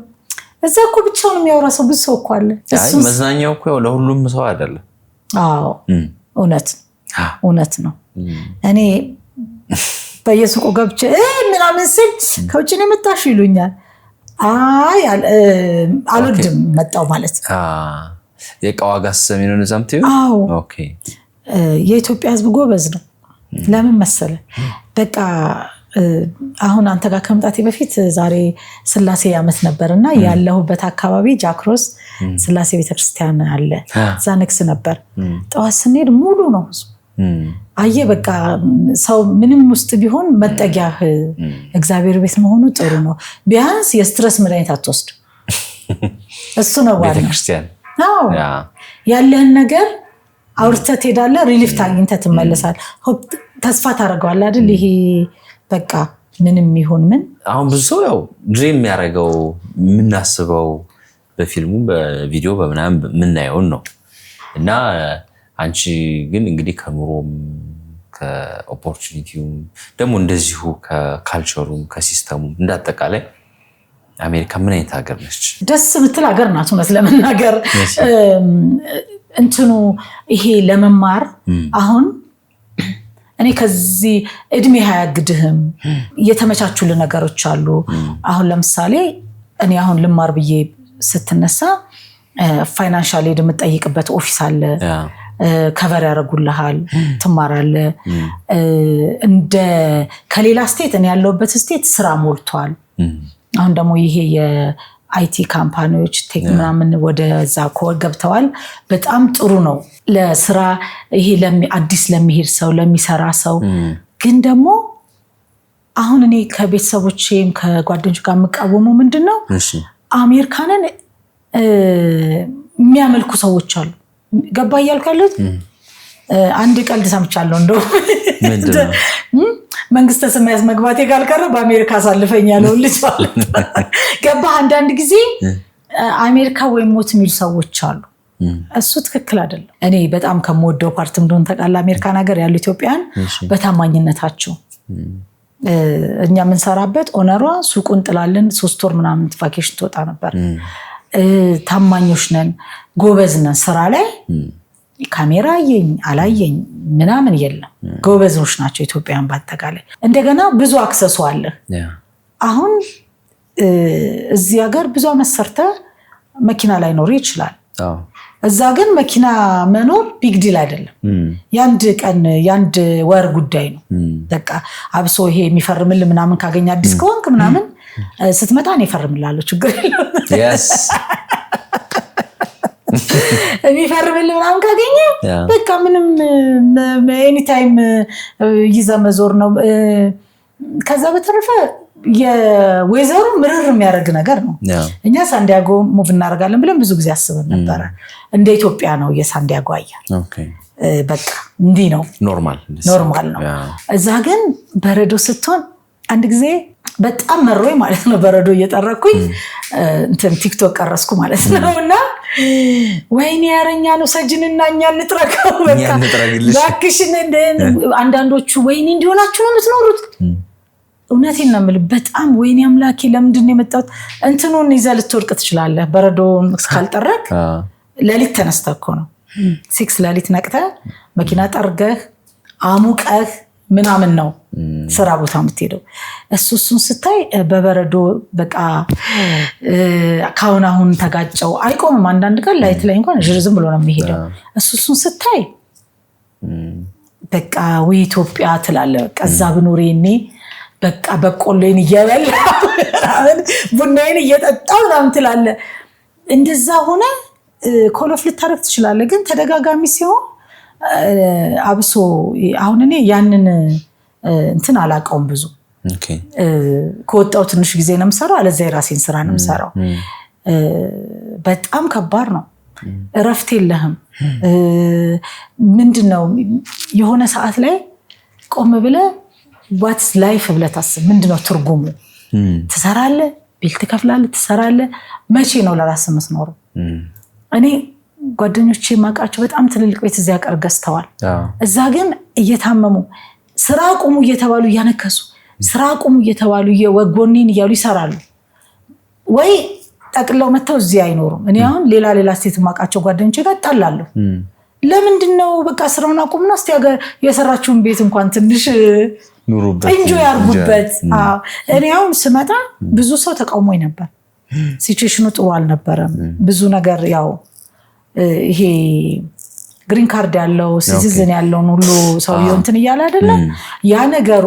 Speaker 1: እዛ እኮ ብቻውን የሚያወራ ሰው ብዙ ሰው እኮ አለ
Speaker 2: አይ መዝናኛው እኮ ለሁሉም ሰው አይደለም
Speaker 1: አዎ እውነት ነው እኔ በየሱቁ ገብቼ ምናምን ስል ከውጭ ነው የመጣሽ ይሉኛል አይ አልወድም መጣው ማለት
Speaker 2: የቃዋጋ ሰሚኑ ነዛምቲው
Speaker 1: ኦኬ የኢትዮጵያ ህዝብ ጎበዝ ነው ለምን መሰለ በቃ አሁን አንተ ጋር ከመምጣቴ በፊት ዛሬ ስላሴ ዓመት ነበርና ያለሁበት አካባቢ ጃክሮስ ስላሴ ቤተክርስቲያን አለ እዛ ንክስ ነበር ጠዋት ስንሄድ ሙሉ ነው አየ በቃ ሰው ምንም ውስጥ ቢሆን መጠጊያ እግዚአብሔር ቤት መሆኑ ጥሩ ነው ቢያንስ የስትረስ መድኃኒት አትወስድ እሱ ነው ዋናው
Speaker 2: ቤተክርስቲያን
Speaker 1: አዎ ያለህን ነገር አውርተህ ትሄዳለህ ሪሊፍ ታግኝተህ ትመለሳለህ ተስፋ ታደርገዋለህ አይደል ይሄ በቃ ምንም ይሁን ምን
Speaker 2: አሁን ብዙ ሰው ያው ድሪም የሚያደርገው የምናስበው በፊልሙ በቪዲዮ በምናምን የምናየውን ነው እና አንቺ ግን እንግዲህ ከኑሮም ከኦፖርቹኒቲውም ደግሞ እንደዚሁ ከካልቸሩም ከሲስተሙም እንዳጠቃላይ አሜሪካ ምን አይነት ሀገር ነች?
Speaker 1: ደስ የምትል ሀገር ናት እውነት ለመናገር እንትኑ ይሄ ለመማር አሁን እኔ ከዚህ እድሜ አያግድህም የተመቻቹልህ ነገሮች አሉ አሁን ለምሳሌ እኔ አሁን ልማር ብዬ ስትነሳ ፋይናንሻል ኤድ የምትጠይቅበት ኦፊስ አለ ከቨር ያደርጉልሃል ትማራለህ እንደ ከሌላ ስቴት እኔ ያለሁበት ስቴት ስራ ሞልቷል አሁን ደግሞ ይሄ የአይቲ ካምፓኒዎች ቴክ ምናምን ወደዛ ገብተዋል በጣም ጥሩ ነው ለስራ ይሄ አዲስ ለሚሄድ ሰው ለሚሰራ ሰው ግን ደግሞ አሁን እኔ ከቤተሰቦቼም ከጓደኞች ጋር የምቃወመው ምንድነው አሜሪካንን የሚያመልኩ ሰዎች አሉ ገባ እያልካለት አንድ ቀልድ ሰምቻለሁ እንደው መንግስተ ሰማያት መግባቴ ካልቀረ በአሜሪካ አሳልፈኛለሁ ልጅ ማለት ገባ አንዳንድ ጊዜ አሜሪካ ወይ ሞት የሚሉ ሰዎች አሉ እሱ ትክክል አይደለም እኔ በጣም ከመወደው ፓርት እንደሆነ ተቃላ አሜሪካን ሀገር ያሉ ኢትዮጵያን በታማኝነታቸው እኛ የምንሰራበት ኦነሯ ሱቁን ጥላልን 3 ወር ምናምን ቫኬሽን ትወጣ ነበር ታማኞች ነን ጎበዝ ነን ስራ ላይ ካሜራ አላየኝ ምናምን የለም ጎበዞች ናቸው ኢትዮጵያን ባጠቃላይ እንደገና ብዙ አክሰሱ አለ አሁን እዚህ ሀገር ብዙ አመሰርተ መኪና ላይ ኖር ይችላል እዛ ግን መኪና መኖር ቢግ ዲል አይደለም። ያንድ ቀን ያንድ ወር ጉዳይ ነው። በቃ አብሶ ይሄ የሚፈርምልህ ምናምን ካገኘ አዲስ ከሆንክ ምናምን ስትመጣ ነው ይፈርምልሃለሁ ችግር የለውም። የሚፈርምልህ ምናምን ካገኘ በቃ ምንም ኤኒ ታይም ይዘህ መዞር ነው። ከዛ በተረፈ የዌዘሩ ምርር የሚያደርግ ነገር ነው። እኛ ሳንዲያጎ ሙቭ እናደርጋለን ብለን ብዙ ጊዜ አስበን ነበረ። እንደ ኢትዮጵያ ነው የሳንዲያጎ አየር። በቃ እንዲህ ነው፣ ኖርማል ነው። እዛ ግን በረዶ ስትሆን አንድ ጊዜ በጣም መሮኝ ማለት ነው። በረዶ እየጠረኩኝ እንትን ቲክቶክ ቀረስኩ ማለት ነው። እና ወይኔ ያረኛ ነው ሰጅንና እኛ እንጥረከው በቃ ባክሽን። አንዳንዶቹ ወይኔ እንዲሆናችሁ ነው የምትኖሩት። እውነቴን ነው የምልህ። በጣም ወይኔ አምላኬ ለምንድን ነው የመጣሁት? እንትኑን ይዘህ ልትወድቅ ትችላለህ። በረዶውን እስካልጠረክ ሌሊት ተነስተህ እኮ ነው 6 ሌሊት ነቅተህ መኪና ጠርገህ አሙቀህ ምናምን ነው ስራ ቦታ የምትሄደው። እሱን ስታይ በበረዶ በቃ አሁን ተጋጨው አይቆምም። አንዳንድ ቀን ላይት ላይ እንኳን ዝም ብሎ ነው የሚሄደው። እሱን ስታይ በቃ ወይ ኢትዮጵያ ትላለህ። በቃ እዛ ብኖር እኔ በቃ በቆሎዬን እየበላሁ ቡናዬን እየጠጣሁ ምናምን ትላለህ። እንደዛ ሆነ ኮሎፍ ልታረግ ትችላለህ። ግን ተደጋጋሚ ሲሆን አብሶ አሁን እኔ ያንን እንትን አላውቀውም ብዙ ከወጣው ትንሽ ጊዜ ነው የምሰራው። አለዛ የራሴን ስራ ነው የምሰራው። በጣም ከባድ ነው። እረፍት የለህም። ምንድነው የሆነ ሰዓት ላይ ቆም ብለህ ዋትስ ላይፍ ብለህ ታስብ። ምንድነው ትርጉሙ? ትሰራለህ፣ ቤት ትከፍላለህ፣ ትሰራለህ። መቼ ነው ለራስህ የምትኖረው? እኔ ጓደኞቼ የማውቃቸው በጣም ትልልቅ ቤት እዚያ ቀር ገዝተዋል። እዛ ግን እየታመሙ ስራ ቁሙ እየተባሉ እያነከሱ ስራ ቁሙ እየተባሉ ወጎኔን እያሉ ይሰራሉ። ወይ ጠቅለው መጥተው እዚህ አይኖሩም። እኔ አሁን ሌላ ስቴት የማውቃቸው ጓደኞቼ ጋር እጣላለሁ። ለምንድነው በቃ ስራውን አቁምና እስቲ የሰራችሁን ቤት እንኳን ትንሽ እንጆይ ያርጉበት። እኔ አሁን ስመጣ ብዙ ሰው ተቃውሞኝ ነበር። ሲቹዌሽኑ ጥሩ አልነበረም። ብዙ ነገር ያው ይሄ ግሪን ካርድ ያለው ሲቲዝን ያለውን ሁሉ ሰውየው እንትን እያለ አይደለም። ያ ነገሩ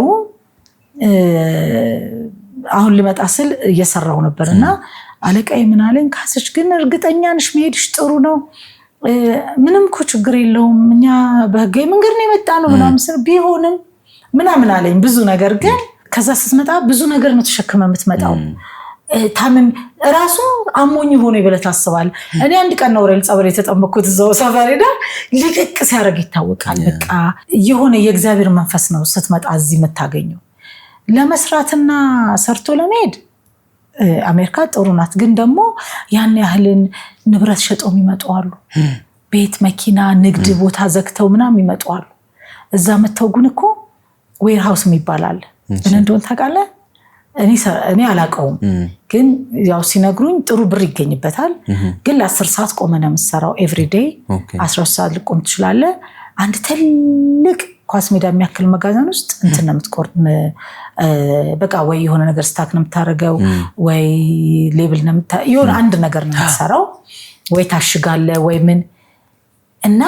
Speaker 1: አሁን ልመጣ ስል እየሰራው ነበርና አለቃዬ ምን አለኝ፣ ካሰች ግን እርግጠኛ ነሽ መሄድሽ ጥሩ ነው፣ ምንም እኮ ችግር የለውም፣ እኛ በህጋዊ መንገድ ነው የመጣ ነው ምናምን ስል ቢሆንም ምናምን አለኝ። ብዙ ነገር ግን ከዛ ስትመጣ ብዙ ነገር ነው ተሸክመ የምትመጣው። ታምን ራሱ አሞኝ ሆኖ ይበለ ታስባል። እኔ አንድ ቀን ነው ወሬል ጸበል የተጠመኩት እዛው ሰፈር ሄዳ ልቅቅ ሲያደርግ ይታወቃል። በቃ የሆነ የእግዚአብሔር መንፈስ ነው ስትመጣ እዚህ የምታገኘው። ለመስራትና ሰርቶ ለመሄድ አሜሪካ ጥሩ ናት። ግን ደግሞ ያን ያህልን ንብረት ሸጠው የሚመጡ አሉ። ቤት፣ መኪና፣ ንግድ ቦታ ዘግተው ምናምን ይመጡ አሉ። እዛ መተው ግን እኮ ዌር ሃውስ የሚባላል ምን እንደሆነ ታውቃለህ? እኔ አላውቀውም። ግን ያው ሲነግሩኝ ጥሩ ብር ይገኝበታል። ግን ለ10 ሰዓት ቆመ ነው የምትሰራው ኤቭሪዴይ። 12 ሰዓት ልቆም ትችላለህ። አንድ ትልቅ ኳስ ሜዳ የሚያክል መጋዘን ውስጥ እንትን ነው የምትቆርጥ። በቃ ወይ የሆነ ነገር ስታክ ነው የምታደርገው፣ ወይ ሌብል ነው የሆነ አንድ ነገር ነው የምትሰራው፣ ወይ ታሽጋለህ ወይ ምን። እና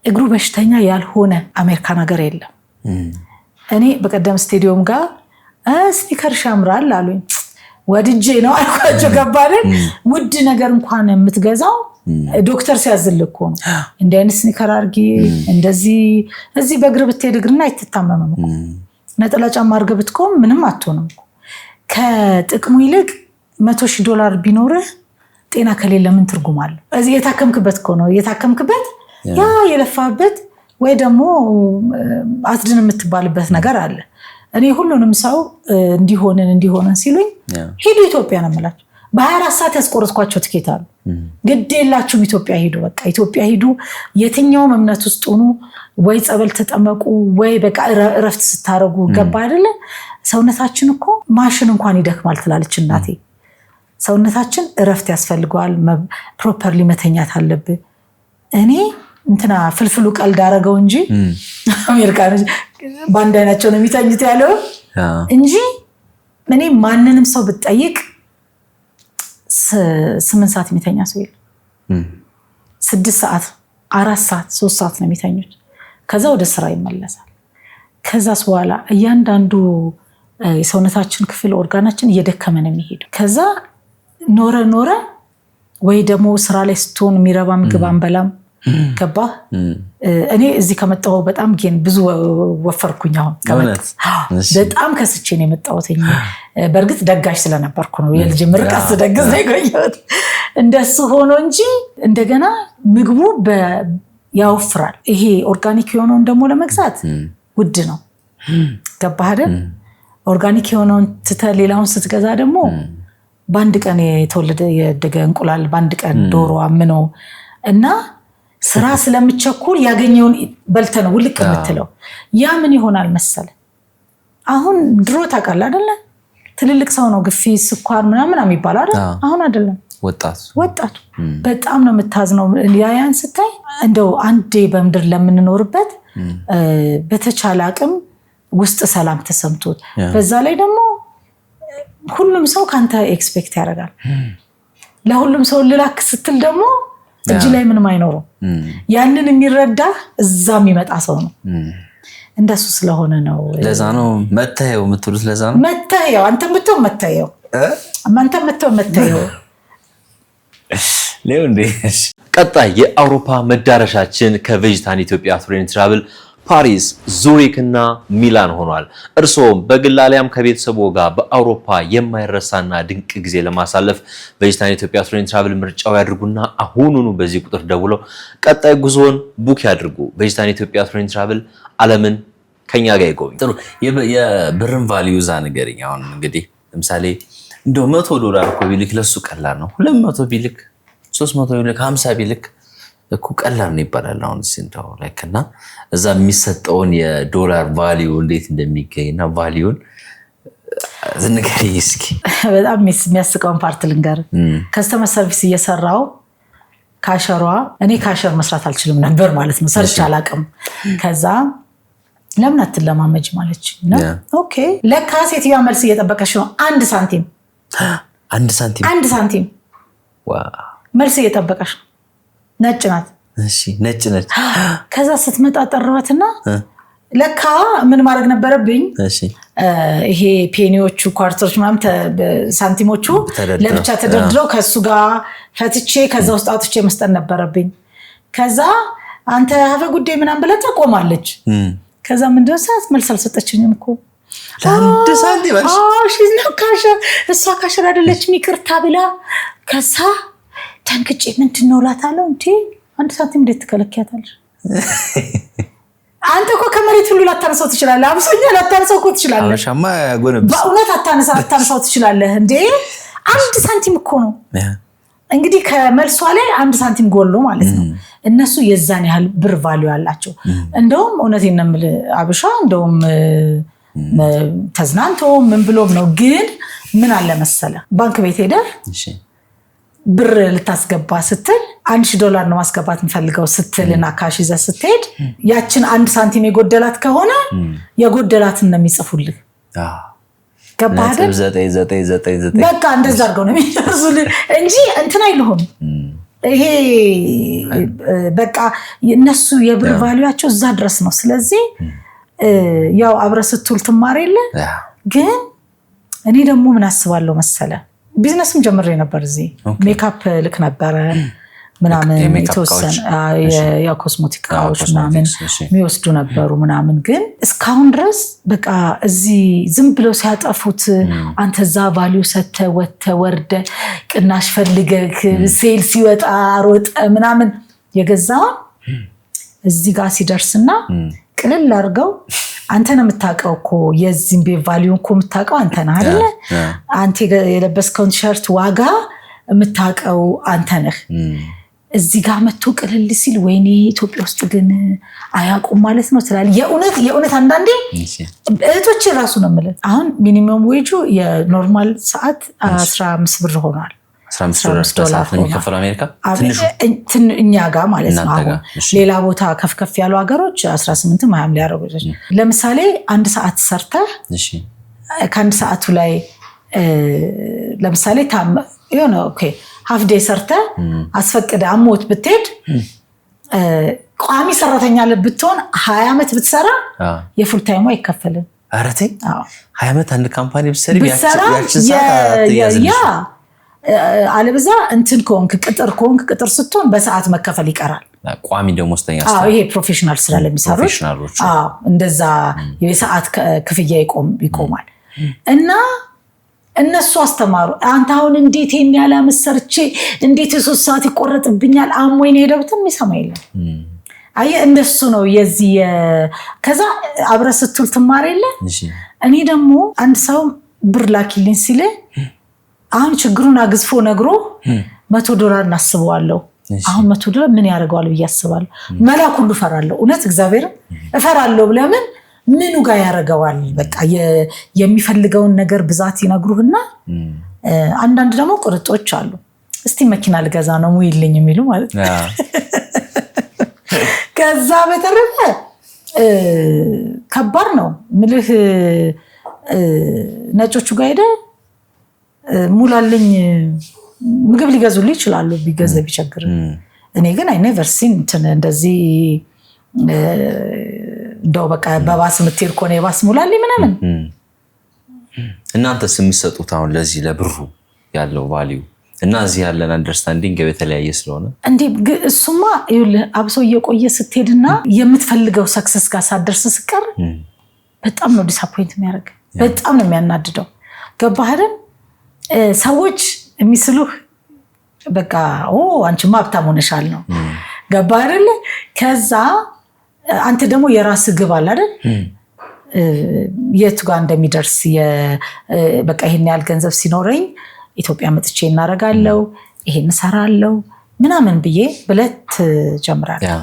Speaker 1: እግሩ በሽተኛ ያልሆነ አሜሪካን ሀገር የለም። እኔ በቀደም ስቴዲዮም ጋር ስኒከር ሻምራል አሉኝ። ወድጄ ነው አልኳቸው። ገባልን ውድ ነገር እንኳን የምትገዛው ዶክተር ሲያዝልህ እኮ ነው። እንዲህ አይነት ስኒከር አድርጊ እንደዚህ እዚህ በእግር ብትሄድ እግርና አይትታመምም እኮ። ነጠላ ጫማ አድርገህ ብትቆም ምንም አትሆንም እኮ። ከጥቅሙ ይልቅ $100,000 ቢኖርህ ጤና ከሌለ ምን ትርጉም አለው? እዚህ የታከምክበት እኮ ነው የታከምክበት ያ የለፋበት ወይ ደግሞ አትድን የምትባልበት ነገር አለ። እኔ ሁሉንም ሰው እንዲሆንን ሲሉኝ ሂዱ ኢትዮጵያ ነው የምላቸው። በ24 ሰዓት ያስቆረጥኳቸው ትኬት አሉ። ግድ የላችሁም ኢትዮጵያ ሂዱ፣ በቃ ኢትዮጵያ ሂዱ። የትኛውም እምነት ውስጥ ሆኑ፣ ወይ ጸበል ተጠመቁ፣ ወይ በቃ እረፍት ስታረጉ። ገባ አይደለ? ሰውነታችን እኮ ማሽን እንኳን ይደክማል ትላለች እናቴ። ሰውነታችን እረፍት ያስፈልገዋል። ፕሮፐርሊ መተኛት አለብህ። እኔ እንትና ፍልፍሉ ቀልድ አረገው እንጂ አሜሪካኖች በአንድ አይናቸው ነው የሚተኙት ያለው እንጂ እኔ ማንንም ሰው ብትጠይቅ 8 ሰዓት የሚተኛ ሰው የለም። 6 ሰዓት 4 ሰዓት 3 ሰዓት ነው የሚተኙት። ከዛ ወደ ስራ ይመለሳል። ከዛስ በኋላ እያንዳንዱ የሰውነታችን ክፍል ኦርጋናችን እየደከመ ነው የሚሄደው። ከዛ ኖረ ወይ ደግሞ ስራ ላይ ስትሆን የሚረባ ምግብ አንበላም። ገባ እኔ እዚህ ከመጣሁ በጣም ግን ብዙ ወፈርኩኝ። አሁን በጣም ከስቼ ነው የመጣሁት። በእርግጥ ደጋሽ ስለነበርኩ ነው የልጅ ምርቃት ስደግስ ነው የቆየሁት። እንደሱ ሆኖ እንጂ እንደገና ምግቡ ያወፍራል። ይሄ ኦርጋኒክ የሆነውን ደግሞ ለመግዛት ውድ ነው። ገባህ አይደል? ኦርጋኒክ የሆነውን ትተህ ሌላውን ስትገዛ ደግሞ በአንድ ቀን የተወለደ የደገ እንቁላል በአንድ ቀን ዶሮ አምኖ እና ስራ ስለምቸኩል ያገኘውን በልተ ነው ውልቅ የምትለው። ያ ምን ይሆናል መሰለ አሁን ድሮ ታውቃለህ አይደለ? ትልልቅ ሰው ነው ግፊት ስኳር ምናምን የሚባል አይደል? አሁን አይደለም ወጣቱ በጣም ነው የምታዝነው። ያን ስታይ እንደው አንዴ በምድር ለምንኖርበት በተቻለ አቅም ውስጥ ሰላም ተሰምቶት በዛ ላይ ደግሞ ሁሉም ሰው ካንተ ኤክስፔክት ያደርጋል። ለሁሉም ሰው ልላክ ስትል ደግሞ እጅ ላይ ምንም አይኖርም። ያንን የሚረዳ እዛ የሚመጣ ሰው ነው። እንደሱ ስለሆነ ነው።
Speaker 2: ለዛ ነው መታየው የምትሉት። ለዛ ነው
Speaker 1: መታየው አንተ ምትው መታየው
Speaker 2: ሌው እንዴ።
Speaker 5: ቀጣይ የአውሮፓ መዳረሻችን ከቬጂታን ኢትዮጵያ ቱር ኤንድ ትራቭል ፓሪስ፣ ዙሪክ እና ሚላን ሆኗል። እርስዎም በግል አሊያም ከቤተሰቦ ጋር በአውሮፓ የማይረሳና ድንቅ ጊዜ ለማሳለፍ ቬጂታን ኢትዮጵያ ቱር ኤንድ ትራቭል ምርጫው ያድርጉና አሁኑኑ በዚህ ቁጥር ደውለው ቀጣይ ጉዞን ቡክ ያድርጉ። ቬጂታን ኢትዮጵያ ቱር ኤንድ ትራቭል ዓለምን ከኛ ጋር ይጎብኙ።
Speaker 2: ጥሩ የብርን ቫልዩ ዛ ንገረኝ። አሁን እንግዲህ ለምሳሌ እንደው $100 እኮ ቢልክ ለሱ ቀላል ነው። 200 ቢልክ 300 ቢልክ 50 ቢልክ እኮ ቀላል ነው ይባላል። አሁን ሲንታው ላይክና እዛ የሚሰጠውን የዶላር ቫልዩ እንዴት እንደሚገኝና ቫልዩን ዝንገሪ እስኪ።
Speaker 1: በጣም የሚያስቀውን ፓርት ልንገር። ከስተመር ሰርቪስ እየሰራው ካሸሯ እኔ ካሸር መስራት አልችልም ነበር ማለት ነው። ሰርች አላቅም። ከዛ ለምን አትለማመጅ ማለች ነው። ኦኬ ለካ ሴትዮዋ መልስ እየጠበቀች ነው። 1 ሳንቲም
Speaker 2: ዋው
Speaker 1: መልስ እየጠበቀች ነው። ነጭ ናት።
Speaker 2: እሺ ነጭ ነች።
Speaker 1: ከዛ ስትመጣ ጠራዋትና ለካ ምን ማድረግ ነበረብኝ?
Speaker 2: እሺ
Speaker 1: ይሄ ፔኒዎቹ ኳርተሮች ምናምን ሳንቲሞቹ ለብቻ ተደርድረው ከሱ ጋር ፈትቼ ከዛ ውስጥ አውጥቼ መስጠት ነበረብኝ። ከዛ አንተ ሀበ ጉዳይ ምናምን ብላ ተቆማለች። ከዛ ምንድነው ሰዓት መልስ አልሰጠችኝም እኮ
Speaker 2: ለአንድ ሳንቲም
Speaker 1: እሷ ካሸር አይደለችም ይቅርታ ብላ። ከዛ ተንክጬ ምንድነው እላታለሁ። እንዴ 1 ሳንቲም እንዴት ትከለኪያታለሽ? አንተ እኮ ከመሬት ሁሉ ላታነሳው ትችላለህ። አብሶኛ ላታነሳው እኮ ትችላለህ።
Speaker 2: አሻማ ያጎነብስ
Speaker 1: በእውነት አታነሳው ትችላለህ እንዴ? 1 ሳንቲም እኮ ነው እንግዲህ ከመልሷ ላይ 1 ሳንቲም ጎሎ ማለት ነው። እነሱ የዛን ያህል ብር ቫልዩ አላቸው። እንደውም እውነቴን ነው የምልህ አብሻ እንደውም ተዝናንቶ ምን ብሎም ነው። ግን ምን አለ መሰለ ባንክ ቤት ሄደህ ብር ልታስገባ ስትል $1,000 ነው ማስገባት የምፈልገው ስትልና ካሽ ይዘህ ስትሄድ ያችን 1 ሳንቲም የጎደላት ከሆነ የጎደላትን ነው የሚጽፉልህ። ገባህ አይደል?
Speaker 2: 999
Speaker 1: በቃ እንደዛ አድርገው ነው የሚያዙልህ እንጂ እንትን አይልሁም። ይሄ በቃ እነሱ የብር ቫልዩአቸው እዛ ድረስ ነው። ስለዚህ ያው አብረህ ስትውል ትማር የለ። ግን እኔ ደግሞ ምን አስባለሁ መሰለ ቢዝነስም ጀምሬ ነበር። እዚህ ሜካፕ ልክ ነበረ ምናምን የተወሰነ የኮስሞቲክ እቃዎች ምናምን የሚወስዱ ነበሩ ምናምን። ግን እስካሁን ድረስ በቃ እዚህ ዝም ብለው ሲያጠፉት አንተ እዛ ቫልዩ ሰተህ ወጥተህ ወርደህ ቅናሽ ፈልገህ ሴል ሲወጣ ሮጠ ምናምን የገዛውን እዚህ ጋር ሲደርስና ቅልል አድርገው አንተ ነው የምታውቀው እኮ የዚህም ቤት ቫልዩ እኮ የምታውቀው አንተ ነህ አይደለ? አንተ የለበስከውን ቲሸርት ዋጋ የምታውቀው አንተ ነህ። እዚህ ጋር መጥቶ ቅልል ሲል ወይኔ ኢትዮጵያ ውስጥ ግን አያውቁም ማለት ነው ትላለህ። የእውነት አንዳንዴ እህቶች ራሱ ነው የምልህ። አሁን ሚኒመም ዌጁ የኖርማል ሰዓት 15 ብር ሆኗል።
Speaker 2: $15 የሚከፈለው አሜሪካ
Speaker 1: እኛ ጋር ማለት ነው። አሁን ሌላ ቦታ ከፍ ያሉ ሀገሮች 18 20 ሊያደርጉ ይችላል። ለምሳሌ 1 ሰዓት ሰርተህ ከ1 ሰዓቱ ላይ ለምሳሌ የሆነ ኦኬ ሃፍ ዴይ ሰርተ አስፈቅደ አሞት ብትሄድ ቋሚ ሰራተኛ ለብትሆን 20 ዓመት ብትሰራ የፉል ታይሙ አይከፈልም።
Speaker 2: አረቴ 20 ዓመት አንድ ካምፓኒ ብትሰሪ
Speaker 1: አለበዛ እንትን ከሆንክ ቅጥር ስትሆን በሰዓት መከፈል ይቀራል።
Speaker 2: ቋሚ ደሞዝተኛ
Speaker 1: ይሄ ፕሮፌሽናል ስራ ለሚሰሩት እንደዛ የሰዓት ክፍያ ይቆማል። እና እነሱ አስተማሩ። አንተ አሁን እንዴት ይሄን ያለ አመሰርቼ እንዴት 3 ሰዓት ይቆረጥብኛል አሞኝ ነው ሄደውትም ይሰማ የለም። አይ እንደሱ ነው የዚህ ከዛ አብረ ስትል ትማር የለ። እኔ ደግሞ አንድ ሰው ብር ላኪልኝ ሲል አሁን ችግሩን አግዝፎ ነግሮ $100 እናስበዋለሁ። አሁን $100 ምን ያደርገዋል ብዬ አስባለሁ። መላክ ሁሉ እፈራለሁ። እውነት እግዚአብሔር እፈራለሁ። ለምን ምኑ ጋር ያደርገዋል? በቃ የሚፈልገውን ነገር ብዛት ይነግሩህና አንዳንድ ደግሞ ቁርጦች አሉ። እስቲ መኪና ልገዛ ነው ሙይልኝ የሚሉ ማለት ነው። ከዛ በተረፈ ከባድ ነው ምልህ ነጮቹ ጋር ሄደ ሙላልኝ ምግብ ሊገዙልኝ ይችላሉ ቢገዛ ቢቸግር። እኔ ግን አይ ኔቨር ሲን እንደዚህ እንደው በቃ በባስ ምትሄድ ከሆነ የባስ ሙላልኝ ምናምን።
Speaker 2: እናንተስ የምትሰጡት አሁን ለዚህ ለብሩ ያለው ቫልዩ እና እዚህ ያለን አንደርስታንዲንግ በተለያየ ስለሆነ እንዴ
Speaker 1: እሱማ ይኸውልህ አብሶ እየቆየ ስትሄድና የምትፈልገው ሰክሰስ ጋር ሳትደርስ ስቀር በጣም ነው ዲስአፖይንት የሚያደርግ፣ በጣም ነው የሚያናድደው። ገባህ አይደል? ሰዎች የሚስሉህ በቃ አንቺማ ሀብታም ሆነሻል ነው። ገባህ አይደል? ከዛ አንተ ደግሞ የራስ ግብ አለ አይደል? የቱ ጋር እንደሚደርስ በቃ ይሄን ያህል ገንዘብ ሲኖረኝ ኢትዮጵያ መጥቼ እናረጋለው ይሄን ሰራለው ምናምን ብዬ ብለት ጀምራለሁ።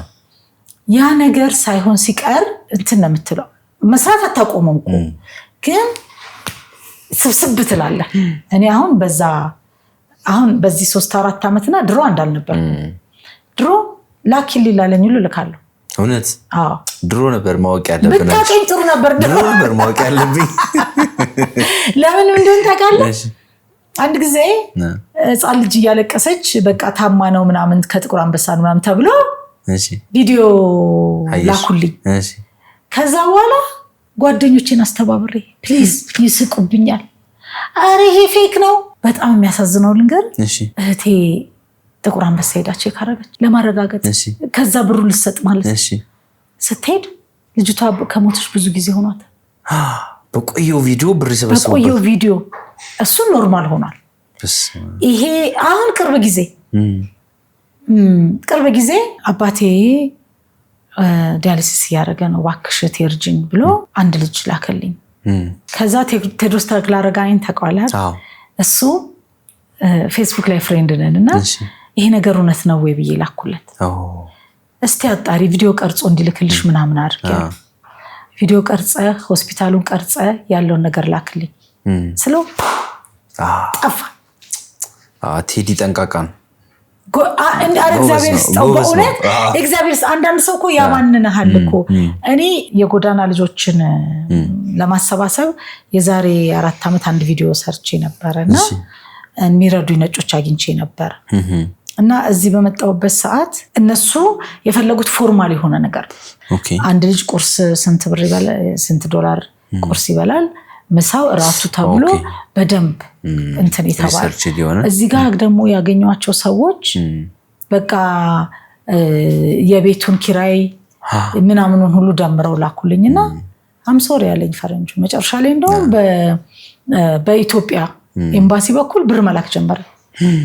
Speaker 1: ያ ነገር ሳይሆን ሲቀር እንትን ነው የምትለው። መስራት አታቆመም እኮ ግን ስብስብ ትላለህ። እኔ አሁን በዚህ 3-4 ዓመትና ድሮ እንዳልነበር ድሮ ላኪል ላለኝ ሁሉ ልካለሁ።
Speaker 2: እውነት ድሮ ነበር ማወቅ ያለብኝ።
Speaker 1: ብታቀኝ ጥሩ ነበር።
Speaker 2: ድሮ ነበር ማወቅ ያለብኝ።
Speaker 1: ለምን እንደሆነ ታውቃለህ? አንድ ጊዜ ህፃን ልጅ እያለቀሰች በቃ ታማ ነው ምናምን ከጥቁር አንበሳ ነው ምናምን ተብሎ ቪዲዮ ላኩልኝ። ከዛ በኋላ ጓደኞቼን አስተባብሬ ፕሊዝ ይስቁብኛል። አረ ይሄ ፌክ ነው። በጣም የሚያሳዝነው ልንገር፣ እህቴ ጥቁር አንበሳ ሄዳ ቼክ አደረገች ለማረጋገጥ። ከዛ ብሩ ልሰጥ ማለት ስትሄድ ልጅቷ ከሞተች ብዙ ጊዜ ሆኗት።
Speaker 2: በቆየው ቪዲዮ ብር ይሰበሰባል።
Speaker 1: በቆየው ቪዲዮ እሱ ኖርማል ሆኗል። ይሄ አሁን ቅርብ ጊዜ አባቴ ዲያሊሲስ እያደረገ ነው እባክሽ ትርጅኝ ብሎ አንድ ልጅ ላከልኝ። ከዛ ቴድሮስ ተክለአረጋይን ታውቀዋለህ? እሱ ፌስቡክ ላይ ፍሬንድ ነን እና ይሄ ነገር እውነት ነው ወይ ብዬ ላኩለት። እስቲ አጣሪ ቪዲዮ ቀርጾ እንዲልክልሽ ምናምን አድርጌ ቪዲዮ ቀርጸ ሆስፒታሉን ቀርጸ ያለውን ነገር ላክልኝ ስለው ጠፋ።
Speaker 2: ቴዲ ጠንቃቃ ነው።
Speaker 1: እግዚአብሔር አንዳንድ ሰው እኮ ያማንንሃል እኮ። እኔ የጎዳና ልጆችን ለማሰባሰብ የዛሬ 4 ዓመት አንድ ቪዲዮ ሰርቼ ነበረ እና የሚረዱኝ ነጮች አግኝቼ ነበር እና እዚህ በመጣሁበት ሰዓት እነሱ የፈለጉት ፎርማል የሆነ ነገር፣ አንድ ልጅ ቁርስ ስንት ብር ይበላል፣ ስንት $1 ቁርስ ይበላል፣ ምሳው እራቱ ተብሎ በደንብ እንትን ይተባል። እዚህ ጋር ደግሞ ያገኟቸው ሰዎች በቃ የቤቱን ኪራይ ምናምኑን ሁሉ ደምረው ላኩልኝና አምሶሪ ያለኝ ፈረንጁ መጨረሻ ላይ እንደውም በኢትዮጵያ ኤምባሲ በኩል ብር መላክ ጀመረ።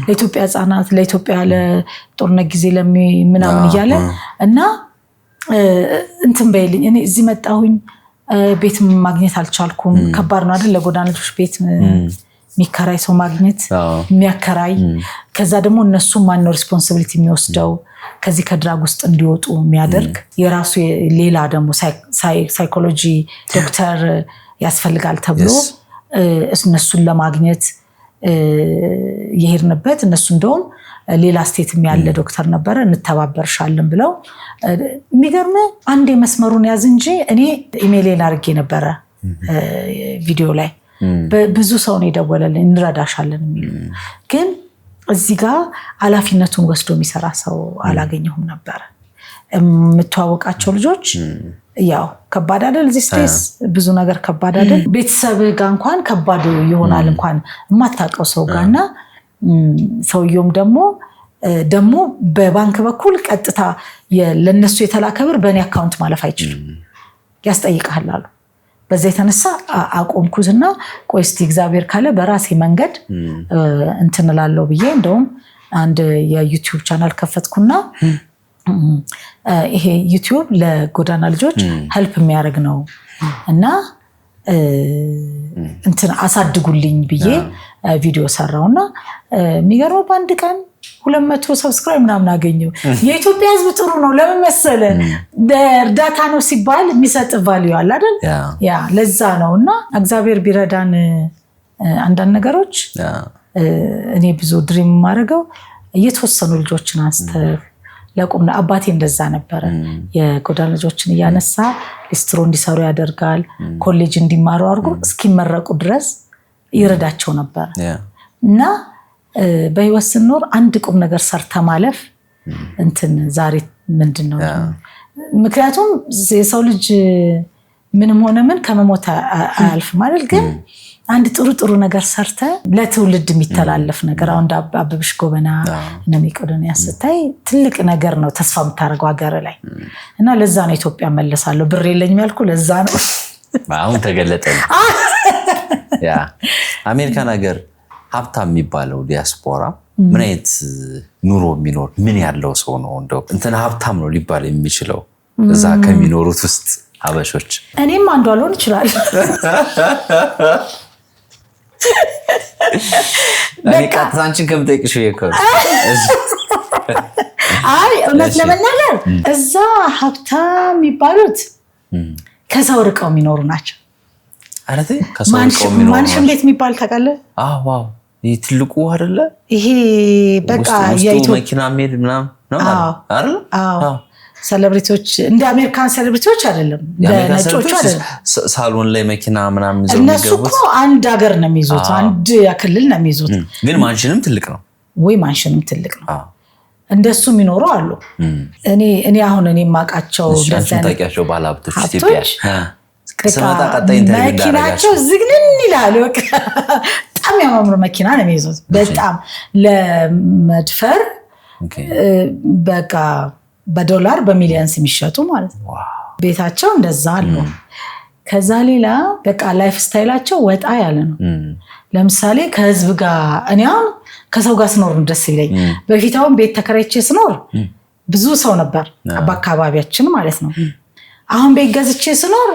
Speaker 1: ለኢትዮጵያ ህጻናት፣ ለኢትዮጵያ ለጦርነት ጊዜ ምናምን እያለ እና እንትን በይልኝ። እኔ እዚህ መጣሁኝ ቤት ማግኘት አልቻልኩም። ከባድ ነው አይደል? ለጎዳና ልጆች ቤት የሚከራይ ሰው ማግኘት የሚያከራይ፣ ከዛ ደግሞ እነሱ ማነው ሪስፖንሲቢሊቲ የሚወስደው ከዚህ ከድራግ ውስጥ እንዲወጡ የሚያደርግ የራሱ ሌላ ደግሞ ሳይኮሎጂ ዶክተር ያስፈልጋል ተብሎ እነሱን ለማግኘት የሄድንበት። እነሱ እንደውም ሌላ ስቴት ያለ ዶክተር ነበረ እንተባበርሻለን ብለው። የሚገርም አንድ መስመሩን ያዝ እንጂ እኔ ኢሜይሌን አድርጌ ነበረ ቪዲዮ ላይ ብዙ ሰው ነው የደወለልን እንረዳሻለን የሚሉ። ግን እዚህ ጋር ኃላፊነቱን ወስዶ የሚሰራ ሰው አላገኘሁም ነበር። የምትዋወቃቸው ልጆች ያው ከባድ አይደል እዚህ ስቴስ ብዙ ነገር ከባድ አይደል ቤተሰብ ጋር እንኳን ከባድ ይሆናል እንኳን የማታውቀው ሰው ጋርና ሰውየውም ደግሞ በባንክ በኩል ቀጥታ ለነሱ የተላከ ብር በእኔ አካውንት ማለፍ አይችልም ያስጠይቃል አሉ። በዛ የተነሳ አቆምኩትና ቆይ እስቲ እግዚአብሔር ካለ በራሴ መንገድ እንትን እላለሁ ብዬ እንደውም አንድ የዩቲዩብ ቻናል ከፈትኩና ይሄ ዩቲዩብ ለጎዳና ልጆች ሄልፕ የሚያደርግ ነው እና እንትን አሳድጉልኝ ብዬ ቪዲዮ ሰራውና የሚገርመው በአንድ ቀን 200 ሰብስክራይብ ምናምን አገኘው። የኢትዮጵያ ሕዝብ ጥሩ ነው ለምን መሰለ እርዳታ ነው ሲባል የሚሰጥ ቫልዩ አለ አይደል? ያ ለዛ ነውና እግዚአብሔር ቢረዳን አንዳንድ ነገሮች እኔ ብዙ ድሪም ማድረገው እየተወሰኑ ልጆችን አንስተ ለቁምና አባቴ እንደዛ ነበረ። የጎዳና ልጆችን እያነሳ ሊስትሮ እንዲሰሩ ያደርጋል። ኮሌጅ እንዲማሩ አድርጎ እስኪመረቁ ድረስ ይረዳቸው ነበር እና በህይወት ስንኖር አንድ ቁም ነገር ሰርተ ማለፍ እንትን ዛሬ ምንድነው? ምክንያቱም የሰው ልጅ ምንም ሆነ ምን ከመሞት አያልፍ ማለት ግን አንድ ጥሩ ነገር ሰርተ ለትውልድ የሚተላለፍ ነገር አሁን አበብሽ ጎበና እና መቄዶንያ ስታይ ትልቅ ነገር ነው ተስፋ የምታደርገው ሀገር ላይ እና ለዛ ነው ኢትዮጵያ መለሳለሁ ብር የለኝም ያልኩ ለዛ ነው።
Speaker 2: አሁን ተገለጠ። ያ አሜሪካን ሀገር ሀብታም የሚባለው ዲያስፖራ ምን አይነት ኑሮ የሚኖር ምን ያለው ሰው ነው እንደው እንትን ሀብታም ነው ሊባል የሚችለው እዛ ከሚኖሩት ውስጥ አበሾች?
Speaker 1: እኔም አንዱ አልሆን ይችላል።
Speaker 2: በቃ ታንቺን ከምጠይቅሽ ይከው
Speaker 1: አይ እውነት ለመናገር እዛ ሀብታም የሚባሉት ከሰው ርቀው የሚኖሩ ናቸው።
Speaker 2: አረቴ ከሰው ርቀው የሚኖሩ
Speaker 1: ማንሽን ቤት የሚባል ታውቃለህ?
Speaker 2: ዋው ይሄ ትልቁ አይደለ?
Speaker 1: ይሄ በቃ
Speaker 2: የኢትዮጵያ መኪና ሜድ ምናምን ነው አይደል?
Speaker 1: አዎ ሴሌብሪቲዎች እንደ አሜሪካን ሴሌብሪቲዎች አይደለም፣ በነጮቹ አይደለም።
Speaker 2: ሳሎን ላይ መኪና ምናምን ይዘው
Speaker 1: እነሱ እኮ አንድ ሀገር ነው የሚይዙት፣ አንድ ክልል ነው የሚይዙት።
Speaker 2: ግን ማንሽንም ትልቅ ነው ወይ?
Speaker 1: ማንሽንም ትልቅ ነው። እንደሱ የሚኖሩ አሉ። እኔ አሁን የማውቃቸው
Speaker 2: ታውቂያቸው ባለሀብቶች ኢትዮጵያ ከሰማታ ቀጣይ
Speaker 1: መኪናቸው ዝግንን ይላሉ። በጣም ያማምሩ መኪና ነው የሚይዙት። በጣም ለመድፈር በቃ በዶላር በሚሊየንስ የሚሸጡ ማለት ነው። ቤታቸው እንደዛ አሉ። ከዛ ሌላ በቃ ላይፍ ስታይላቸው ወጣ ያለ ነው። ለምሳሌ ከህዝብ ጋር እኔ አሁን ከሰው ጋር ስኖር ደስ ይለኝ። በፊት አሁን ቤት ተከራይቼ ስኖር ብዙ ሰው ነበር በአካባቢያችን ማለት ነው። አሁን ቤት ገዝቼ ስኖር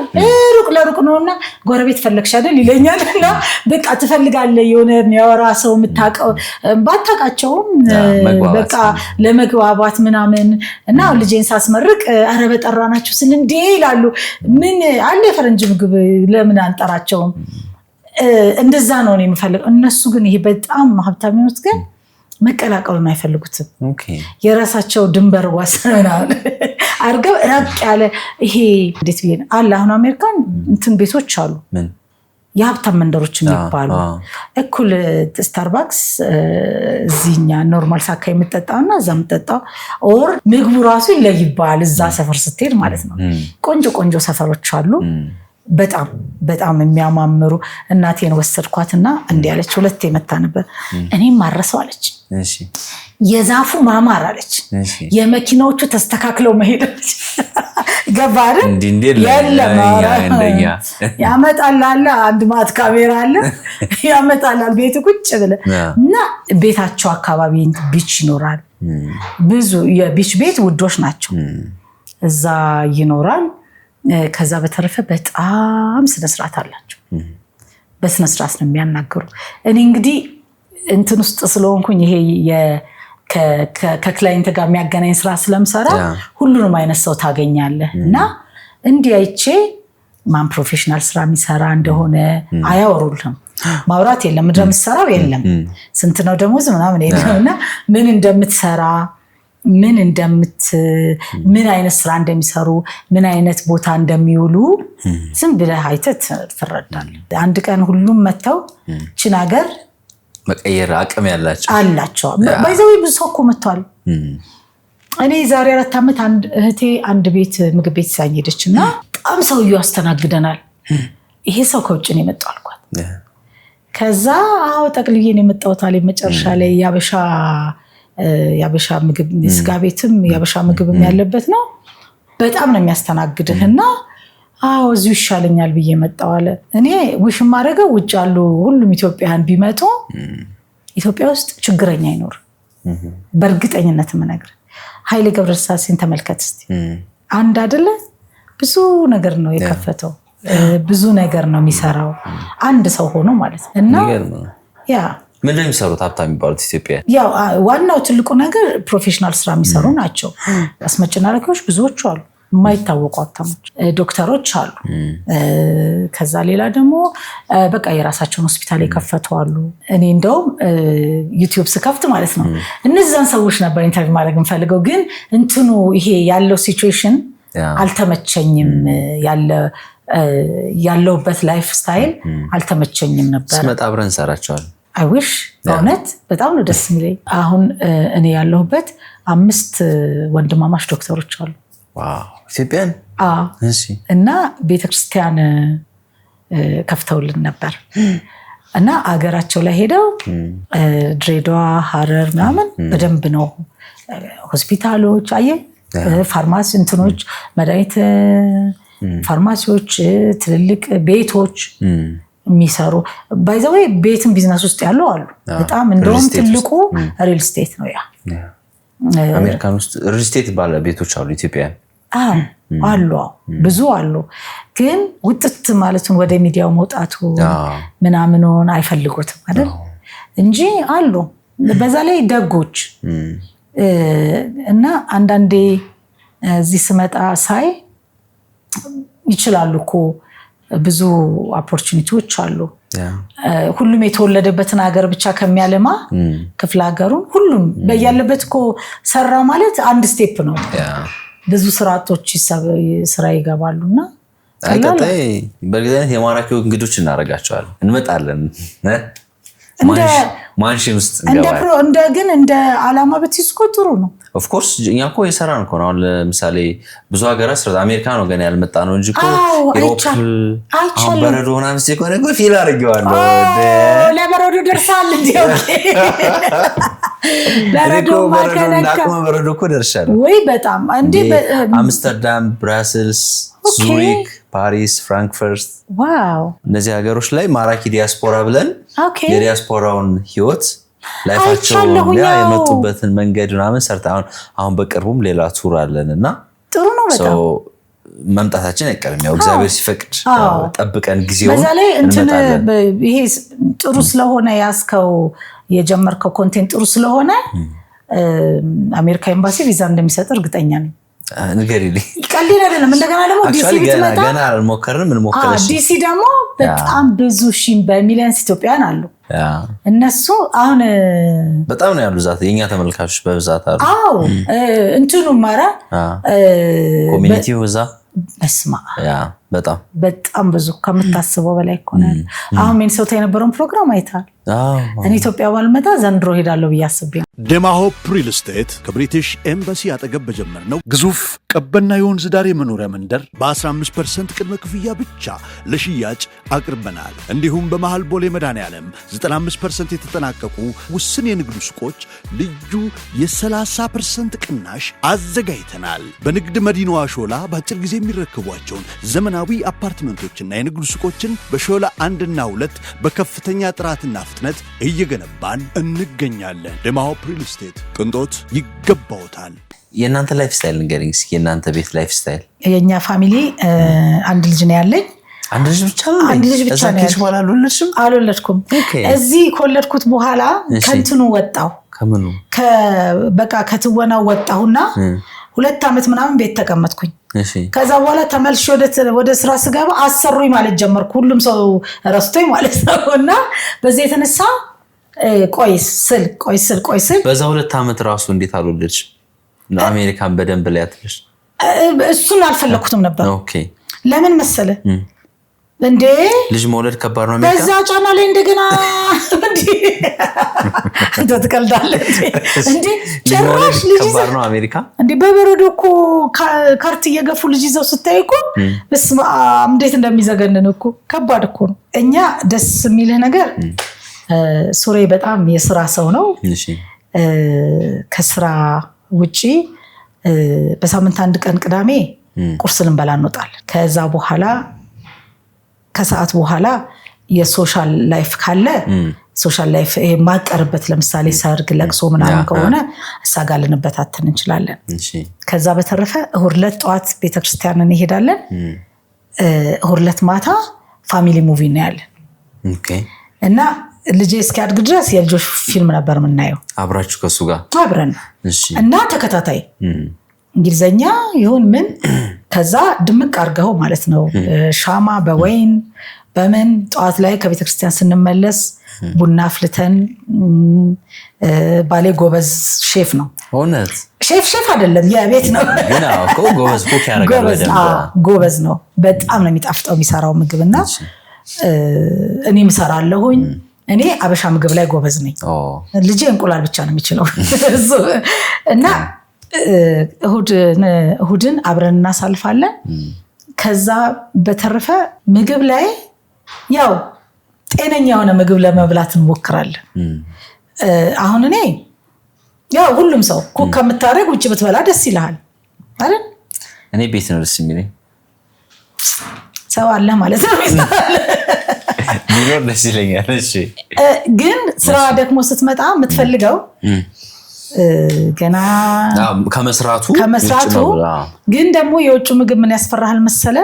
Speaker 1: ሩቅ ለሩቅ ነውና ጎረቤት ፈለግሽ አይደል ይለኛል። እና በቃ ትፈልጋለህ የሆነ የሚያወራ ሰው የምታውቀው ባታውቃቸውም በቃ ለመግባባት ምናምን እና ልጄን ሳስመርቅ ኧረ በጠራናችሁ ስል እንዴ ይላሉ። ምን አለ የፈረንጅ ምግብ ለምን አንጠራቸውም? እንደዛ ነው እኔ የምፈልገው። እነሱ ግን ይሄ በጣም ሀብታም የሆኑት ግን መቀላቀሉን አይፈልጉትም። የራሳቸው ድንበር ዋሰና አርገው ራቅ ያለ ይሄ እንዴት ቢሆን አለ። አሁን አሜሪካን እንትን ቤቶች አሉ የሀብታም መንደሮች የሚባሉ እኩል ስታርባክስ እዚህኛ ኖርማል ሳካ የምጠጣውና እዛ የምጠጣው ኦር ምግቡ ራሱ ይለይባል። እዛ ሰፈር ስትሄድ ማለት ነው። ቆንጆ ሰፈሮች አሉ በጣም በጣም የሚያማምሩ። እናቴን ወሰድኳትና እንዲህ አለች፣ ሁለቴ መታ ነበር። እኔም ማረሰው አለች፣ የዛፉ ማማር አለች፣ የመኪናዎቹ ተስተካክለው መሄድ አለች። ገባር ያመጣላል አንድ ማት ካሜራ አለ ያመጣላል ቤት ቁጭ ብለህ እና ቤታቸው አካባቢ ቢች ይኖራል። ብዙ የቢች ቤት ውዶች ናቸው እዛ ይኖራል። ከዛ በተረፈ በጣም ስነስርዓት አላቸው። በስነስርዓት ነው የሚያናገሩ። እኔ እንግዲህ እንትን ውስጥ ስለሆንኩኝ ይሄ ከክላይንት ጋር የሚያገናኝ ስራ ስለምሰራ ሁሉንም አይነት ሰው ታገኛለህ እና እንዲህ አይቼ ማን ፕሮፌሽናል ስራ የሚሰራ እንደሆነ አያወሩልህም። ማውራት የለም፣ ምንድን ነው የምትሰራው የለም፣ ስንት ነው ደሞዝ ምናምን የለም። እና ምን እንደምትሰራ ምን አይነት ስራ እንደሚሰሩ ምን አይነት ቦታ እንደሚውሉ ዝም ብለህ አይተህ ትረዳለህ። አንድ ቀን ሁሉም መተው ችን ሀገር
Speaker 2: መቀየር አቅም
Speaker 1: አላቸው። ባይዘው ብዙ ሰው እኮ መጥቷል። እኔ ዛሬ 4 ዓመት አንድ እህቴ አንድ ቤት ምግብ ቤት ሳይሄደች እና በጣም ሰውዬው አስተናግደናል። ይሄ ሰው ከውጭ ነው የመጣው አልኳት። ከዛ ጠቅልዬ ነው የመጣሁት አለኝ። መጨረሻ ላይ ያበሻ ምግብ ስጋ ቤትም ያበሻ ምግብም ያለበት ነው። በጣም ነው የሚያስተናግድህና እዚሁ ይሻለኛል ብዬ መጣሁ አለ። እኔ ውሽ ማረገው ውጭ ያሉ ሁሉም ኢትዮጵያውያን ቢመጡ ኢትዮጵያ ውስጥ ችግረኛ አይኖር። በእርግጠኝነት የምነግርህ ኃይሌ ገብረስላሴን ተመልከት እስቲ። አንድ አይደለ ብዙ ነገር ነው የከፈተው፣ ብዙ ነገር ነው የሚሰራው አንድ ሰው ሆኖ ማለት ነው። እና
Speaker 2: ምን ላይ የሚሰሩት ሀብታም የሚባሉት ኢትዮጵያ
Speaker 1: ዋናው ትልቁ ነገር ፕሮፌሽናል ስራ የሚሰሩ ናቸው። አስመጭና ላኪዎች ብዙዎቹ አሉ፣ የማይታወቁ ሀብታሞች ዶክተሮች አሉ። ከዛ ሌላ ደግሞ በቃ የራሳቸውን ሆስፒታል የከፈቱ አሉ። እኔ እንደውም ዩቲዩብ ስከፍት ማለት ነው እነዛን ሰዎች ነበር ኢንተርቪው ማድረግ የምፈልገው፣ ግን እንትኑ ይሄ ያለው ሲቹዌሽን አልተመቸኝም፣ ያለውበት ላይፍ ስታይል አልተመቸኝም ነበር።
Speaker 2: ስመጣ አብረን እንሰራቸዋለን።
Speaker 1: አይዊሽ በእውነት በጣም ነው ደስ የሚለኝ። አሁን እኔ ያለሁበት 5 ወንድማማች ዶክተሮች አሉ
Speaker 2: ኢትዮጵያን
Speaker 1: እና ቤተክርስቲያን ከፍተውልን ነበር እና አገራቸው ላይ ሄደው ድሬዳዋ፣ ሐረር ምናምን በደንብ ነው ሆስፒታሎች ፋርማሲ እንትኖች መድኃኒት ፋርማሲዎች ትልልቅ ቤቶች የሚሰሩ ባይዘዌ ቤትን ቢዝነስ ውስጥ ያለው አሉ። በጣም እንደውም ትልቁ ሪል ስቴት ነው።
Speaker 2: አሜሪካን ውስጥ ሪል ስቴት ባለ ቤቶች አሉ ኢትዮጵያ
Speaker 1: አሉ፣ ብዙ አሉ። ግን ውጥት ማለቱን ወደ ሚዲያው መውጣቱ ምናምኑን አይፈልጉትም አይደል እንጂ አሉ። በዛ ላይ ደጎች እና አንዳንዴ እዚህ ስመጣ ሳይ ይችላሉ እኮ ብዙ ኦፖርቹኒቲዎች አሉ። ሁሉም የተወለደበትን ሀገር ብቻ ከሚያለማ ክፍለ ሀገሩን ሁሉም በያለበት እኮ ሰራ ማለት አንድ ስቴፕ ነው። ብዙ ስራቶች ስራ ይገባሉና
Speaker 2: ቀጣይ በእርግጠኝነት የማራኪው እንግዶች እናደርጋቸዋለን፣ እንመጣለን። ማንሽን ውስጥ
Speaker 1: ግን እንደ አላማ በትይዝ እኮ ጥሩ ነው።
Speaker 2: ኦፍኮርስ እኛ እኮ የሰራን እኮ ነው። አሁን ለምሳሌ ብዙ ሀገራት አሜሪካ ነው ገና ያልመጣ ነው እንጂ እኮ ዩሮፕ አሁን በረዶ ምናምን ሲሆን እኮ ፊል አድርጌዋለሁ።
Speaker 1: ለበረዶ ደርሳል እንዴ?
Speaker 2: በረዶ እኮ ደርሻለሁ
Speaker 1: ወይ? በጣም እንዴ!
Speaker 2: አምስተርዳም፣ ብራስልስ፣ ዙሪክ፣ ፓሪስ፣ ፍራንክፈርት
Speaker 1: ዋው!
Speaker 2: እነዚህ ሀገሮች ላይ ማራኪ ዲያስፖራ ብለን የዲያስፖራውን ህይወት ላይፋቸውን የመጡበትን መንገድ ምናምን ሰርተ አሁን በቅርቡም ሌላ ቱር አለን እና
Speaker 1: ጥሩ ነው በጣም
Speaker 2: መምጣታችን አይቀርም። ያው እግዚአብሔር ሲፈቅድ ጠብቀን ጊዜውን
Speaker 1: በዛ ላይ ይሄ ጥሩ ስለሆነ ያስከው የጀመርከው ኮንቴንት ጥሩ ስለሆነ አሜሪካ ኤምባሲ ቪዛ እንደሚሰጥ እርግጠኛ ነኝ።
Speaker 2: ንገሪልኝ።
Speaker 1: ቀልድ አይደለም። እንደገና ደግሞ ዲሲ ብትመጣ
Speaker 2: ገና አልሞከርንም፣ እንሞክራለን።
Speaker 1: ዲሲ ደግሞ በጣም ብዙ ሺህ በሚሊዮንስ ኢትዮጵያውያን አሉ። እነሱ አሁን
Speaker 2: በጣም ነው ያሉ ዛት የኛ ተመልካቾች በብዛት አሉ።
Speaker 1: እንትኑ ማራ
Speaker 2: ኮሚኒቲው እዛ
Speaker 1: በስማ
Speaker 2: በጣም
Speaker 1: ብዙ ከምታስበው በላይ እኮ ነው። አሁን ሚኒሶታ የነበረውን ፕሮግራም አይታል። እኔ ኢትዮጵያ ባልመጣ ዘንድሮ ሄዳለሁ ብዬ አስቤ ነው።
Speaker 4: ደማሆፕ ሪል ስቴት ከብሪቲሽ ኤምባሲ አጠገብ በጀመርነው ግዙፍ ቀበና የወንዝ ዳር የመኖሪያ መንደር በ15% ቅድመ ክፍያ ብቻ ለሽያጭ አቅርበናል። እንዲሁም በመሃል ቦሌ መድኃኔዓለም 95% የተጠናቀቁ ውስን የንግድ ሱቆች ልዩ የ30% ቅናሽ አዘጋጅተናል። በንግድ መዲናዋ ሾላ በአጭር ጊዜ የሚረከቧቸውን ዘመናዊ አፓርትመንቶችና የንግድ ሱቆችን በሾላ 1 እና 2 በከፍተኛ ጥራትና ፍጥነት እየገነባን እንገኛለን። ደማሆፕ ሪል ስቴት ቅንጦት ይገባውታል።
Speaker 2: የእናንተ ላይፍ ስታይል ንገሪኝ እስኪ። የእናንተ ቤት ላይፍ ስታይል።
Speaker 1: የኛ ፋሚሊ አንድ ልጅ ነው ያለኝ።
Speaker 2: አንድ ልጅ ብቻ ነው?
Speaker 1: አንድ ልጅ ብቻ ነው ያለኝ።
Speaker 2: በኋላ አልወለድሽም?
Speaker 1: አልወለድኩም። እዚህ ከወለድኩት በኋላ ከእንትኑ ወጣሁ።
Speaker 2: ከምኑ?
Speaker 1: በቃ ከትወናው ወጣሁና 2 ዓመት ምናምን ቤት ተቀመጥኩኝ። ከዛ በኋላ ተመልሼ ወደ ስራ ስገባ አሰሩኝ ማለት ጀመርኩ። ሁሉም ሰው ረስቶኝ ማለት ነው። እና በዚህ የተነሳ ቆይ ስል
Speaker 2: በዛ 2 ዓመት ራሱ እንዴት አልወለድሽም? አሜሪካን በደንብ ላይ አትልሽ?
Speaker 1: እሱን አልፈለኩትም ነበር። ለምን መሰለ? እንዴ
Speaker 2: ልጅ መውለድ ከባድ ነው አሜሪካ
Speaker 1: በዛ ጫና ላይ እንደገና እንዴ ተቀልዳለህ እንዴ ጭራሽ ልጅ
Speaker 2: ከባድ ነው አሜሪካ
Speaker 1: እንዴ በበረዶ እኮ ካርት እየገፉ ልጅ ይዘው ስታይ እኮ በስመ አብ እንዴት እንደሚዘገንን እኮ ከባድ እኮ ነው እኛ ደስ የሚልህ ነገር ሱሬ በጣም የሥራ ሰው ነው
Speaker 2: እሺ
Speaker 1: ከስራ ውጪ በሳምንት አንድ ቀን ቅዳሜ ቁርስ ልንበላ እንወጣለን ከዛ በኋላ ከሰዓት በኋላ የሶሻል ላይፍ ካለ ሶሻል ላይፍ ማቀርበት ለምሳሌ ሰርግ ለቅሶ ምናምን ከሆነ አሳጋልንበታተን እንችላለን
Speaker 2: እሺ
Speaker 1: ከዛ በተረፈ እሁድ ዕለት ጧት ቤተክርስቲያን እንሄዳለን እሁድ ዕለት ማታ ፋሚሊ ሙቪ እናያለን
Speaker 2: ኦኬ
Speaker 1: እና ልጄ እስኪያድግ ድረስ የልጆች ፊልም ነበር የምናየው
Speaker 2: አብራችሁ ከሱ ጋር
Speaker 1: አብረን
Speaker 2: እሺ
Speaker 1: እና ተከታታይ እንግሊዘኛ ይሁን ምን ከዛ ድምቅ አርገው ማለት ነው ሻማ በወይን በመን ጧት ላይ ከቤተክርስቲያን ስንመለስ ቡና አፍልተን ባሌ ጎበዝ ሼፍ ነው
Speaker 2: ሆነት
Speaker 1: ሼፍ አይደለም የቤት ነው
Speaker 2: ግን አውቆ ጎበዝ ኩክ ያደርጋል
Speaker 1: ጎበዝ ነው በጣም ነው የሚጣፍጠው የሚሰራው ምግብና እኔም እሰራለሁኝ እኔ አበሻ ምግብ ላይ ጎበዝ ነኝ ልጄ እንቁላል ብቻ ነው የሚችለው እና እሁድን አብረን እናሳልፋለን ከዛ በተረፈ ምግብ ላይ ያው ጤነኛ የሆነ ምግብ ለመብላት እንሞክራለን አሁን እኔ ያው ሁሉም ሰው ኩክ ከምታረግ ውጭ ብትበላ ደስ ይልሃል አይደል
Speaker 2: እኔ ቤት ነው ደስ የሚለኝ
Speaker 1: ሰው አለ ማለት ነው
Speaker 2: ቢኖር ደስ ይለኛል እሺ
Speaker 1: ግን ስራ ደግሞ ስትመጣ የምትፈልገው ገና
Speaker 2: ከመስራቱ
Speaker 1: ግን ደግሞ የውጭ ምግብ ምን ያስፈራሃል መሰለ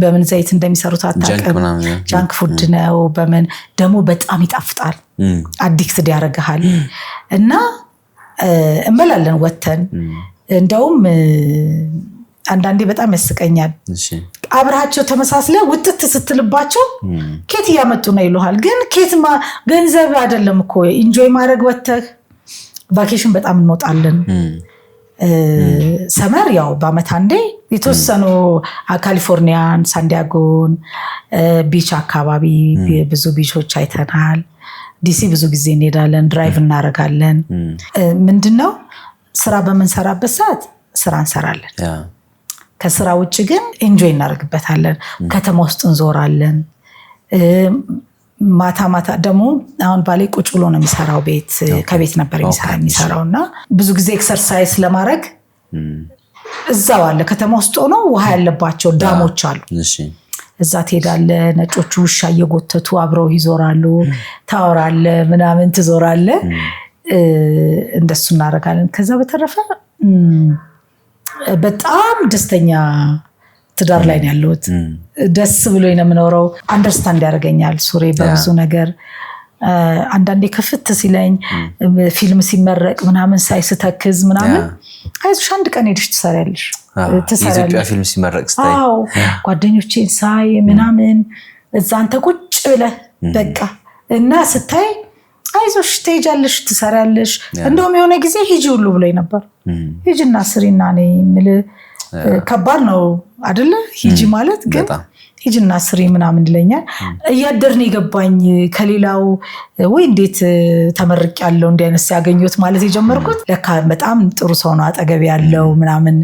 Speaker 1: በምን ዘይት እንደሚሰሩት አታውቅም ጃንክ ፉድ ነው በምን ደግሞ በጣም ይጣፍጣል አዲክትድ ያደርግሃል እና እንበላለን ወተን እንደውም አንዳንዴ በጣም ያስቀኛል አብራቸው ተመሳስለ ውጥት ስትልባቸው ኬት እያመጡ ነው ይሉሃል ግን ኬት ገንዘብ አይደለም እኮ ኢንጆይ ማድረግ ወተህ ቫኬሽን በጣም እንወጣለን ሰመር ያው በአመት አንዴ የተወሰኑ ካሊፎርኒያን ሳንዲያጎን ቢች አካባቢ ብዙ ቢቾች አይተናል ዲሲ ብዙ ጊዜ እንሄዳለን ድራይቭ እናደርጋለን ምንድነው ስራ በመንሰራበት ሰዓት ስራ እንሰራለን ከስራ ውጭ ግን ኢንጆይ እናደርግበታለን ከተማ ውስጥ እንዞራለን ማታ ማታ ደግሞ አሁን ባሌ ቁጭ ብሎ ነው የሚሰራው ቤት ከቤት ነበር የሚሰራውና ብዙ ጊዜ ኤክሰርሳይዝ ለማድረግ እዛው አለ ከተማ ውስጥ ሆኖ ውሃ ያለባቸው ዳሞች አሉ እዛ ትሄዳለህ ነጮቹ ውሻ እየጎተቱ አብረው ይዞራሉ ታወራለ ምናምን ትዞራለ እንደሱ እናደርጋለን ከዛ በተረፈ በጣም ደስተኛ ትዳር ላይ ነው ያለሁት ደስ ብሎኝ ነው የምኖረው አንደርስታንድ ያደርገኛል ሱሬ በብዙ ነገር አንዳንዴ ከፍት ሲለኝ ፊልም ሲመረቅ ምናምን ሳይስተክዝ ምናምን አይዞሽ አንድ ቀን ሄድሽ ትሰሪያለሽ
Speaker 2: የኢትዮጵያ ፊልም ሲመረቅ ስታይ
Speaker 1: አዎ ጓደኞቼን ሳይ ምናምን እዛ አንተ ቁጭ ብለህ በቃ እና ስታይ አይዞሽ ትሄጃለሽ ትሰሪያለሽ እንደውም የሆነ ጊዜ ሂጂ ሁሉ ብሎኝ ነበር ሂጂና ስሪና ነኝ ምል ከባድ ነው አይደለ ሂጂ ማለት ግን ሂጂና ስሪ ምናምን ይለኛል እያደርን የገባኝ ከሌላው ወይ እንዴት ተመርቅ ያለው እንደ አይነት ሲያገኙት ማለት የጀመርኩት ለካ በጣም ጥሩ ሰው ነው አጠገብ ያለው ምናምን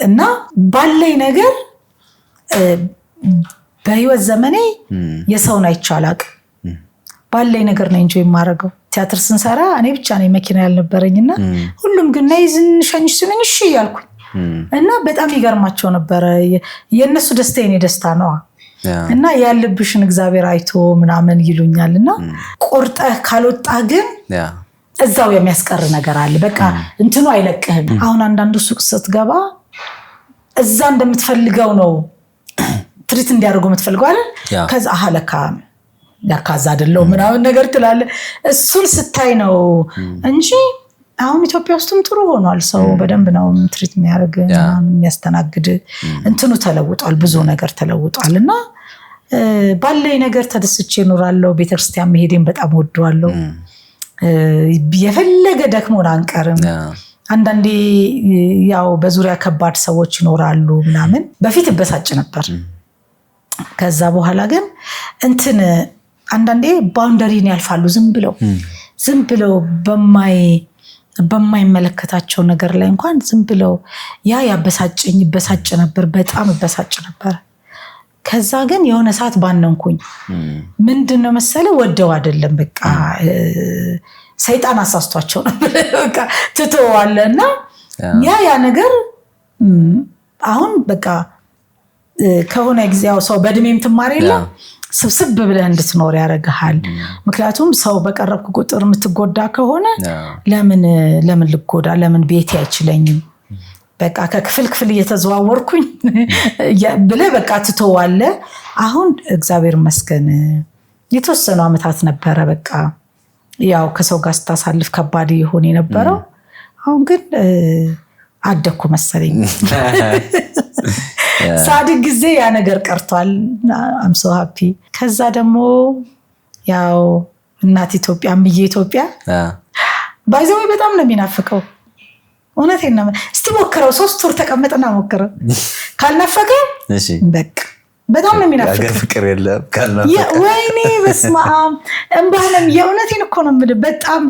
Speaker 1: እና ባለኝ ነገር በህይወት ዘመኔ የሰውን አይቻላቅ ባለኝ ነገር ነው እንጆይ የማደርገው ቲያትር ስንሰራ እኔ ብቻ ነኝ መኪና ያልነበረኝና ሁሉም ግን ነይ ዝንሸኝሽ ስለኝ እሺ ያልኩኝ እና በጣም ይገርማቸው ነበር የነሱ ደስታ የኔ ደስታ ነው እና ያለብሽን እግዚአብሔር አይቶ ምናምን ይሉኛልና ቆርጠህ ካልወጣህ ግን እዛው የሚያስቀር ነገር አለ በቃ እንትኑ አይለቅህም አሁን አንዳንዱ ሱቅ ስትገባ እዛ እንደምትፈልገው ነው ትሪት እንዲያደርጉ የምትፈልገው አይደል ከዛ አለካ ያካዛ አይደለም ምናምን ነገር ትላለ እሱን ስታይ ነው እንጂ አሁን ኢትዮጵያ ውስጥም ጥሩ ሆኗል ሰው በደንብ ነው ትሪት የሚያደርግ የሚያስተናግድ እንትኑ ተለውጧል ብዙ ነገር ተለውጧልና ባለኝ ነገር ተደስቼ እኖራለሁ ቤተክርስቲያን መሄዴን በጣም ወደዋለሁ የፈለገ ደክሞን አንቀርም አንዳንዴ ያው በዙሪያ ከባድ ሰዎች ይኖራሉ ምናምን በፊት በሳጭ ነበር ከዛ በኋላ ግን እንትን አንዳንዴ ባውንደሪን ያልፋሉ ዝም ብለው በማይመለከታቸው ነገር ላይ እንኳን ዝም ብለው ይበሳጭ ነበር፣ በጣም ይበሳጭ ነበር። ከዛ ግን የሆነ ሰዓት ባነንኩኝ። ምንድነው መሰለ ወደው አይደለም በቃ ሰይጣን አሳስቷቸው ነበር በቃ ትተዋለና ያ ነገር አሁን በቃ ከሆነ ጊዜው ሰው በእድሜም ትማር የለ ስብስብ ብለህ እንድትኖር ያደርግሃል። ምክንያቱም ሰው በቀረብክ ቁጥር የምትጎዳ ከሆነ ለምን ልጎዳ፣ ለምን ቤቴ አይችለኝም፣ በቃ ከክፍል እየተዘዋወርኩኝ ብለህ በቃ ትተዋለህ። አሁን እግዚአብሔር ይመስገን የተወሰኑ አመታት ነበረ በቃ ያው ከሰው ጋር ስታሳልፍ ከባድ ይሆን የነበረው። አሁን ግን አደኩ መሰለኝ ሳድግ ጊዜ ያ ነገር ቀርቷል። I'm so happy። ከዛ ደግሞ ያው እናት ኢትዮጵያ ባይዘው በጣም ነው የሚናፍቀው። እውነቴን ነው። እስቲ ሞክረው 3 ወር ተቀመጥና ሞክረው። ካልናፈቀ እሺ በቃ በጣም ነው የሚናፍቀው።
Speaker 2: ያገር ፍቅር የለም ካልናፈቀ
Speaker 1: ወይኔ በስመ አብ እንባለም። የእውነቴን እኮ ነው የምልህ በጣም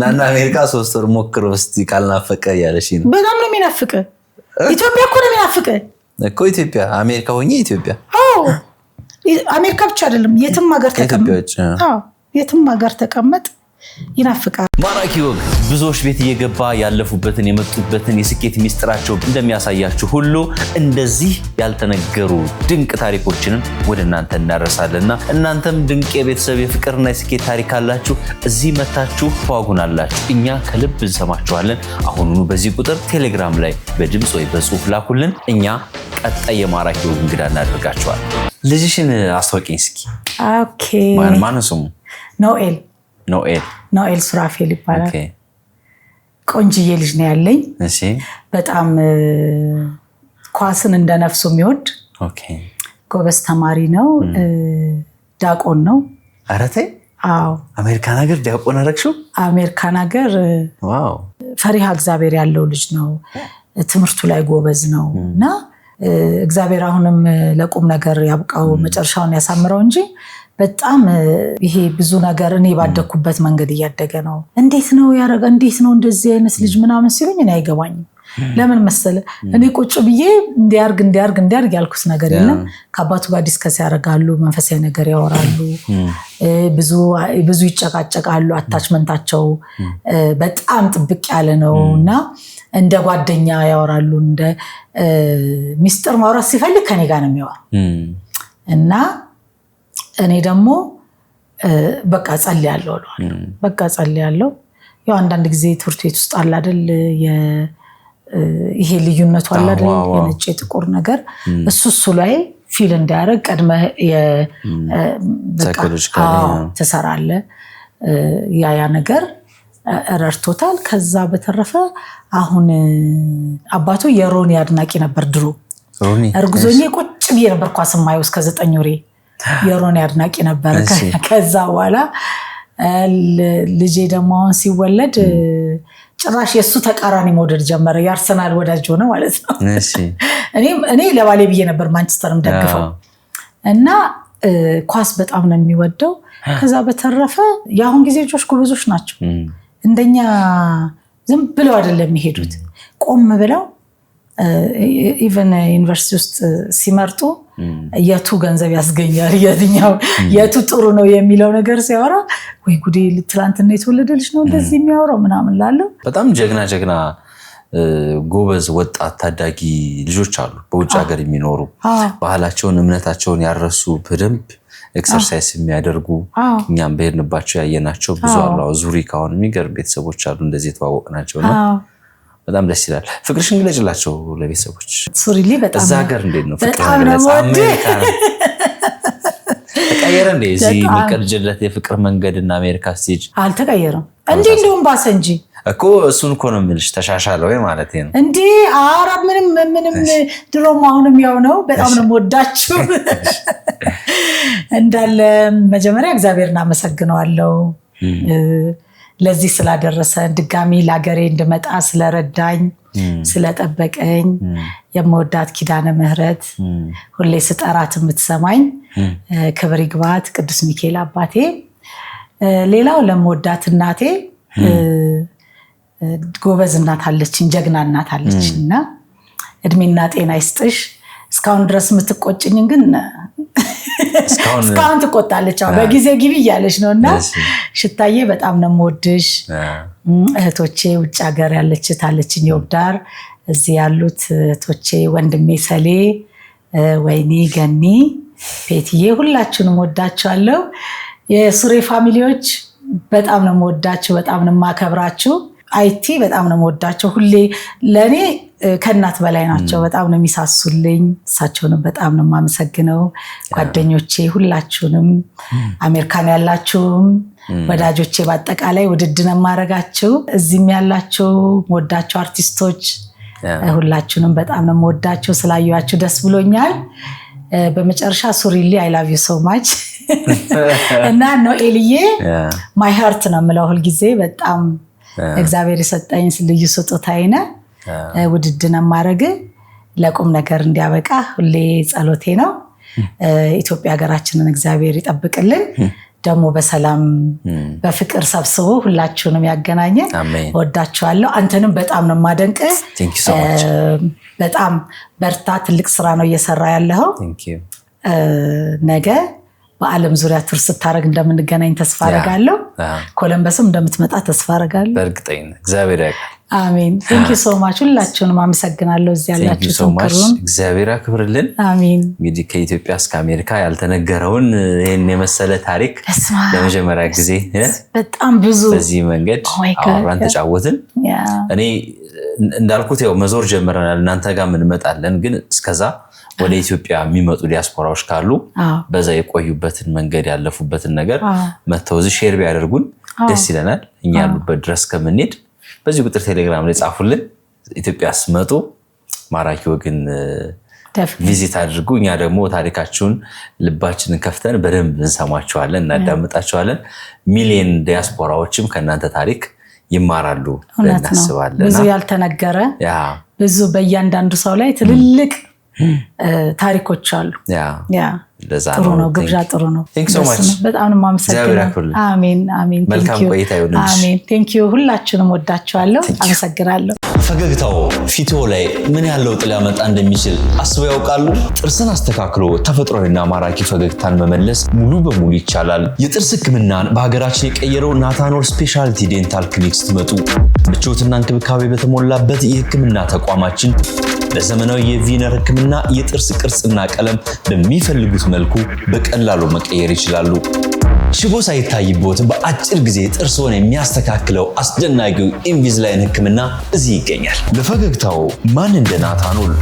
Speaker 2: ናና አሜሪካ 3 ወር ሞክረው እስቲ ካልናፈቀ ያለሽ ነው።
Speaker 1: በጣም ነው የሚናፍቀው። ኢትዮጵያ እኮ ነው የሚናፍቀው እኮ
Speaker 2: ኢትዮጵያ አሜሪካ ሆኜ ኢትዮጵያ
Speaker 1: አሜሪካ ብቻ አይደለም የትም ሀገር ተቀመጥ። የትም ሀገር ተቀመጥ ይናፍቃል።
Speaker 5: ማራኪ ወግ ብዙዎች ቤት እየገባ ያለፉበትን የመጡበትን የስኬት ሚስጥራቸው እንደሚያሳያችሁ ሁሉ እንደዚህ ያልተነገሩ ድንቅ ታሪኮችንም ወደ እናንተ እናደርሳለንና እናንተም ድንቅ የቤተሰብ የፍቅርና የስኬት ታሪክ አላችሁ እዚህ መታችሁ ተዋጉናላችሁ። እኛ ከልብ እንሰማችኋለን። አሁኑኑ በዚህ ቁጥር ቴሌግራም ላይ በድምጽ ወይ በጽሁፍ ላኩልን። እኛ ቀጣይ የማራኪ ወግ እንግዳ እናደርጋችኋለን። ልጅሽን አስተዋውቂኝ እስኪ።
Speaker 1: ኦኬ
Speaker 2: ማን ስሙ?
Speaker 1: ኖኤል ሱራፌል ይባላል። ቆንጅዬ ልጅ ነው ያለኝ።
Speaker 2: እሺ
Speaker 1: በጣም ኳስን እንደነፍሱ የሚወድ ጎበዝ ተማሪ ነው። ዲያቆን ነው።
Speaker 2: ኧረ ተይ!
Speaker 1: አዎ
Speaker 2: አሜሪካን ሀገር ዲያቆን አደረግሽው?
Speaker 1: አሜሪካን ሀገር
Speaker 2: ዋው!
Speaker 1: ፈሪሃ እግዚአብሔር ያለው ልጅ ነው። ትምህርቱ ላይ ጎበዝ ነው እና እግዚአብሔር አሁንም ለቁም ነገር ያብቃው፣ መጨረሻውን ያሳምረው እንጂ በጣም ይሄ ብዙ ነገር እኔ ባደኩበት መንገድ እያደገ ነው። እንዴት ነው ያረጋ እንዴት ነው እንደዚህ አይነት ልጅ ምናምን ሲሉኝ እኔ አይገባኝም። ለምን መሰለ እኔ ቁጭ ብዬ እንዲያርግ ያልኩት ነገር የለም። ከአባቱ ጋር ዲስከስ ያደርጋሉ፣ መንፈሳዊ ነገር ያወራሉ፣ ብዙ ይጨቃጨቃሉ። አታችመንታቸው በጣም ጥብቅ ያለ ነው እና እንደ ጓደኛ ያወራሉ። እንደ ሚስጥር ማውራት ሲፈልግ ከኔ ጋር ነው የሚያወራው እና እኔ ደግሞ በቃ ጸልያለሁ አለዋለሁ። በቃ ጸልያለሁ። ያው አንዳንድ ጊዜ ትምህርት ቤት ውስጥ አለ አይደል ይሄ ልዩነቱ አለ አይደል የነጭ ጥቁር ነገር እሱ ላይ ፊል እንዲያደርግ ቀድመ ትሰራለህ። ያ ነገር ረድቶታል። ከዛ በተረፈ አሁን አባቱ የሮኒ አድናቂ ነበር ድሮ። እርጉዞኜ ቁጭ ብዬ ነበር ኳስ የማየው እስከ 9 ወሬ የሮኒ አድናቂ ነበር። ከዛ በኋላ ልጄ ደግሞ አሁን ሲወለድ ጭራሽ የሱ ተቃራኒ መውደድ ጀመረ። የአርሰናል ወዳጅ ሆነ ማለት ነው። እኔ ለባሌ ብዬ ነበር ማንቸስተርም ደግፈው እና ኳስ በጣም ነው የሚወደው። ከዛ በተረፈ የአሁን ጊዜ ልጆች ጎበዞች ናቸው። እንደኛ ዝም ብለው አይደለም የሚሄዱት፣ ቆም ብለው ኢቨን ዩኒቨርሲቲ ውስጥ ሲመርጡ የቱ ገንዘብ ያስገኛል የቱ ጥሩ ነው የሚለው ነገር ሲያወራ ወይ ጉዴ ትላንትና የተወለደ ልጅ ነው እንደዚህ የሚያወራው ምናምን ላለው።
Speaker 2: በጣም ጀግና ጎበዝ ወጣት ታዳጊ ልጆች አሉ በውጭ ሀገር የሚኖሩ ባህላቸውን እምነታቸውን ያረሱ በደንብ ኤክሰርሳይዝ የሚያደርጉ እኛም በሄድንባቸው ያየናቸው ብዙ አሉ። ዙሪክ አሁን የሚገርም ቤተሰቦች አሉ እንደዚህ የተዋወቅናቸው ነው። በጣም ደስ ይላል። ፍቅርሽን ግለጭላቸው ለቤተሰቦች።
Speaker 1: ሱሪሊ በጣም
Speaker 2: እዛ ሀገር እንዴት ነው ፍቅር? ተቀየረ እንዴ? እዚህ የሚቀርጅለት የፍቅር መንገድና አሜሪካ ስቴጅ
Speaker 1: አልተቀየረም እንዴ? እንደውም ባሰ እንጂ
Speaker 2: እኮ እሱን እኮ ነው የምልሽ። ተሻሻለ ወይ ማለት ነው
Speaker 1: እንዴ? ኧረ ምንም ድሮም አሁንም ያው ነው። በጣም ነው የምወዳችሁ እንዳለ። መጀመሪያ እግዚአብሔርን አመሰግነዋለሁ ለዚህ ስላደረሰ፣ ድጋሚ ለሀገሬ እንድመጣ ስለረዳኝ። ስለጠበቀኝ የምወዳት ኪዳነ ምህረት ሁሌ ስጠራት የምትሰማኝ ክብር ይግባት ቅዱስ ሚካኤል አባቴ። ሌላው ለምወዳት እናቴ ጎበዝ እናት አለችኝ፣ ጀግና እናት አለችኝ እና እድሜና ጤና ይስጥሽ። እስካሁን ድረስ የምትቆጭኝን ግን እስካሁን ትቆጣለች። በጊዜ ግቢ እያለች ነው እና ሽታዬ በጣም ነው የምወድሽ። እህቶቼ ውጭ ሀገር ያለች ታለችኝ የወብዳር፣ እዚህ ያሉት እህቶቼ ወንድሜ ሰሌ፣ ወይኒ፣ ገኒ፣ ፔትዬ ሁላችሁንም ወዳችኋለሁ። የሱሬ ፋሚሊዎች በጣም ነው የምወዳችሁ፣ በጣም ነው የማከብራችሁ። አይቲ በጣም ነው የምወዳቸው። ሁሌ ለእኔ ከእናት በላይ ናቸው። በጣም ነው የሚሳሱልኝ። እሳቸውንም በጣም ነው የማመሰግነው። ጓደኞቼ ሁላችሁንም፣ አሜሪካን ያላችሁም ወዳጆቼ በአጠቃላይ ውድድ ነው የማደርጋችሁ። እዚህም ያላችሁ የምወዳቸው አርቲስቶች ሁላችሁንም በጣም ነው የምወዳቸው። ስላየኋችሁ ደስ ብሎኛል። በመጨረሻ ሱሪሊ አይ ላቭ ዩ ሶ ማች እና ኖኤልዬ ማይ ሃርት ነው የምለው ሁልጊዜ። በጣም እግዚአብሔር የሰጠኝ ልዩ ስጦታዬ ነህ። ውድድ ነው የማደርግ ለቁም ነገር እንዲያበቃ ሁሌ ጸሎቴ ነው። ኢትዮጵያ ሀገራችንን እግዚአብሔር ይጠብቅልን፣ ደግሞ በሰላም በፍቅር ሰብስቦ ሁላችሁንም ያገናኘን። ወዳችኋለሁ። አንተንም በጣም ነው የማደንቅ። በጣም በርታ። ትልቅ ስራ ነው እየሰራ ያለኸው። ነገ በዓለም ዙሪያ ቱር ስታደርግ እንደምንገናኝ ተስፋ አደርጋለሁ። ኮለምበስም እንደምትመጣ ተስፋ አደርጋለሁ።
Speaker 2: በእርግጠኝነት እግዚአብሔር ያውቃል።
Speaker 1: አሜን። ቴንክ ዩ ሶ ማች። ሁላችሁንም አመሰግናለሁ። እዚህ ያላችሁ ተንከሩን
Speaker 2: እግዚአብሔር ያክብርልን።
Speaker 1: አሜን።
Speaker 2: እንግዲህ ከኢትዮጵያ እስከ አሜሪካ ያልተነገረውን ይህን የመሰለ ታሪክ ለመጀመሪያ ጊዜ
Speaker 1: በጣም ብዙ
Speaker 2: በዚህ መንገድ አውራን ተጫወትን። እኔ እንዳልኩት ያው መዞር ጀምረናል። እናንተ ጋር እንመጣለን፣ ግን እስከዛ ወደ ኢትዮጵያ የሚመጡ ዲያስፖራዎች ካሉ በዛ የቆዩበትን መንገድ ያለፉበትን ነገር መተው እዚህ ሼር ቢያደርጉን ደስ ይለናል። እኛ ያሉበት ድረስ ከምንሄድ በዚህ ቁጥር ቴሌግራም ላይ ጻፉልን። ኢትዮጵያ ስመጡ ማራኪ ወግን ቪዚት አድርጉ። እኛ ደግሞ ታሪካችሁን ልባችንን ከፍተን በደንብ እንሰማችኋለን፣ እናዳምጣችኋለን። ሚሊዮን ዲያስፖራዎችም ከእናንተ ታሪክ ይማራሉ እናስባለን።
Speaker 1: ብዙ ያልተነገረ ብዙ በእያንዳንዱ ሰው ላይ ትልልቅ ታሪኮች አሉ። ጥሩ ነው፣ ግብዣ ጥሩ ነው። በጣም ነው የማመሰግነው። አሜን አሜን።
Speaker 2: መልካም ቆይታ ይሁንልሽ።
Speaker 1: አሜን። ቴንክ ዩ። ሁላችሁንም ወዳችኋለሁ። አመሰግናለሁ።
Speaker 5: ፈገግታው ፊትዎ ላይ ምን ያህል ለውጥ ሊያመጣ እንደሚችል አስበው ያውቃሉ? ጥርስን አስተካክሎ ተፈጥሯዊና ማራኪ ፈገግታን መመለስ ሙሉ በሙሉ ይቻላል። የጥርስ ሕክምናን በሀገራችን የቀየረው ናታኖል ስፔሻሊቲ ዴንታል ክሊኒክ ስትመጡ ምቾትና እንክብካቤ በተሞላበት የሕክምና ተቋማችን ለዘመናዊ የቪነር ሕክምና የጥርስ ቅርጽና ቀለም በሚፈልጉት መልኩ በቀላሉ መቀየር ይችላሉ። ሽቦ ሳይታይቦት በአጭር ጊዜ ጥርስዎን የሚያስተካክለው አስደናቂው ኢንቪዝላይን ሕክምና እዚህ ይገኛል። ለፈገግታው ማን እንደ ናታኖል?